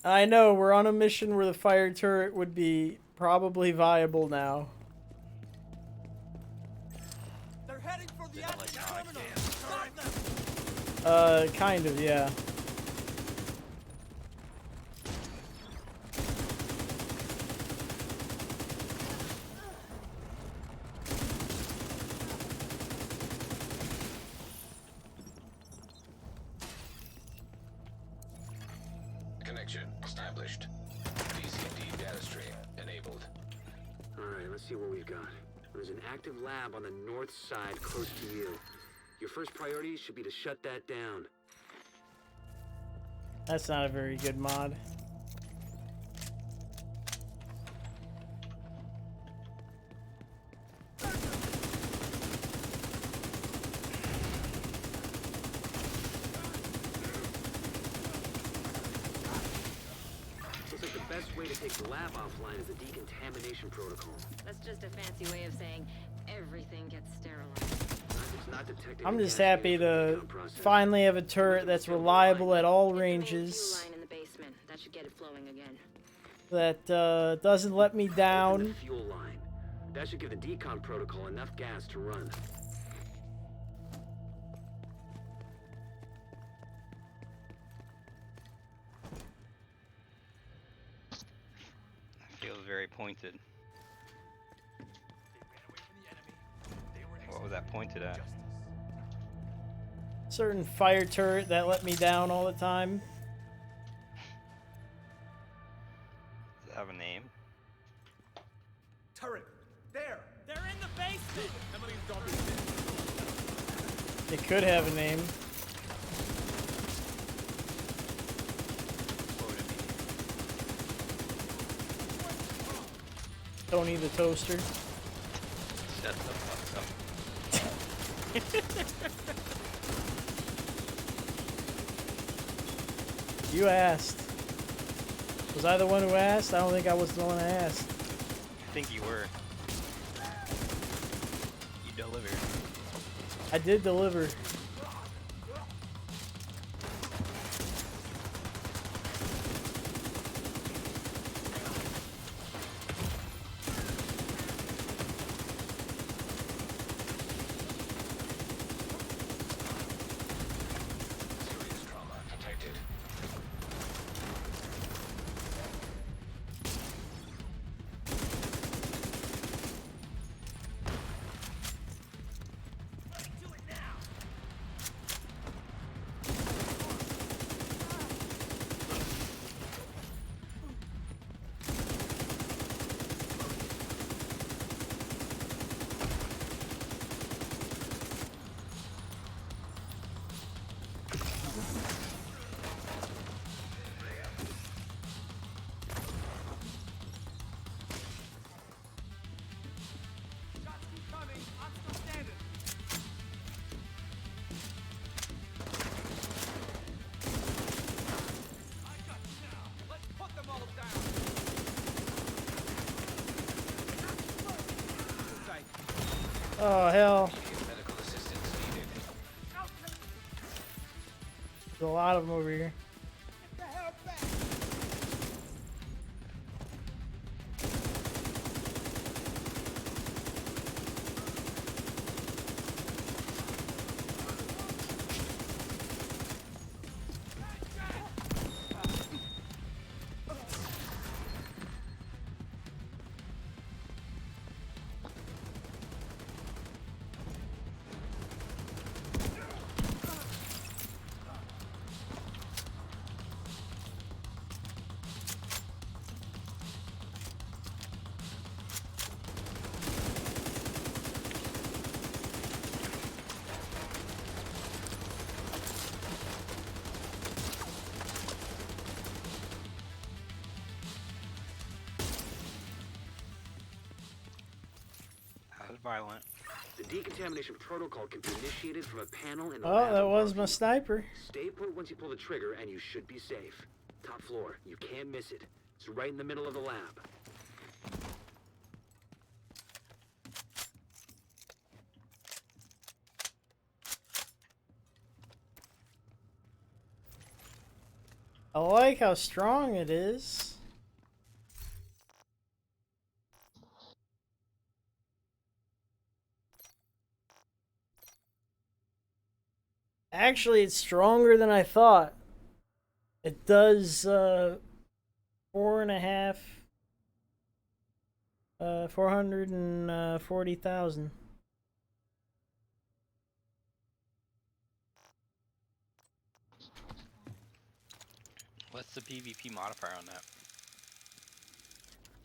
I know, we're on a mission where the fire turret would be probably viable now. They're heading for the active terminal. Stop them. Kind of, yeah. Connection established. DCD data stream enabled. Alright, let's see what we've got. There's an active lab on the north side close to you. Your first priority should be to shut that down. That's not a very good mod. Looks like the best way to take the lab offline is the decontamination protocol. That's just a fancy way of saying everything gets sterilized. It's not detecting I'm the just gas happy from the to decon process. finally have a turret that's reliable at all It's the main ranges. fuel line in the basement. That should get it flowing again. That doesn't let me Open down. the fuel line. That should give the decon protocol enough gas to run. Feels very pointed. What was that pointed at? Certain fire turret that let me down all the time. Does it have a name? Turret. There. They're in the basement. Emily's daughter. It could have a name. Tony the Toaster. Shut the fuck up. You asked. Was I the one who asked? I don't think I was the one who asked. I think you were. You delivered. I did deliver. Serious trauma detected. Oh hell. Immediate medical assistance needed. There's a lot of them over here. Get the hell violent. The decontamination protocol can be initiated from a panel in the Oh, lab that was above my you. sniper. Stay put once you pull the trigger, and you should be safe. Top floor. You can't miss it. It's right in the middle of the lab. I like how strong it is. Actually, it's stronger than I thought. It does 440,000. What's the PvP modifier on that?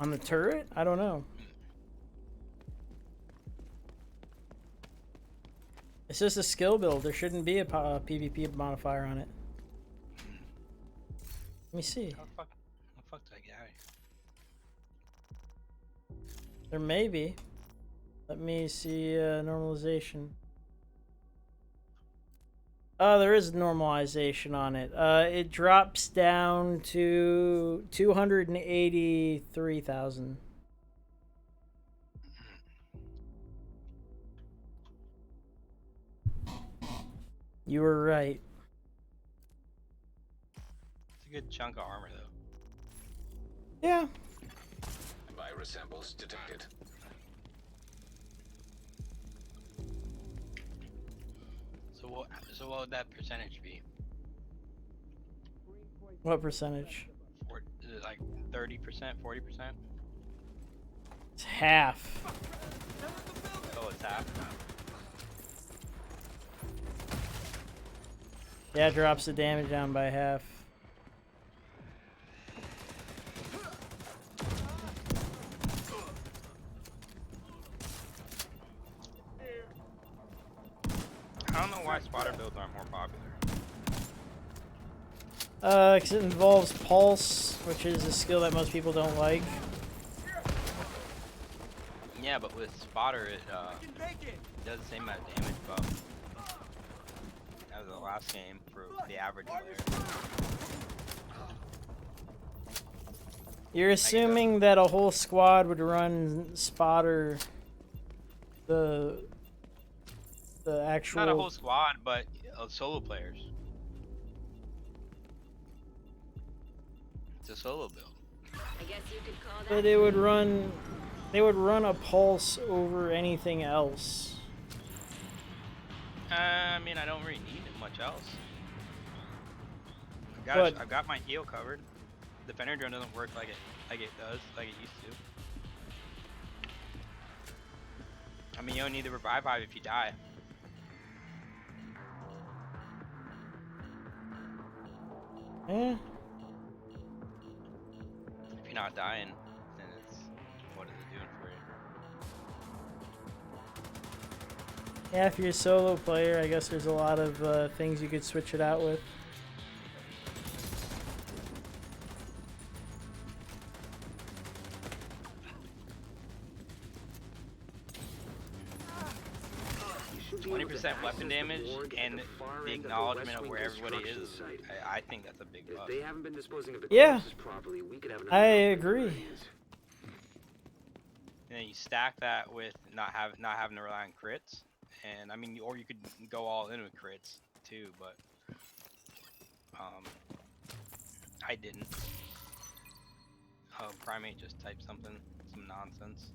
On the turret? I don't know. It's just a skill build. There shouldn't be a PvP modifier on it. Let me see. How the fuck did I get out of here? There may be. Let me see normalization. Oh, there is normalization on it. It drops down to 283,000. You were right. It's a good chunk of armor, though. Yeah. Virus samples detected. So what would that percentage be? What percentage? Is it like 30%, 40%? It's half. Oh, it's half. Yeah, it drops the damage down by half. I don't know why spotter builds aren't more popular. Because it involves pulse, which is a skill that most people don't like. Yeah, but with spotter, it does the same amount of damage buff as the last game for the average player. You're assuming that a whole squad would run spotter, the actual... Not a whole squad, but solo players. It's a solo build. I guess you could call that. But they would run a pulse over anything else. I mean, I don't really need much else. I've got my heal covered. Defender drone doesn't work like it does, like it used to. I mean, you don't need the revive hive if you die. Eh. If you're not dying, then it's what is it doing for you? Yeah, if you're a solo player, I guess there's a lot of things you could switch it out with. Weapon damage and the acknowledgement of where everybody is. I think that's a big buff. They haven't been disposing of the Yeah, properly. We could have I agree. And then you stack that with not having to rely on crits, and I mean, or you could go all in with crits too, but I didn't. Primate just typed some nonsense.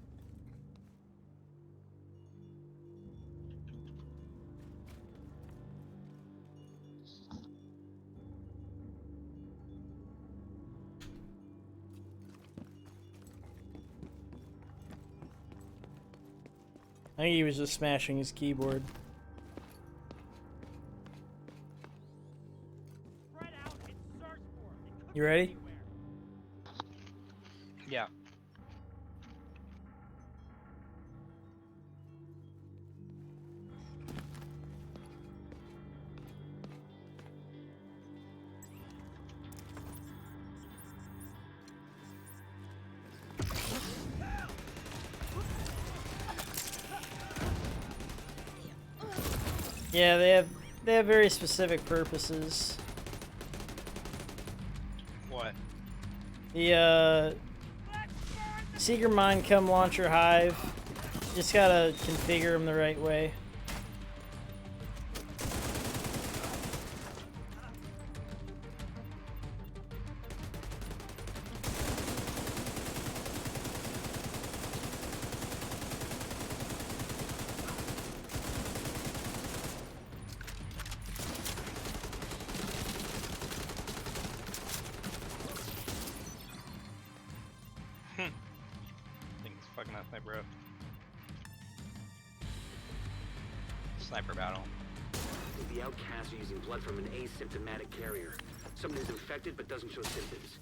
I think he was just smashing his keyboard. You ready? Yeah. Yeah, they have very specific purposes. What? The Seeker Mine Come Launcher Hive. Just gotta configure them the right way. Thing's fucking up my bro. Sniper battle. The outcasts are using blood from an asymptomatic carrier. Someone who's infected but doesn't show symptoms.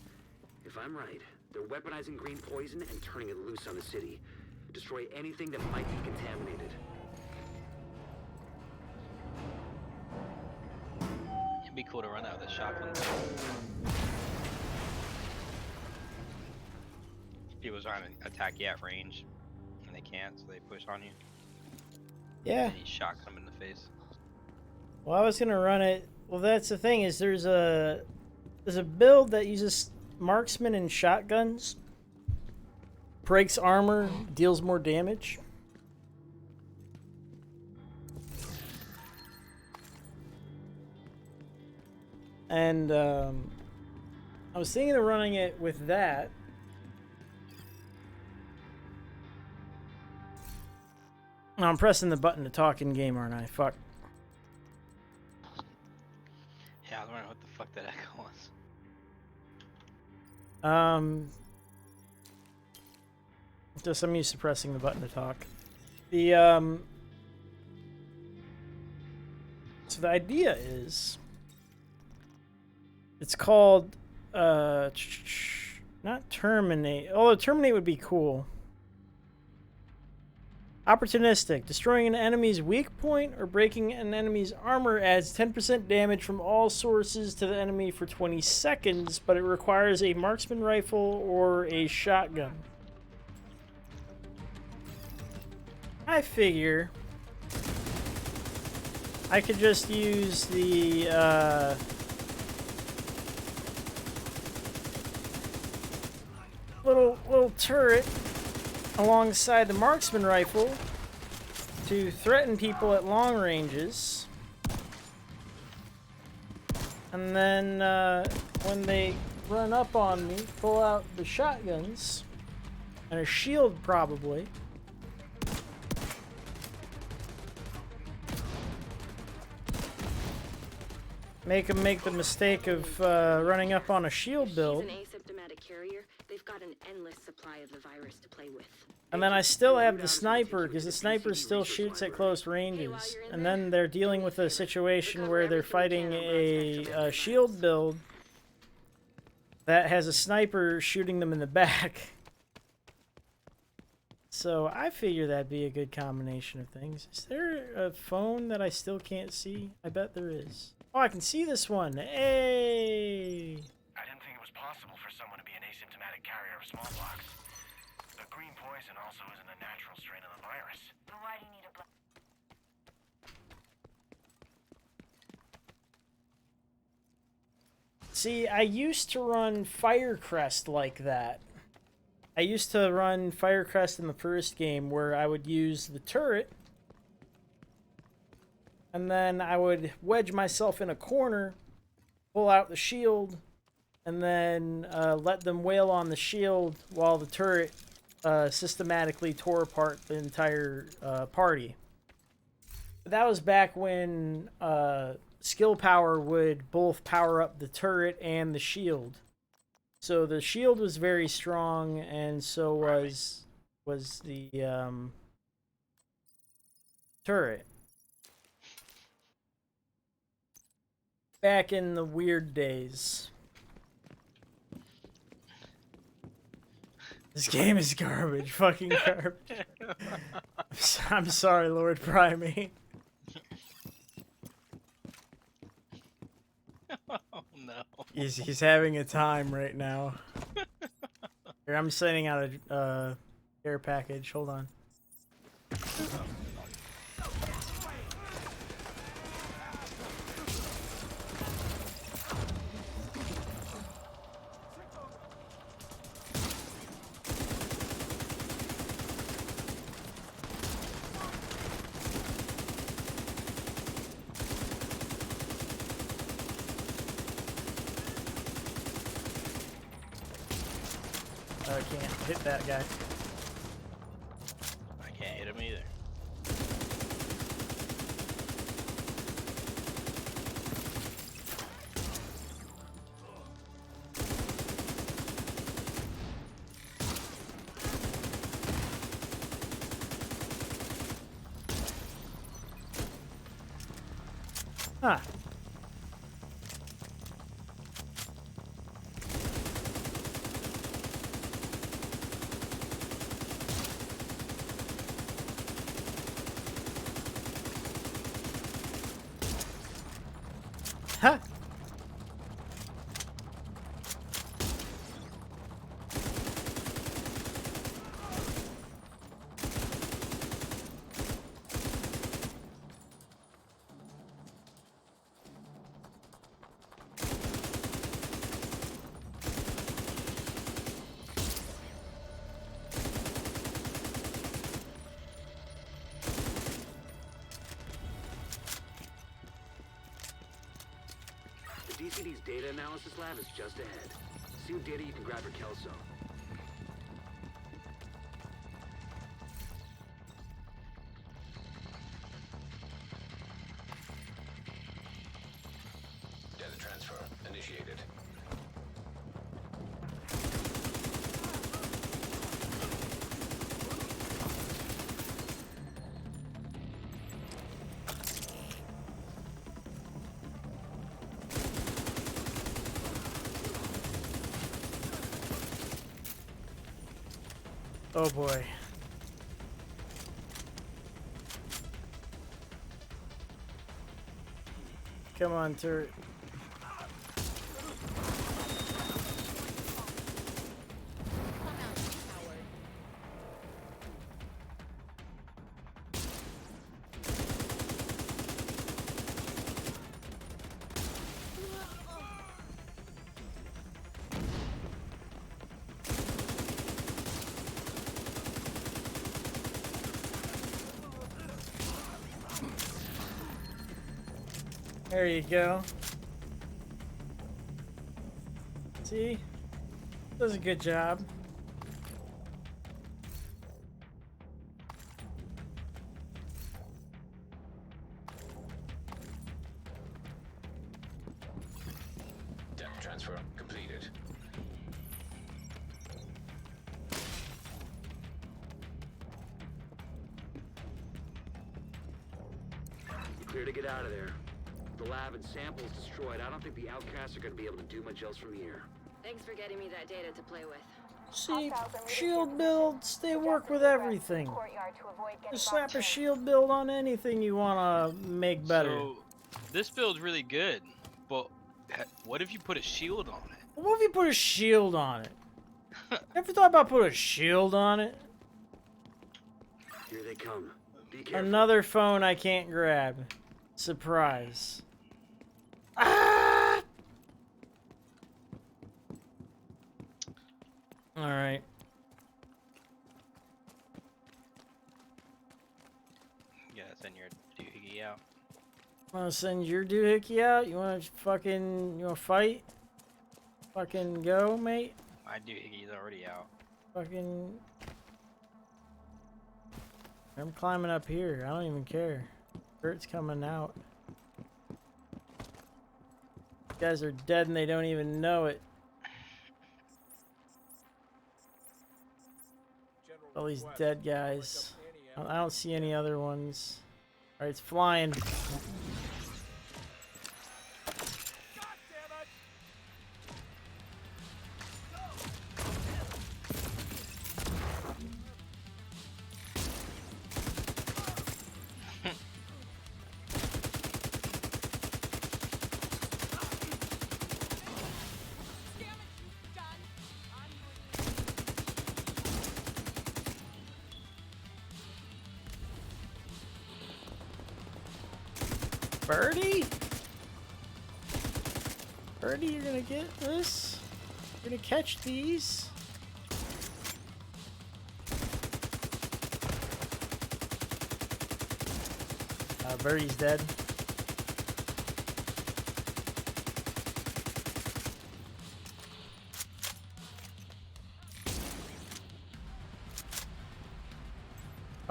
If I'm right, they're weaponizing green poison and turning it loose on the city. Destroy anything that might be contaminated. It'd be cool to run out with a shotgun. People trying to attack you at range, and they can't, so they push on you. Yeah. And you shot them in the face. Well, I was gonna run it. Well, that's the thing is there's a build that uses marksman and shotguns. Breaks armor, deals more damage. And I was thinking of running it with that. Oh, I'm pressing the button to talk in game, aren't I? Fuck. Yeah, I was wondering what the fuck that echo was. Just I'm used to pressing the button to talk. The so the idea is it's called not terminate. Although terminate would be cool. Opportunistic. Destroying an enemy's weak point or breaking an enemy's armor adds 10% damage from all sources to the enemy for 20 seconds, but it requires a marksman rifle or a shotgun. I figure I could just use the little turret alongside the marksman rifle to threaten people at long ranges, and then when they run up on me, pull out the shotguns and a shield probably. Make them make the mistake of running up on a shield build. She's an asymptomatic carrier. They've got an endless supply of the virus to play with. And then I still have the sniper, because the sniper still shoots at close ranges. And then they're dealing with a situation where they're fighting a shield build that has a sniper shooting them in the back. So I figure that'd be a good combination of things. Is there a phone that I still can't see? I bet there is. Oh, I can see this one. Hey! I didn't think it was possible for someone to be an asymptomatic carrier of smallpox. The green poison also isn't a natural strain of the virus. Then why do you need a See, I used to run Firecrest like that. I used to run Firecrest in the first game where I would use the turret and then I would wedge myself in a corner, pull out the shield, and then let them wail on the shield while the turret systematically tore apart the entire party. That was back when skill power would both power up the turret and the shield. So the shield was very strong, and so was the turret. Back in the weird days. This game is garbage. Fucking garbage. I'm sorry, Lord Primate. Oh no. He's having a time right now. Here, I'm sending out a care package. Hold on. I can't hit that guy. I can't hit him either. Huh. Huh. The DCD's data analysis lab is just ahead. See what data you can grab for Kelso. Data transfer initiated. Oh boy. Come on, turret. There you go. See? Does a good job. Data transfer completed. You're clear to get out of there. The lab and samples destroyed. I don't think the outcasts are going to be able to do much else from here. Thanks for getting me that data to play with. See, shield builds, they work with everything. Just slap a shield build on anything you want to make better. So, this build's really good, but what if you put a shield on it? What if you put a shield on it? Ever thought about putting a shield on it? Here they come. Be careful. Another phone I can't grab. Surprise. Ah! Alright. Yeah, send your doohickey out. Wanna send your doohickey out? You wanna fight? Fucking go, mate? My doohickey's already out. Fucking... I'm climbing up here. I don't even care. Kurt's coming out. These guys are dead and they don't even know it. All these dead guys. I don't see any other ones. Alright, it's flying. Birdie? Birdie, you're gonna get this? You're gonna catch these? Birdie's dead.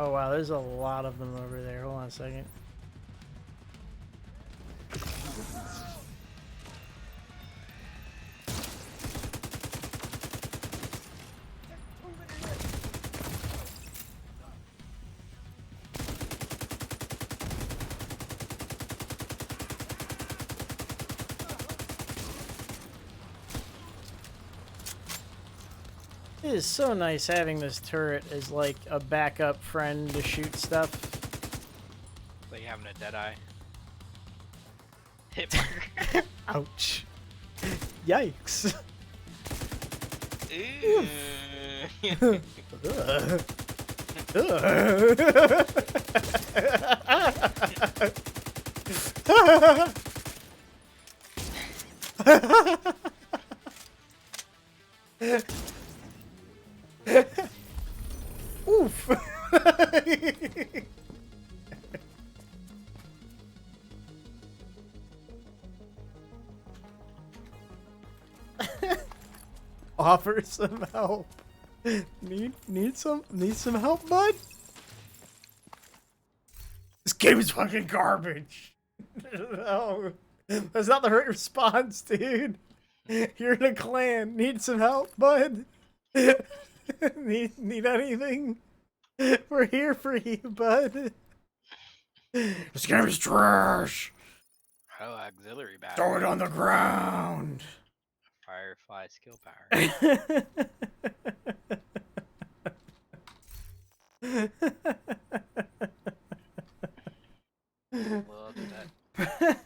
Oh wow, there's a lot of them over there. Hold on a second. It is so nice having this turret as like a backup friend to shoot stuff. Like having a dead eye. Hit marker. Ouch. Yikes. Oof. Offer some help. Need some help, bud? This game is fucking garbage. No. That's not the right response, dude. You're in a clan. Need some help, bud? need anything? We're here for you, bud. This game is trash. Oh, auxiliary battery. Throw it on the ground. Firefly skill power. Love that.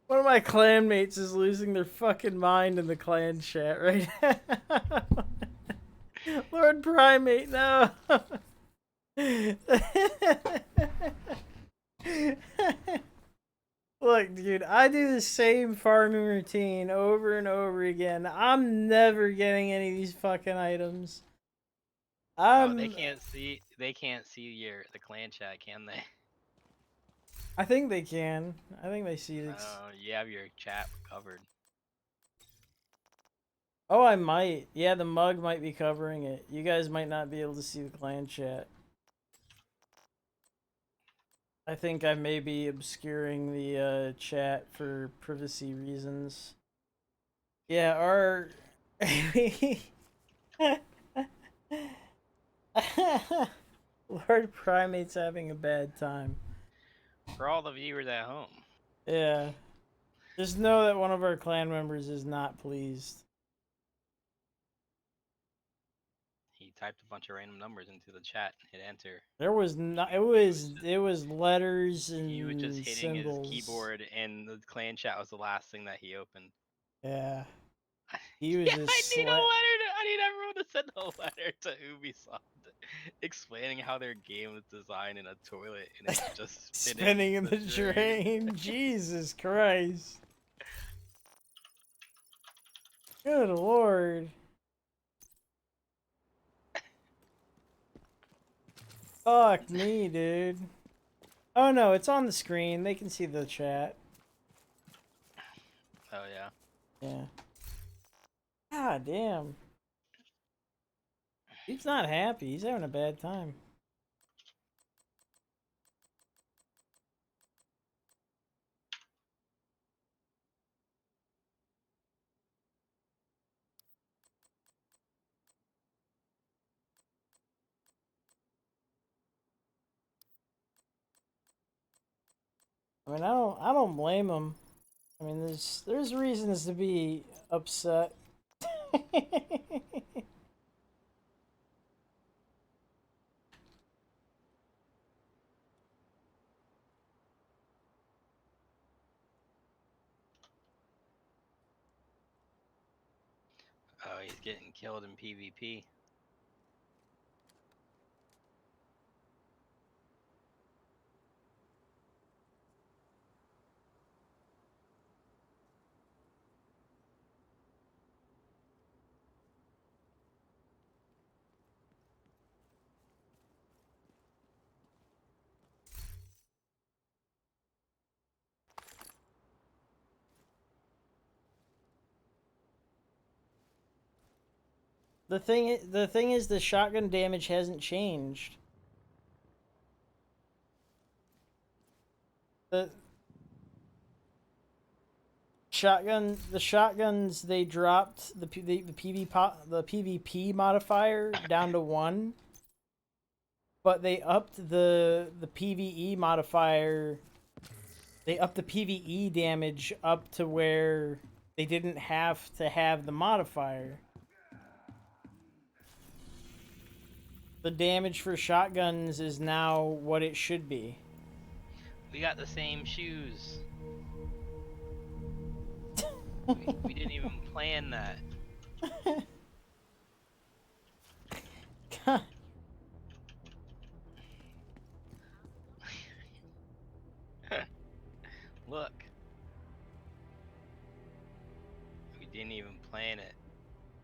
One of my clanmates is losing their fucking mind in the clan chat right now. Lord Primate, no. Look, dude, I do the same farming routine over and over again. I'm never getting any of these fucking items. They can't see the clan chat, can they? I think they can. I think they see this. You have your chat covered. Oh, I might. Yeah, the mug might be covering it. You guys might not be able to see the clan chat. I think I may be obscuring the chat for privacy reasons. Yeah, our... Lord Primate's having a bad time. For all the viewers at home. Yeah. Just know that one of our clan members is not pleased. He typed a bunch of random numbers into the chat and hit enter. There was not. It was letters and he was just hitting symbols. his keyboard, and the clan chat was the last thing that he opened. Yeah. He was just I need a letter. I need everyone to send a letter to Ubisoft explaining how their game was designed in a toilet and it's just spinning in the drain. Jesus Christ. Good Lord. Fuck me, dude. Oh no, it's on the screen. They can see the chat. Oh yeah. Yeah. God damn. He's not happy. He's having a bad time. I mean, I don't blame him. I mean, there's reasons to be upset. Oh, he's getting killed in PvP. The thing is, the shotgun damage hasn't changed. The shotguns, they dropped the PvP modifier down to 1, but they upped the PvE modifier. They upped the PvE damage up to where they didn't have to have the modifier. The damage for shotguns is now what it should be. We got the same shoes. we didn't even plan that. Look. We didn't even plan it.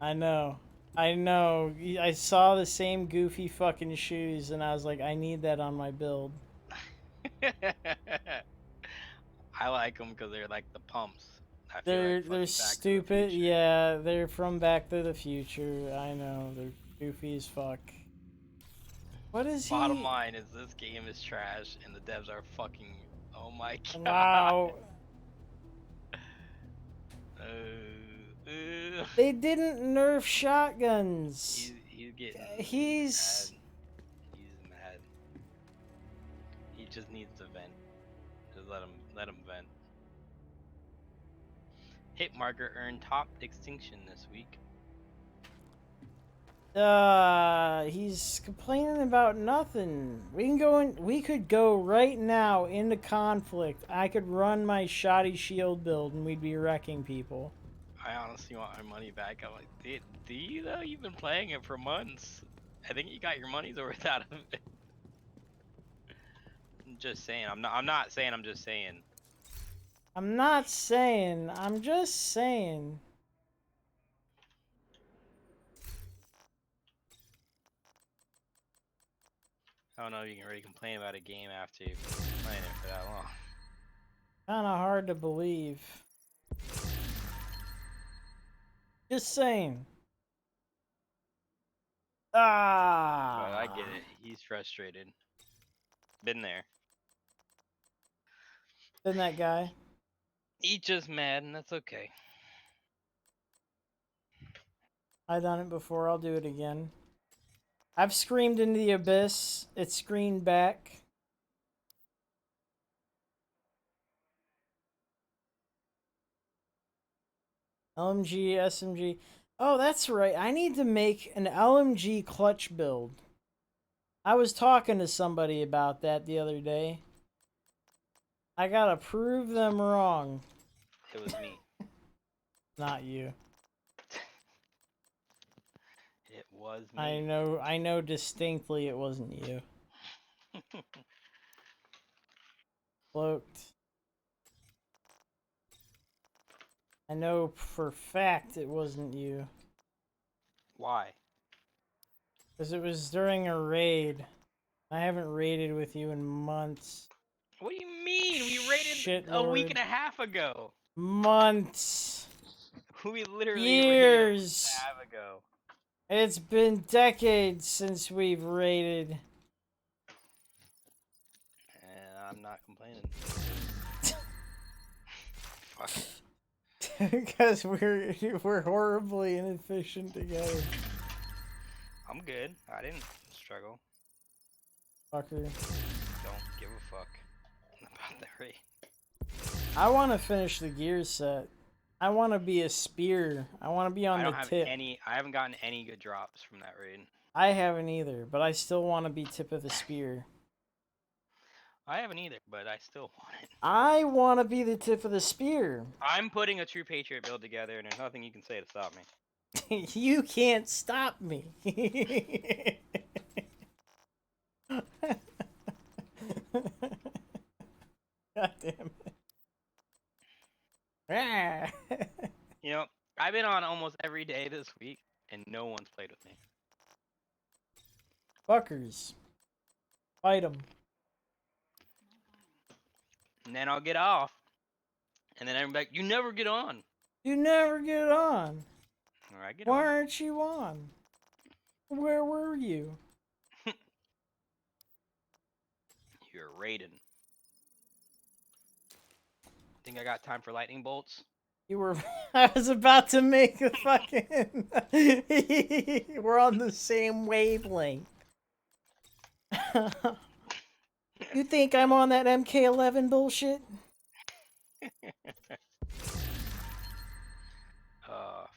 I know. I saw the same goofy fucking shoes and I was like, I need that on my build. I like them because they're like the pumps. They're stupid. Yeah, they're from Back to the Future. I know. They're goofy as fuck. What is he? Bottom line is this game is trash and the devs are fucking. Oh my god. Wow. They didn't nerf shotguns. He's getting mad. He's mad. He just needs to vent. Just let him vent. Hit marker earned top extinction this week. He's complaining about nothing. We could go right now into conflict. I could run my shoddy shield build and we'd be wrecking people. I honestly want my money back. I'm like, do you though? You've been playing it for months. I think you got your money's worth out of it. I'm just saying. I'm not saying. I'm just saying. I'm not saying. I'm just saying. I don't know if you can really complain about a game after you've been playing it for that long. Kind of hard to believe. Just saying. But I get it. He's frustrated. Been there. Been that guy. He's just mad, and that's okay. I've done it before. I'll do it again. I've screamed into the abyss. It screamed back. LMG, SMG. Oh, that's right. I need to make an LMG clutch build. I was talking to somebody about that the other day. I gotta prove them wrong. It was me. Not you. It was me. I know distinctly it wasn't you. Cloaked. I know for fact it wasn't you. Why? Because it was during a raid. I haven't raided with you in months. What do you mean? We raided Shit, a week Lord. and a half ago. Months. We literally Years. raided a week and a half ago. It's been decades since we've raided. And I'm not complaining. Fuck. Because we're horribly inefficient together. I'm good. I didn't struggle. Fucker. Don't give a fuck about the raid. I want to finish the gear set. I want to be a spear. I want to be on the tip. I haven't gotten any good drops from that raid. I haven't either, but I still want to be tip of the spear. I haven't either, but I still want it. I want to be the tip of the spear. I'm putting a true patriot build together, and there's nothing you can say to stop me. You can't stop me. God damn it. You know, I've been on almost every day this week, and no one's played with me. Fuckers. Fight them. And then I'll get off, and then I'm like, you never get on. You never get on. Or I get Why on. aren't you on? Where were you? You're raiding. Think I got time for lightning bolts? You were. I was about to make a fucking. We're on the same wavelength. You think I'm on that MK11 bullshit?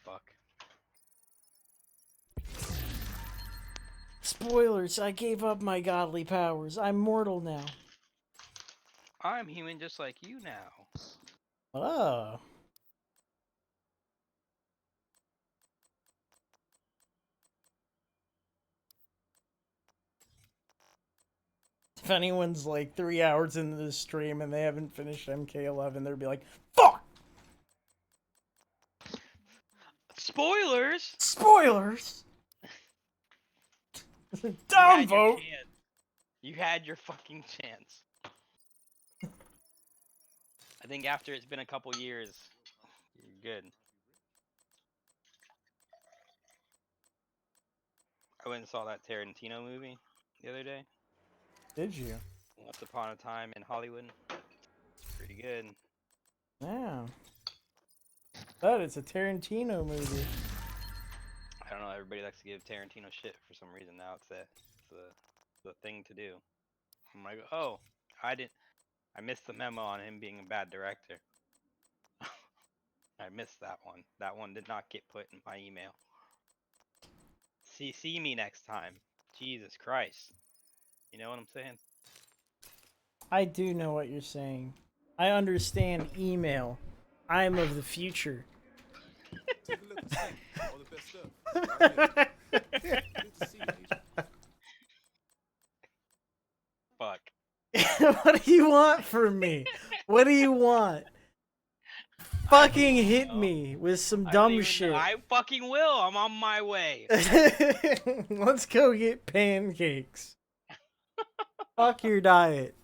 Fuck. Spoilers, I gave up my godly powers. I'm mortal now. I'm human just like you now. Oh. If anyone's like 3 hours into this stream and they haven't finished MK11, they'll be like, fuck! Spoilers! Spoilers! Downvote! You had your fucking chance. I think after it's been a couple years, you're good. I went and saw that Tarantino movie the other day. Did you? Once Upon a Time in Hollywood. It's pretty good. Yeah. But it's a Tarantino movie. I don't know, everybody likes to give Tarantino shit for some reason now. It's the thing to do. I'm like, oh, I missed the memo on him being a bad director. I missed that one. That one did not get put in my email. See me next time. Jesus Christ. You know what I'm saying? I do know what you're saying. I understand email. I'm of the future. Take a look and see all the best stuff. Right here. Good to see you, Agent. Fuck. What do you want from me? What do you want? Fucking hit me with some dumb shit. I fucking will. I'm on my way. Let's go get pancakes. Fuck your diet.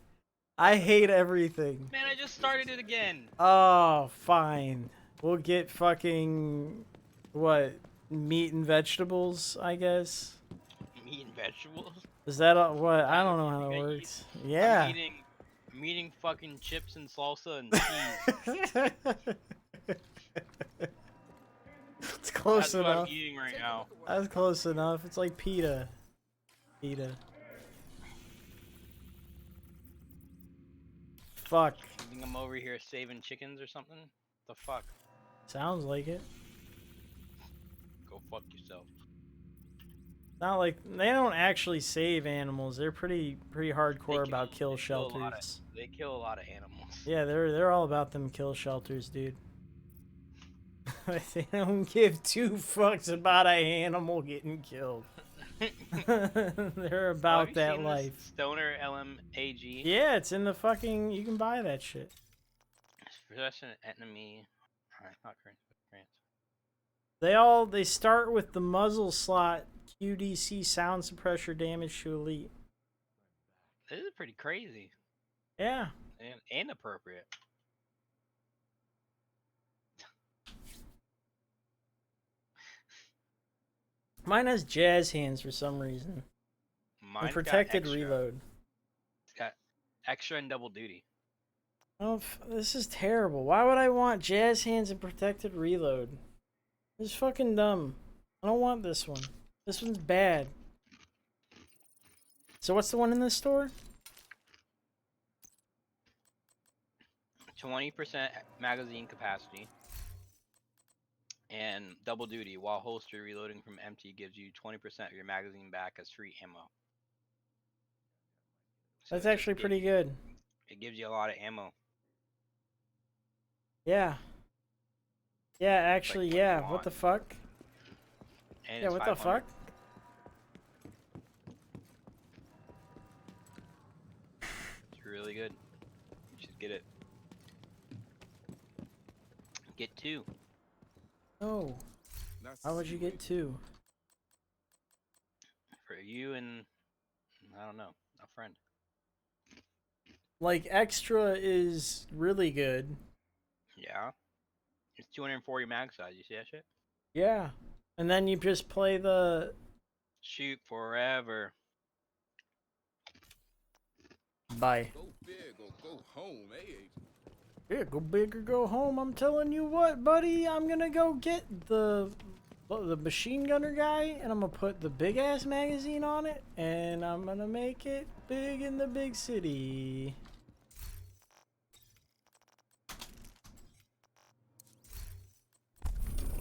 I hate everything. Man, I just started it again. Oh, fine. We'll get fucking, what, meat and vegetables, I guess? Meat and vegetables? Is that what? I don't know how it works. Yeah. I'm eating fucking chips and salsa and cheese. It's close That's enough. what I'm eating right now. That's close enough. It's like pita. Pita. Fuck. You think I'm over here saving chickens or something? The fuck? Sounds like it. Go fuck yourself. Not like they don't actually save animals. They're pretty hardcore about kill shelters. They kill a lot of animals. Yeah, they're all about them kill shelters, dude. They don't give two fucks about an animal getting killed. They're about that life. Stoner LMAG. Yeah, it's in the fucking. You can buy that shit. Possession enemy. Alright, not current. They start with the muzzle slot QDC sound suppressor damage to elite. This is pretty crazy. Yeah. And inappropriate. Mine has jazz hands for some reason. Mine's and protected got extra. reload. It's got extra and double duty. Oh, this is terrible. Why would I want jazz hands and protected reload? This is fucking dumb. I don't want this one. This one's bad. So what's the one in this store? 20% magazine capacity. And double duty, while holster reloading from empty gives you 20% of your magazine back as free ammo. So That's actually pretty good. It gives you a lot of ammo. Yeah. Yeah, actually, like yeah. What the fuck? And Yeah, it's what the 500. fuck? It's really good. You should get it. Get two. Oh. How would you get two? For you and, I don't know, a friend. Like, extra is really good. Yeah. It's 240 mag size. You see that shit? Yeah. And then you just play the... Shoot forever. Bye. Go big or go home, eh, Agent? Yeah, go big or go home. I'm telling you what, buddy. I'm gonna go get the machine gunner guy, and I'm gonna put the big ass magazine on it, and I'm gonna make it big in the big city.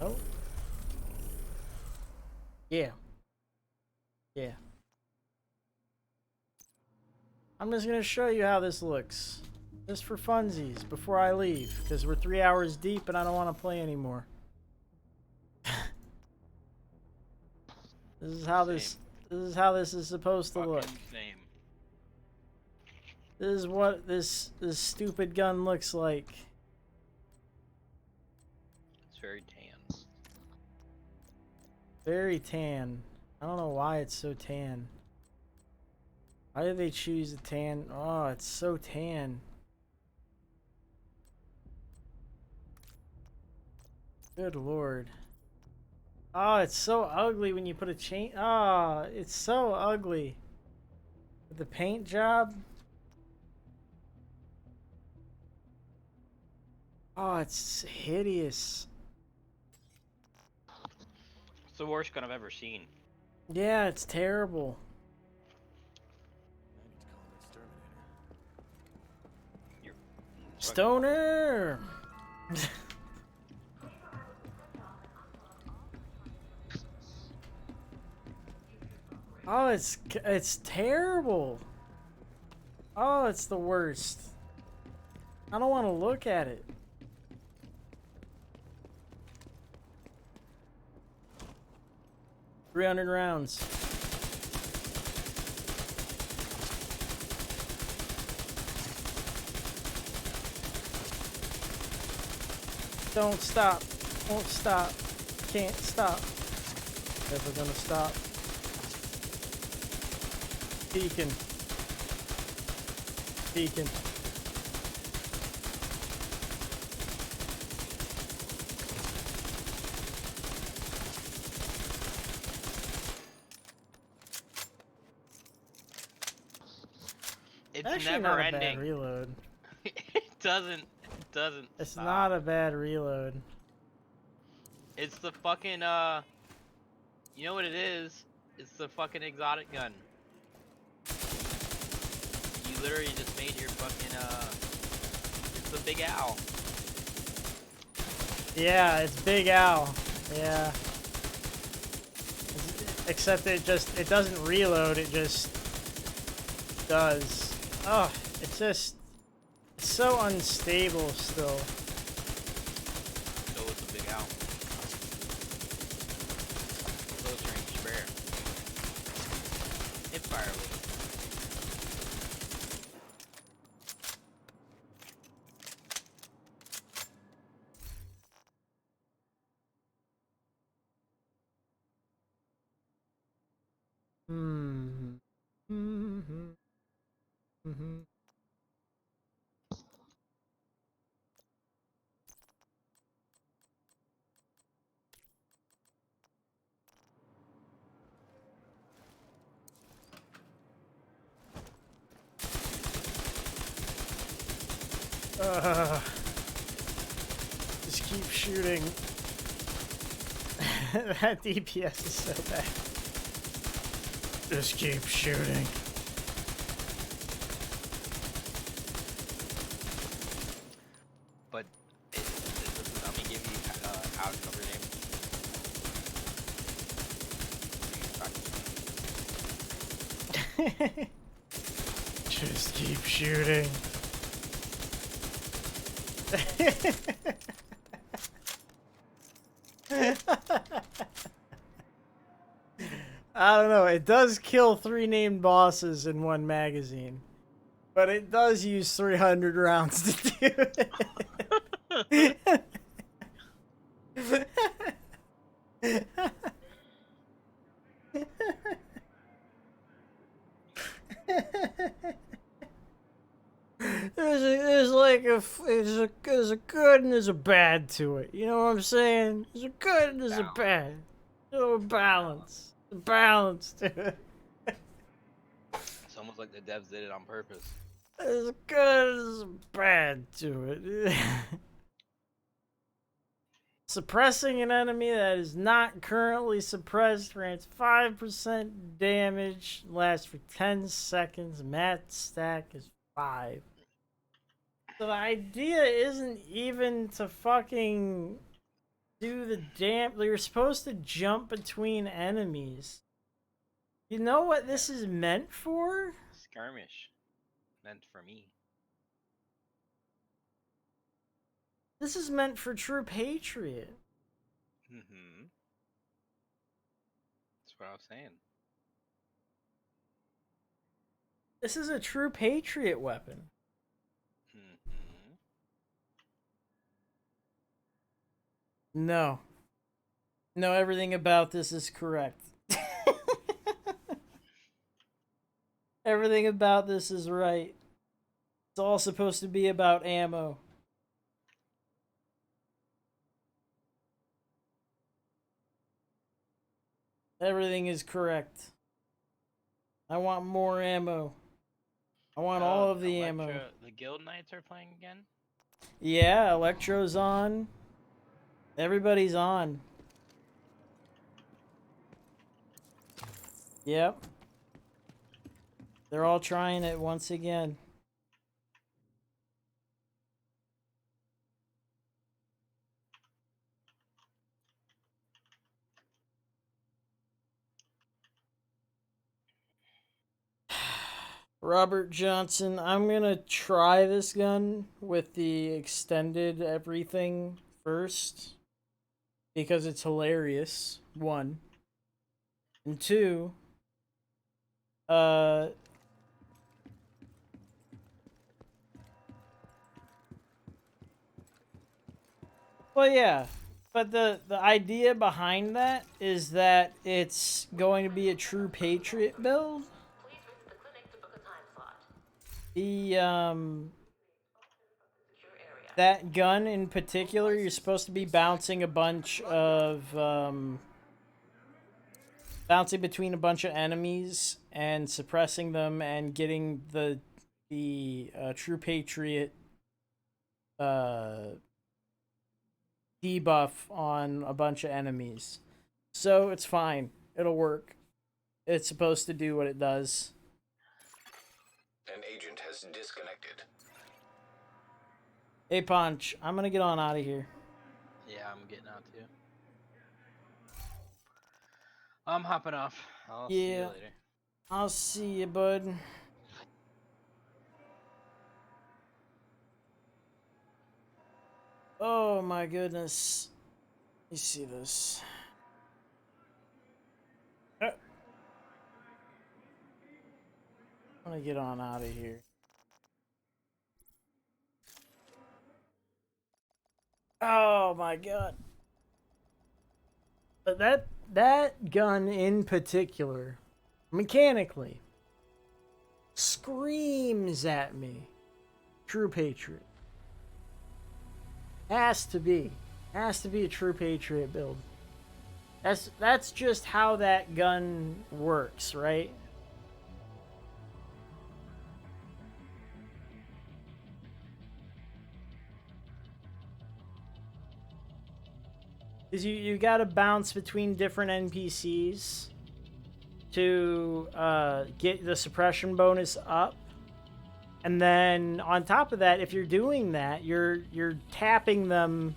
Oh. Yeah. Yeah. I'm just gonna show you how this looks. Just for funsies before I leave, because we're 3 hours deep and I don't want to play anymore. This is how this is supposed to look. Same. This is what this stupid gun looks like. It's very tan. Very tan. I don't know why it's so tan. Why did they choose a tan? Oh, it's so tan. Good lord. Oh, it's so ugly when you put a chain. Oh, it's so ugly. With the paint job. Oh, it's hideous. It's the worst gun I've ever seen. Yeah, it's terrible. Stoner! Oh, it's terrible. Oh, it's the worst. I don't want to look at it. $300 rounds. Don't stop. Won't stop. Can't stop. Never gonna stop. Beacon. Beacon. It's actually never not a ending. bad reload. It doesn't It's stop. not a bad reload. It's the fucking you know what it is? It's the fucking exotic gun. You literally just made your fucking it's the Big Owl. Yeah, it's Big Owl. Yeah. Except it doesn't reload, it just does. Oh, it's so unstable still. So it's a Big Owl. Close range spare. Hip fire with it. Just keep shooting. That DPS is so bad. Just keep shooting. But let me give you out cover name. Just keep shooting. I don't know. It does kill 3 named bosses in one magazine, but it does use 300 rounds to do it. There's a good and there's a bad to it. You know what I'm saying? There's a good and there's a bad. There's a balance. A balance to it. It's almost like the devs did it on purpose. As good as bad to it. Suppressing an enemy that is not currently suppressed grants 5% damage, lasts for 10 seconds, max stack is 5. So the idea isn't even to fucking do the damn. You're supposed to jump between enemies. You know what this is meant for? Skirmish. Meant for me. This is meant for True Patriot. Mm-hmm. That's what I was saying. This is a True Patriot weapon. Mm-hmm. No. No, everything about this is correct. Everything about this is right. It's all supposed to be about ammo. Everything is correct. I want more ammo. I want all of the ammo. The Guild Knights are playing again? Yeah, Electro's on. Everybody's on. Yep. They're all trying it once again. Robert Johnson, I'm gonna try this gun with the extended everything first. Because it's hilarious, 1. And 2, well, yeah. But the idea behind that is that it's going to be a True Patriot build. That gun in particular, you're supposed to be bouncing a bunch of, bouncing between a bunch of enemies and suppressing them and getting the True Patriot, debuff on a bunch of enemies. So it's fine. It'll work. It's supposed to do what it does. An agent has disconnected. Hey, Punch, I'm gonna get on out of here. Yeah, I'm getting out too. I'm hopping off. I'll see you later. I'll see you, bud. Oh my goodness. Let me see this. I'm gonna get on out of here. Oh my god. But that gun in particular, mechanically, screams at me True Patriot. Has to be a True Patriot build. That's just how that gun works, right? Is you gotta bounce between different NPCs to get the suppression bonus up. And then on top of that, if you're doing that, you're tapping them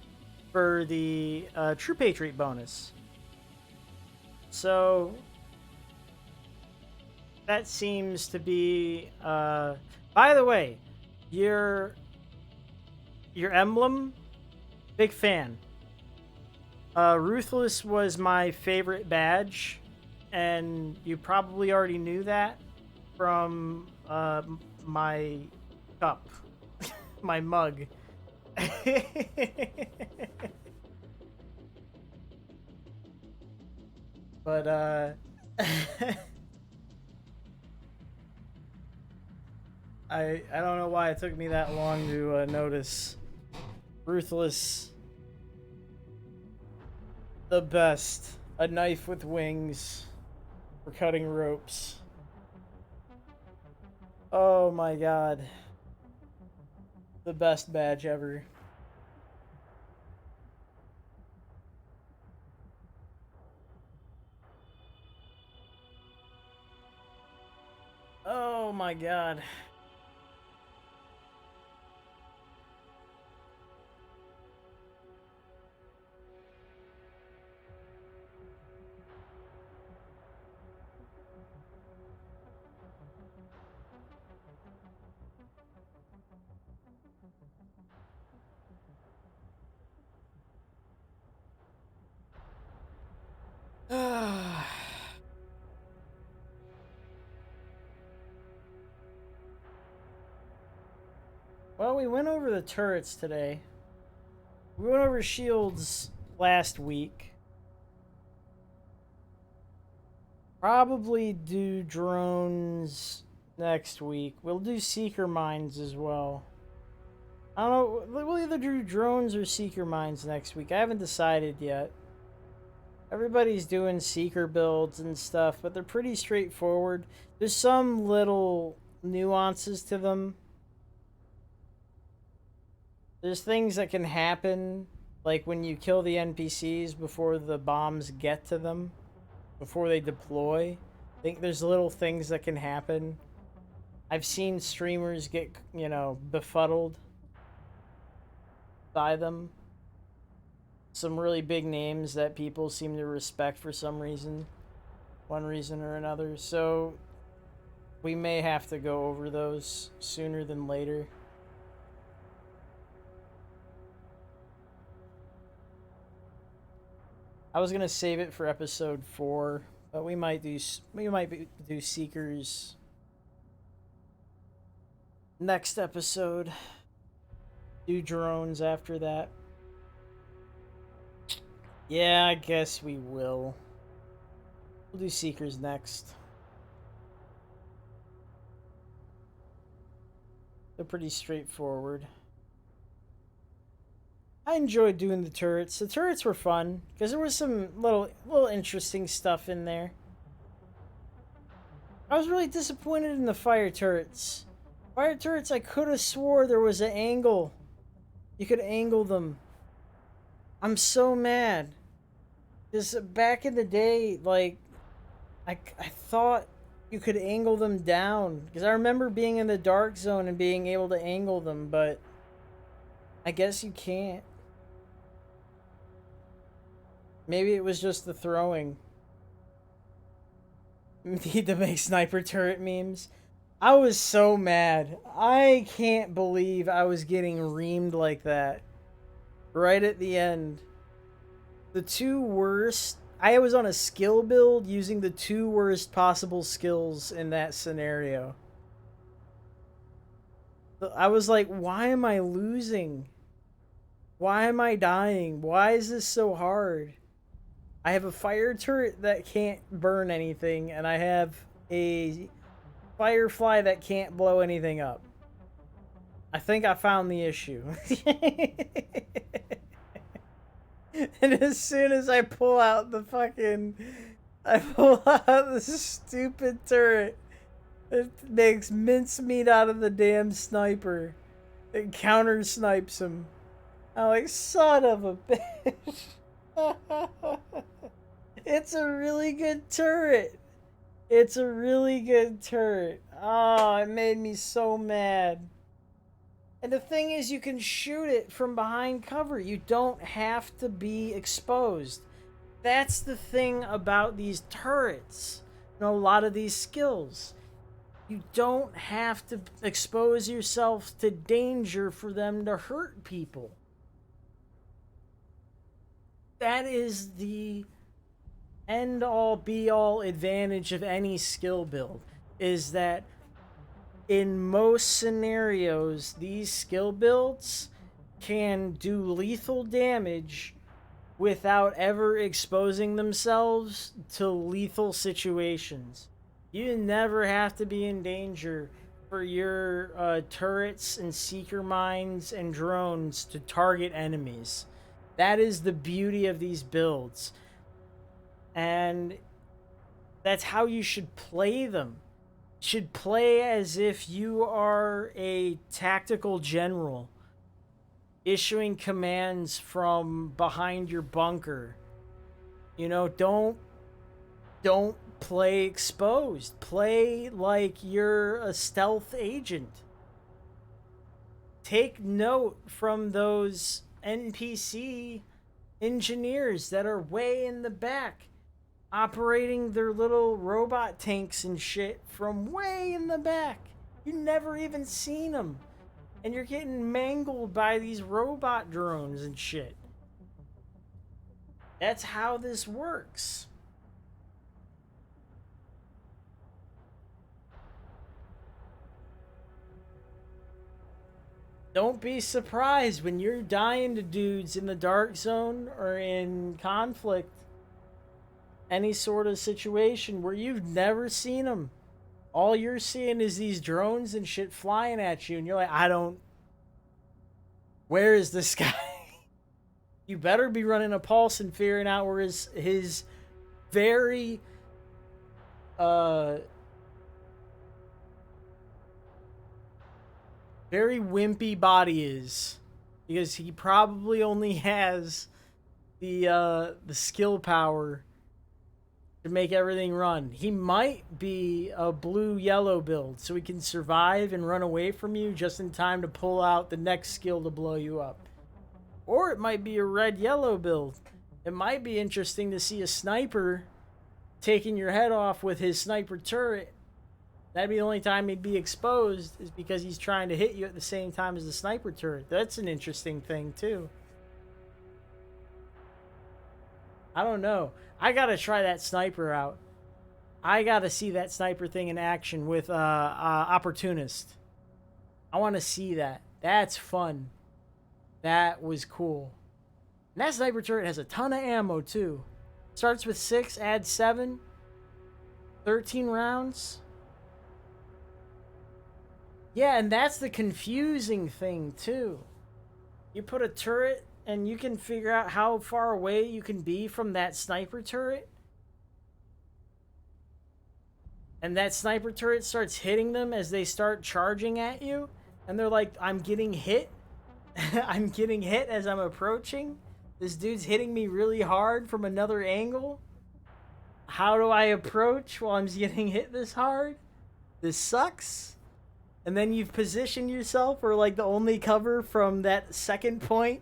for the True Patriot bonus. So that seems to be. By the way, your emblem, big fan. Ruthless was my favorite badge, and you probably already knew that from my cup, my mug. But I don't know why it took me that long to notice. Ruthless, the best. A knife with wings for cutting ropes. Oh my god. the best badge ever. Oh my god. Well, we went over the turrets today. We went over shields last week. Probably do drones next week. We'll do seeker mines as well. I don't know. We'll either do drones or seeker mines next week. I haven't decided yet. Everybody's doing seeker builds and stuff, but they're pretty straightforward. There's some little nuances to them. There's things that can happen, like when you kill the NPCs before the bombs get to them, before they deploy. I think there's little things that can happen. I've seen streamers get, you know, befuddled by them. Some really big names that people seem to respect for some reason, one reason or another. So we may have to go over those sooner than later. I was gonna save it for episode 4, but we might do Seekers next episode. Do drones after that. Yeah, I guess we will. We'll do Seekers next. They're pretty straightforward. I enjoyed doing the turrets. The turrets were fun because there was some little interesting stuff in there. I was really disappointed in the fire turrets. Fire turrets, I could have swore there was an angle. You could angle them. I'm so mad. Because back in the day, like, I thought you could angle them down. Because I remember being in the dark zone and being able to angle them, but I guess you can't. Maybe it was just the throwing. Need to make sniper turret memes. I was so mad. I can't believe I was getting reamed like that. Right at the end. The two worst... I was on a skill build using the two worst possible skills in that scenario. I was like, why am I losing? Why am I dying? Why is this so hard? I have a fire turret that can't burn anything, and I have a firefly that can't blow anything up. I think I found the issue. And as soon as I pull out the fucking... I pull out this stupid turret. It makes mincemeat out of the damn sniper. It counter snipes him. I'm like, son of a bitch. It's a really good turret. It's a really good turret. Oh, it made me so mad. And the thing is, you can shoot it from behind cover. You don't have to be exposed. That's the thing about these turrets. You know, a lot of these skills. You don't have to expose yourself to danger for them to hurt people. That is the end-all, be-all advantage of any skill build, is that in most scenarios, these skill builds can do lethal damage without ever exposing themselves to lethal situations. You never have to be in danger for your turrets and seeker mines and drones to target enemies. That is the beauty of these builds. And that's how you should play them. You should play as if you are a tactical general issuing commands from behind your bunker. You know, don't play exposed. Play like you're a stealth agent. Take note from those NPC engineers that are way in the back, operating their little robot tanks and shit from way in the back. You never even seen them. And you're getting mangled by these robot drones and shit. That's how this works. Don't be surprised when you're dying to dudes in the dark zone or in conflict. Any sort of situation where you've never seen them. All you're seeing is these drones and shit flying at you, and you're like, where is this guy? You better be running a pulse and figuring out where his very very wimpy body is, because he probably only has the skill power to make everything run. He might be a blue-yellow build, so he can survive and run away from you just in time to pull out the next skill to blow you up. Or it might be a red-yellow build. It might be interesting to see a sniper taking your head off with his sniper turret. That'd be the only time he'd be exposed, is because he's trying to hit you at the same time as the sniper turret. That's an interesting thing, too. I don't know. I gotta try that sniper out. I gotta see that sniper thing in action with Opportunist. I want to see that. That's fun. That was cool. And that sniper turret has a ton of ammo, too. Starts with 6, adds 7. 13 rounds. Yeah, and that's the confusing thing, too. You put a turret, and you can figure out how far away you can be from that sniper turret. And that sniper turret starts hitting them as they start charging at you. And they're like, I'm getting hit. I'm getting hit as I'm approaching. This dude's hitting me really hard from another angle. How do I approach while I'm getting hit this hard? This sucks. And then you've positioned yourself where, like, the only cover from that second point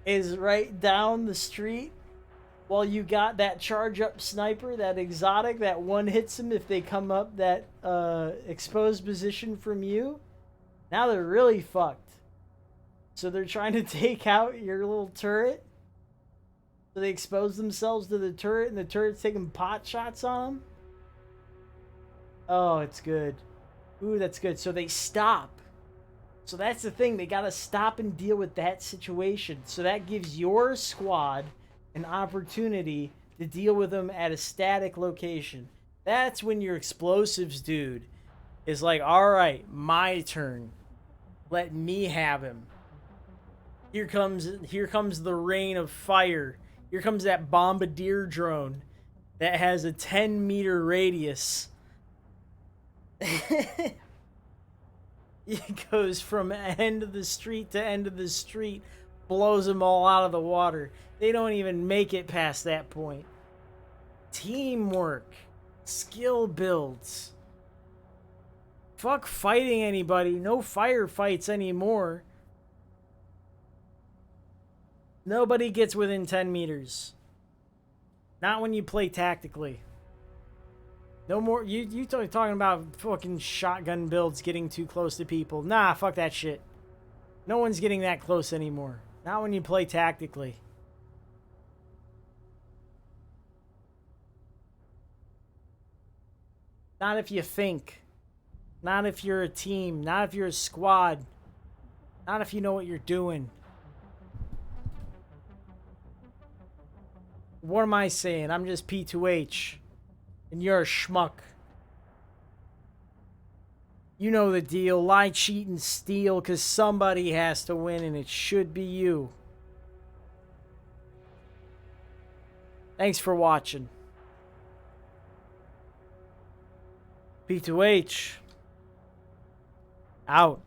is right down the street, while you got that charge up sniper, that exotic, that one hits them if they come up that exposed position from you. Now they're really fucked. So they're trying to take out your little turret. So they expose themselves to the turret, and the turret's taking pot shots on them. Oh, it's good. Ooh, that's good. So they stop. So that's the thing. They gotta stop and deal with that situation. So that gives your squad an opportunity to deal with them at a static location. That's when your explosives dude is like, all right, my turn. Let me have him. Here comes the rain of fire. Here comes that bombardier drone that has a 10-meter radius. It goes from end of the street to end of the street, blows them all out of the water. They don't even make it past that point. Teamwork, skill builds. Fuck fighting anybody. No firefights anymore. Nobody gets within 10 meters. Not when you play tactically. No more. You talking about fucking shotgun builds getting too close to people. Nah, fuck that shit. No one's getting that close anymore. Not when you play tactically. Not if you think. Not if you're a team. Not if you're a squad. Not if you know what you're doing. What am I saying? I'm just P2H. And you're a schmuck. You know the deal. Lie, cheat, and steal, because somebody has to win, and it should be you. Thanks for watching. P2H. Out.